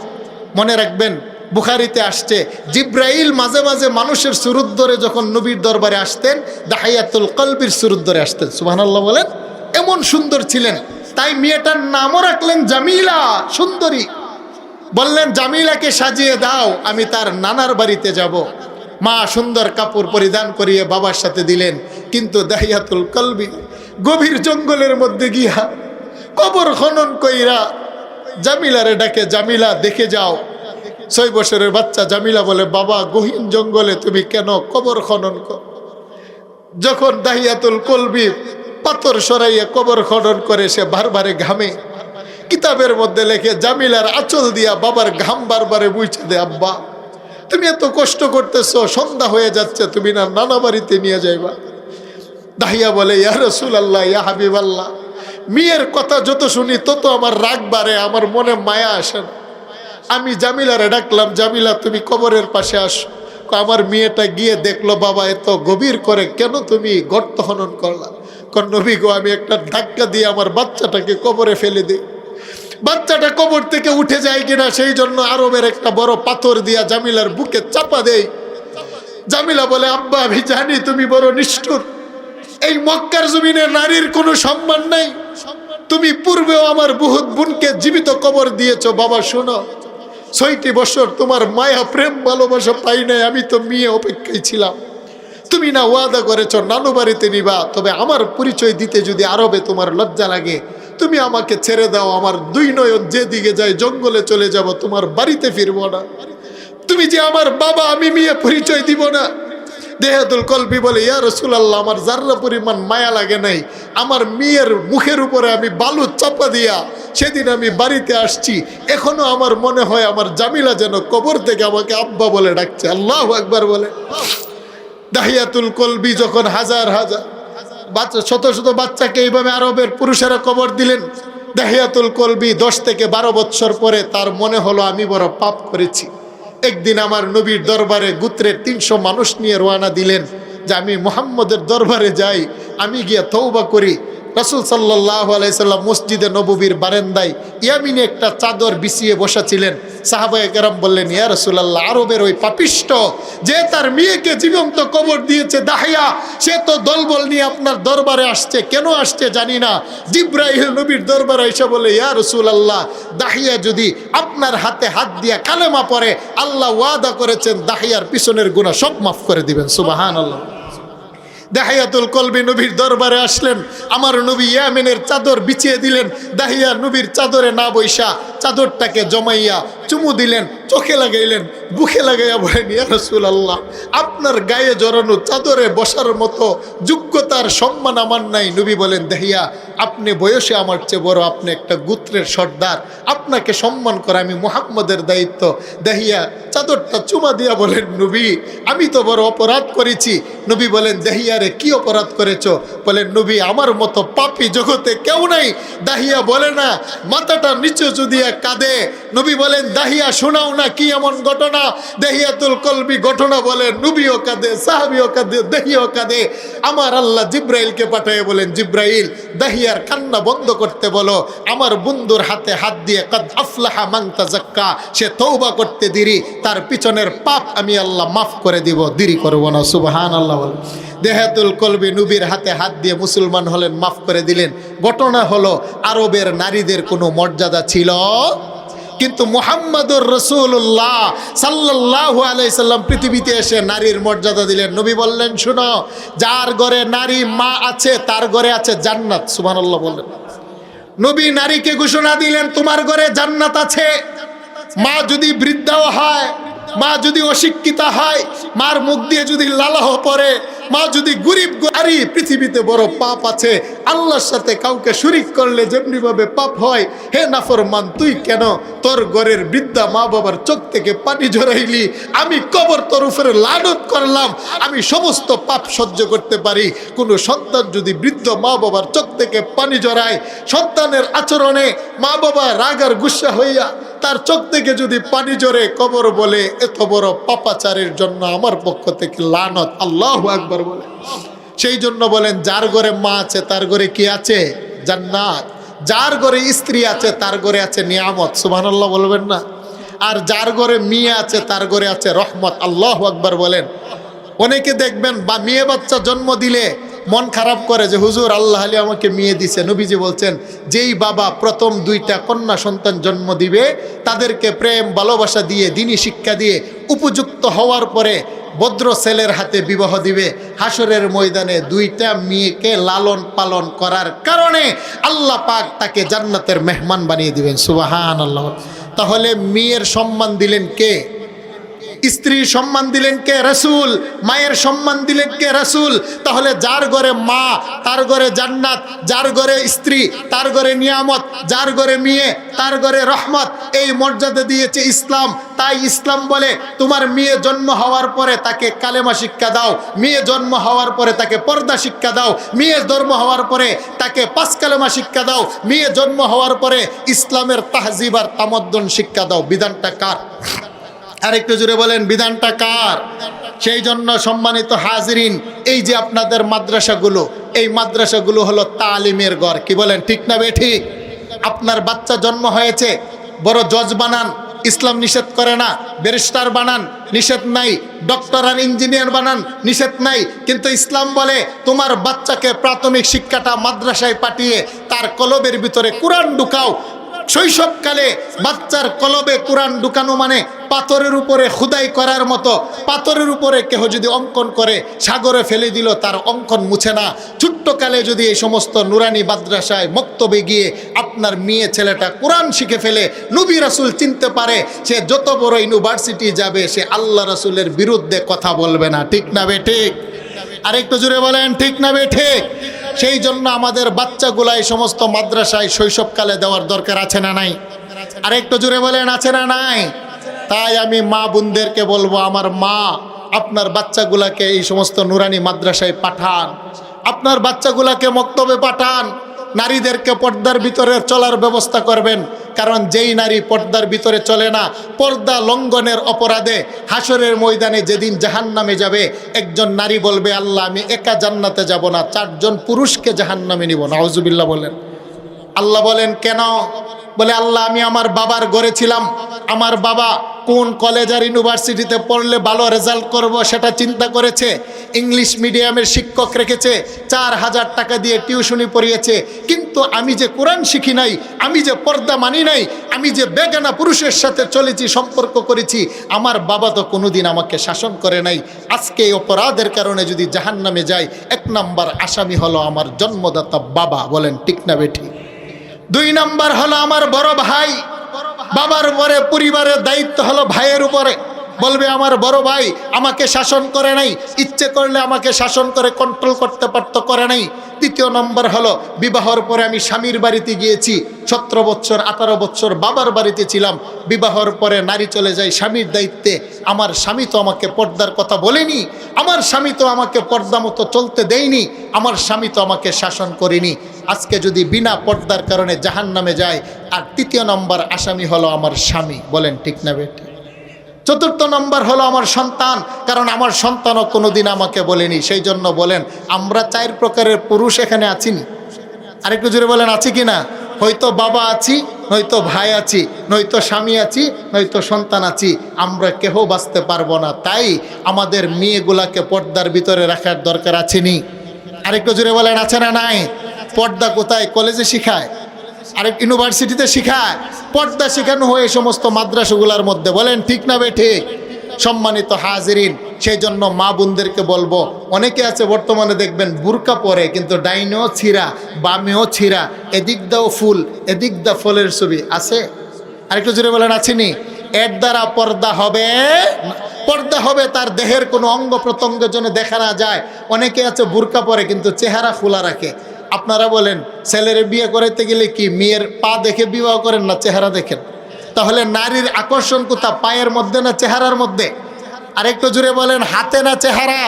মনে রাখবেন, বুখারীতে আসছে, জিব্রাইল মাঝে মাঝে মানুষের সুরত ধরে যখন নবীর দরবারে আসতেন, দাহিয়াতুল কলবির সুরত ধরে আসতেন। সুবহানাল্লাহ বলেন। এমন সুন্দর ছিলেন, তাই মেয়েটার নামও রাখলেন জামিলা, সুন্দরী। বললেন, জামিলাকে সাজিয়ে দাও, আমি তার নানার বাড়িতে যাব। মা সুন্দর কাপড় পরিধান করিয়ে বাবার সাথে দিলেন। কিন্তু দাহিয়াতুল কলবি গভীর জঙ্গলের মধ্যে গিয়া কবর খনন কইরা জামিলারে ডাকে, জামিলা দেখে যাও। 6 বছরের বাচ্চা জামিলা বলে, বাবা গহীন জঙ্গলে তুমি কেন কবর খনন কর? যখন দাহিয়াতুল কলবি পাথর সরাইয়া কবর খনন করে, সে বারবারে ঘামে। কিতাবের মধ্যে লেখে, জামিলার আঁচল দিয়া বাবার ঘাম বারবারে মুছে দে। আব্বা তুমি এত কষ্ট করতেছো, সন্ধ্যা হয়ে যাচ্ছে, তুমি না নানা বাড়িতে নিয়ে যাইবা? দাহিয়া বলে, ইয়া রাসূলুল্লাহ, ইয়া হাবিবাল্লাহ, মেয়ের কথা যত শুনি তত আমার রাগ বাড়ে, আমার মনে মায়া আসে না। আমি জামিলারে ডাকলাম, জামিলা তুমি কবরের পাশে আসো। আমার মেয়েটা গিয়ে দেখলো, বাবা এত গভীর করে কেন তুমি গর্ত খনন করলা? নবী গো, আমি একটা ধাক্কা দিয়ে আমার বাচ্চাটাকে কবরে ফেলে দিই, বাচ্চাটা কবর থেকে উঠে যায় কিনা সেই জন্য আরবের একটা বড় পাথর দিয়া জামিলার বুকে চাপা দেই। জামিলা বলে, আব্বা আমি জানি তুমি বড় নিষ্ঠুর, এই মক্কার জমিনে নারীর কোনো সম্মান নাই, তুমি পূর্বেও আমার বহুত বোনকে জীবিত কবর দিয়েছো। বাবা শোনো, 6টি বছর তোমার মায়া প্রেম ভালোবাসা পাই নাই, আমি তো মেয়ে অপেক্ষায় ছিলাম। তুমি না ওয়াদা করেছো নানু বাড়িতে নিবা, তবে আমার পরিচয় দিতে যদি আরবে তোমার লজ্জা লাগে, তুমি আমাকে ছেড়ে দাও, আমার 2 নয়ন যেদিকে যায় জঙ্গলে চলে যাব, তোমার বাড়িতে ফিরবো না। তুমি যে আমার বাবা, আমি মেয়ে পরিচয় দিব না। দাহিয়াতুল কলবি বলে, ইয়া রাসূলুল্লাহ, আমার যাররা পরিমাণ মায়া লাগে নাই, আমার মেয়ের মুখের উপরে আমি বালু চাপা দিয়া সেদিন আমি বাড়িতে আসছি, এখনো আমার মনে হয় আমার জামিলা যেন কবর থেকে আমাকে আব্বা বলে ডাকছে। আল্লাহু আকবার বলে। দাহিয়াতুল কলবি যখন হাজার হাজার বাচ্চা, শত শত বাচ্চাকে এইভাবে আরবের পুরুষেরা কবর দিলেন, দাহিয়াতুল কলবি 10 থেকে 12 বছর পরে তার মনে হলো আমি বড় পাপ করেছি। একদিন আমার নবীর দরবারে গোত্রের 300 মানুষ নিয়ে রওনা দিলেন যে আমি মুহাম্মদের দরবারে যাই, আমি গিয়ে তওবা করি। রাসূল সাল্লাল্লাহু আলাইহি সাল্লাম মসজিদে নববীর বারান্দায় ইয়ামিনে একটা চাদর বিছিয়ে বসেছিলেন। সাহাবায়ে কেরাম বললেন, ইয়া রাসূলুল্লাহ, আরবের ওই পাপিষ্ঠ যে তার মেয়েকে জীবন্ত কবর দিয়েছে দাহিয়া, সে তো দলবল নিয়ে আপনার দরবারে আসছে, কেন আসছে জানি না। জিবরাইল নবীর দরবারে এসে বলে, ইয়া রাসূলুল্লাহ, দাহিয়া যদি আপনার হাতে হাত দিয়া কালেমা পড়ে, আল্লাহ ওয়াদা করেছেন দাহিয়ার পিছনের গুনাহ সব মাফ করে দিবেন। সুবহানাল্লাহ। দাহিয়াতুল কলবি নবীর দরবারে আসলেন, আমার নবী ইয়ামিনের চাদর বিছিয়ে দিলেন। দাহিয়া নবীর চাদরে না বৈশা চাদরটাকে জমাইয়া চুমু দিলেন, চোখে লাগাইলেন, বুকে লাগাইয়া বলেন, ইয়া রাসূলুল্লাহ, আপনার গায়ে জড়ানো চাদরে বসার মতো যোগ্যতার সম্মান আমার নাই। নবী বলেন, দাহিয়া, আপনি বয়সে আমার চেয়ে বড়, আপনি একটা গোত্রের সর্দার, আপনাকে সম্মান করা আমি মুহাম্মদের দায়িত্ব। দাহিয়া চাদরটা চুমা দিয়া বলেন, নবী, আমি তো বড় অপরাধ করেছি। নবী বলেন, দাহিয়ারে কি অপরাধ করেছো? বলেন, নবী, আমার মতো পাপী জগতে কেউ নাই। দাহিয়া বলে না, মাথাটা নিচু যদিয়া কাঁদে। নবী বলেন, দাহিয়া শোনাও না কি এমন ঘটনা। দাহিয়াতুল কলবি ঘটনা বলেন, নবীও কাঁদে, সাহাবীও কাঁদে, দাহিয়াও কাঁদে। আমার আল্লাহ জিব্রাইলকে পাঠিয়ে বলেন, জিব্রাইল, দাহিয়ার কান্না বন্ধ করতে বলো। আমার বন্ধুর হাতে হাত দিয়ে কাদ আফলাহা মান তাযাক্কা, সে তওবা করতে দেরি, তার পিছনের পাপ আমি আল্লাহ মাফ করে দিব, দেরি করব না। সুবহানাল্লাহ। দাহিয়াতুল কলবি নবীর হাতে হাত দিয়ে মুসলমান হলেন, মাফ করে দিলেন। ঘটনা হলো, আরবের নারীদের কোনো মর্যাদা ছিল, কিন্তু মুহাম্মাদুর রাসূলুল্লাহ সাল্লাল্লাহু আলাইহি সাল্লাম পৃথিবীতে এসে নারীর মর্যাদা দিলেন। নবী বললেন, শুনো, যার ঘরে নারী মা আছে তার ঘরে আছে জান্নাত। সুবহানাল্লাহ বললেন। নবী নারীকে ঘোষণা দিলেন, তোমার ঘরে জান্নাত আছে। মা যদি বৃদ্ধাও হয়, মা যদি অশিক্ষিতা হয়, মার মুখ দিয়ে যদি লালাহ পড়ে, মা যদি গরিব নারী, পৃথিবীতে বড় পাপ আছে। আল্লাহর সাথে কাউকে শরীক করলে যেমনি ভাবে পাপ হয়, হে নাফরমান, তুই কেন তোর ঘরের বৃদ্ধা মা বাবার চোখ থেকে পানি ঝরাইলি? আমি কবর তোর উপরে লানত করলাম, আমি সমস্ত পাপ সহ্য করতে পারি। কোনো সন্তান যদি বৃদ্ধ মা বাবার চোখ থেকে পানি ঝরায়, সন্তানের আচরণে মা বাবা রাগার গুসা হইয়া তার চোখ থেকে যদি পানি ঝরে, কবর বলে, এত বড় পাপাচারের জন্য আমার পক্ষ থেকে লানত। আল্লাহু আকবার বলে। সেই জন্য বলেন, যার ঘরে মা আছে তার ঘরে কি আছে? জান্নাত। যার ঘরে স্ত্রী আছে তার ঘরে আছে নিয়ামত। সুবহানাল্লাহ বলবেন না? আর যার ঘরে মেয়ে আছে তার ঘরে আছে রহমত। আল্লাহু আকবার বলেন। অনেকে দেখবেন বা মেয়ে বাচ্চা জন্ম দিলে মন খারাপ করে যে, হুজুর, আল্লাহ আলী আমাকে মেয়ে দিছে। নবীজি বলছেন, যেই বাবা প্রথম 2টা কন্যা সন্তান জন্ম দিবে, তাদেরকে প্রেম ভালোবাসা দিয়ে, দ্বীনি শিক্ষা দিয়ে উপযুক্ত হওয়ার পরে ভদ্র ছেলের হাতে বিবাহ দিবে। হাসরের ময়দানে 2টা মেয়েকে লালন পালন করার কারণে আল্লাহ পাক তাকে জান্নাতের মেহমান বানিয়ে দিবেন। সুবহানাল্লাহ। তাহলে মেয়ের সম্মান দিলেন কে? স্ত্রীর সম্মান দিলেন কে? রাসূল। মায়ের সম্মান দিলেন কে? রাসূল। তাহলে যার ঘরে মা তার ঘরে জান্নাত, যার ঘরে স্ত্রী তার ঘরে নিয়ামত, যার ঘরে মেয়ে তার ঘরে রহমত, এই মর্যাদা দিয়েছে ইসলাম। তাই ইসলাম বলে, তোমার মেয়ে জন্ম হওয়ার পরে তাকে কালেমা শিক্ষা দাও, মেয়ে জন্ম হওয়ার পরে তাকে পর্দা শিক্ষা দাও, মেয়ে জন্ম হওয়ার পরে তাকে 5 কালেমা শিক্ষা দাও, মেয়ে জন্ম হওয়ার পরে ইসলামের তাহজিব আর তামাদ্দুন শিক্ষা দাও। বিধানটা কার? আরেকটু জুড়ে বলেন, বিধানটা কার? সেই জন্য সম্মানিত হাজিরিন, এই যে আপনাদের মাদ্রাসাগুলো, এই মাদ্রাসাগুলো হলো তালিমের ঘর। কি বলেন, ঠিক না বেঠিক? আপনার বাচ্চা জন্ম হয়েছে, বড় জজ বানান, ইসলাম নিষেধ করে না। ব্যারিস্টার বানান, নিষেধ নাই। ডক্টর আর ইঞ্জিনিয়ার বানান, নিষেধ নাই। কিন্তু ইসলাম বলে, তোমার বাচ্চাকে প্রাথমিক শিক্ষাটা মাদ্রাসায় পাঠিয়ে তার কলবের ভিতরে কোরআন ঢুকাও। শৈশবকালে বাচ্চার কলবে কোরআন ঢুকানো মানে পাথরের উপরে খুদাই করার মতো। পাথরের উপরে কেহ যদি অঙ্কন করে, সাগরে ফেলে দিল, তার অঙ্কন মুছে না। ছোট্টকালে যদি এই সমস্ত নুরানি মাদ্রাসায় মক্তবে গিয়ে আপনার মেয়ে ছেলেটা কোরআন শিখে ফেলে, নবী রাসূল চিনতে পারে, সে যত বড় ইউনিভার্সিটি যাবে, সে আল্লাহ রাসূলের বিরুদ্ধে কথা বলবে না। ঠিক না বেঠিক? আরেকটু জোরে বলেন, ঠিক না বেঠিক? সেই জন্য আমাদের বাচ্চাগুলা এই সমস্ত মাদ্রাসায় শৈশবকালে দেওয়ার দরকার আছে না নাই? আরেকটু জোরে বলেন, আছে না নাই? তাই আমি মা বোনদেরকে বলবো, আমার মা, আপনার বাচ্চাগুলাকে এই সমস্ত নুরানি মাদ্রাসায় পাঠান, আপনার বাচ্চাগুলাকে মক্তবে পাঠান। নারীদেরকে পর্দার ভিতরে চলার ব্যবস্থা করবেন, কারণ যেই নারী পর্দার ভিতরে চলে না, পর্দা লঙ্ঘনের অপরাধে হাসরের ময়দানে যেদিন জাহান্নামে যাবে, একজন নারী বলবে, আল্লাহ আমি একা জান্নাতে যাব না, 4 জন পুরুষকে জাহান্নামে নিব। নাউজুবিল্লাহ বলেন। আল্লাহ বলেন কেন? বলে আল্লাহ আমি আমার বাবার ঘরে ছিলাম, আমার বাবা কোন কলেজ আর ইউনিভার্সিটিতে পড়লে ভালো রেজাল্ট করব সেটা চিন্তা করেছে, ইংলিশ মিডিয়ামের শিক্ষক রেখেছে, 4000 টাকা দিয়ে টিউশনি পড়িয়েছে, কিন্তু আমি যে কোরআন শিখি নাই, আমি যে পর্দা মানি নাই, আমি যে বেগানা পুরুষের সাথে চলেছি, সম্পর্ক করেছি, আমার বাবা তো কোনোদিন আমাকে শাসন করে নাই। আজকে এই অপরাধের কারণে যদি জাহান্নামে যাই, 1 নম্বর আসামি হলো আমার জন্মদাতা বাবা। বলেন ঠিক না বেঠি? 2 নম্বর হলো আমার বড় ভাই। বাবার পরে পরিবারের দায়িত্ব হলো ভাইয়ের উপরে। বলবে আমার বড় ভাই আমাকে শাসন করে নাই, ইচ্ছে করলে আমাকে শাসন করে কন্ট্রোল করতে পারতো, করে নাই। 3 নম্বর হলো বিবাহর পরে আমি স্বামীর বাড়িতে গিয়েছি, 17 বছর 18 বছর বাবার বাড়িতে ছিলাম, বিবাহর পরে নারী চলে যায় স্বামীর দায়িত্বে। আমার স্বামী তো আমাকে পর্দার কথা বলেনি, আমার স্বামী তো আমাকে পর্দা মতো চলতে দেয়নি, আমার স্বামী তো আমাকে শাসন করেনি। আজকে যদি বিনা পর্দার কারণে জাহান্নামে যায়, আর 3 নম্বর আসামি হলো আমার স্বামী। বলেন ঠিক না বেটি? 4 নম্বর হলো আমার সন্তান, কারণ আমার সন্তানও কোনোদিন আমাকে বলেনি। সেই জন্য বলেন আমরা 4 প্রকারের পুরুষ এখানে আছিনি? আরেকটু জোরে বলেন আছি কি না? হয়তো বাবা আছি, নয়তো ভাই আছি, নয়তো স্বামী আছি, নয়তো সন্তান আছি, আমরা কেহ বাঁচতে পারবো না। তাই আমাদের মেয়েগুলাকে পর্দার ভিতরে রাখার দরকার আছেনি? আরেকটু জোরে বলেন আছে না নাই? পর্দা কোথায়? কলেজে শিখায়, আরেক ইউনিভার্সিটিতে শিখায়, পর্দা শেখানো হয় এই সমস্ত মাদ্রাসাগুলোর মধ্যে। বলেন ঠিক না বেঠিক? সম্মানিত হাজিরিন, সেই জন্য মা বোনদেরকে বলবো, অনেকে আছে বর্তমানে দেখবেন বুরকা পরে, কিন্তু ডাইনেও ছিঁড়া, বামেও ছিঁড়া, এদিক দাও ফুল, এদিক দা ফলের ছবি আছে। আরেকটু জোরে বলেন আছেনি? এর দ্বারা পর্দা হবে, পর্দা হবে তার দেহের কোনো অঙ্গ প্রত্যঙ্গের জন্য দেখা না যায়। অনেকে আছে বুরকা পরে কিন্তু চেহারা খোলা রাখে। আপনারা বলেন ছেলের বিয়ে করাইতে গেলে কি মেয়ের পা দেখে বিবাহ করেন না চেহারা দেখেন? তাহলে নারীর আকর্ষণ কোথা? পায়ের মধ্যে না চেহারার মধ্যে? আরেকটু জুড়ে বলেন হাতে না চেহারা?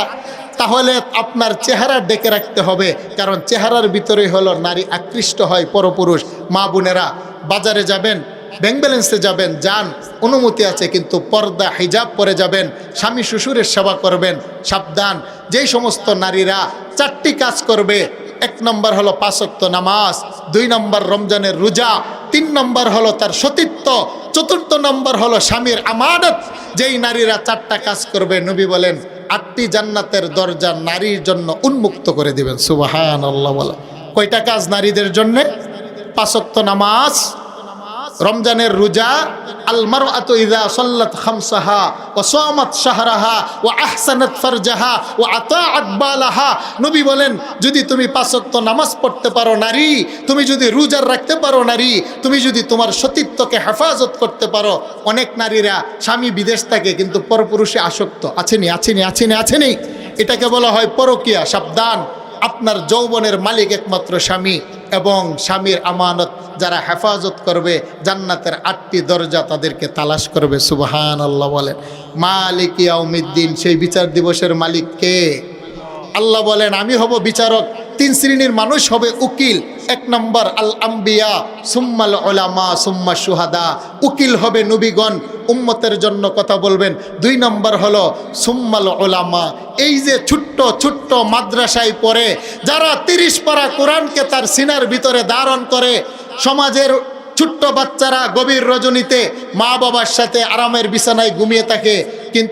তাহলে আপনার চেহারা ডেকে রাখতে হবে, কারণ চেহারার ভিতরেই হলো নারী আকৃষ্ট হয় পরপুরুষ। মা বোনেরা বাজারে যাবেন, ব্যাংক ব্যালেন্সে যাবেন, যান, অনুমতি আছে, কিন্তু পর্দা হিজাব পরে যাবেন, স্বামী শ্বশুরের সেবা করবেন। সাবধান, যেই সমস্ত নারীরা 4টি কাজ করবে, 1 নম্বর হলো 5 ওয়াক্ত নামাজ, 2 নম্বর রমজানের রোজা, 3 নম্বর হলো তার সতীত্ব, 4র্থ নম্বর হলো স্বামীর আমানত। যেই নারীরা 4টা কাজ করবে, নবী বলেন 8টি জান্নাতের দরজা নারীর জন্য উন্মুক্ত করে দিবেন। সুবহানাল্লাহ। বলে কয়টা কাজ নারীদের জন্য? 5 ওয়াক্ত নামাজ, রমজানের রোজা, আল মারআতু ইযা সাল্লাত খামসাহা ওয়া সামাত শাহরাহা ওয়া আহসানাত ফারজাহা ওয়া আতাআত বালাহা। নবী বলেন যদি তুমি 5 ওয়াক্ত নামাজ পড়তে পারো নারী, তুমি যদি রোজা রাখতে পারো নারী, তুমি যদি তোমার সতীত্বকে হেফাজত করতে পারো। অনেক নারীরা স্বামী বিদেশ থাকে কিন্তু পরপুরুষে আসক্ত। আছেনি? আছেনি? আছেনি? আছেনি? এটাকে বলা হয় পরকীয়া। সাবধান, আপনার যৌবনের মালিক একমাত্র স্বামী, এবং স্বামীর আমানত যারা হেফাজত করবে, জান্নাতের 8টি দরজা তাদেরকে তালাশ করবে। সুবহানাল্লাহ। বলেন মালিক ইয়াউমিদ্দিন, সেই বিচার দিবসের মালিক কে? আল্লাহ বলেন আমি হব বিচারক। 3 শ্রেণীর মানুষ হবে উকিল। 1 নম্বর আল আম্বিয়া, সুম্মাল উলামা, সুম্মা শুহাদা। উকিল হবে নবীগণ, উম্মতের জন্য কথা বলবেন। 2 নম্বর হলো সুম্মাল উলামা, এই যে ছোট্ট ছোট্ট মাদ্রাসায় পড়ে যারা 30 পারা কোরআনকে তার সিনার ভিতরে ধারণ করে। সমাজের ছোট্ট বাচ্চারা গভীর রজনীতে মা বাবার সাথে আরামের বিছানায় ঘুমিয়ে থাকে, কিন্তু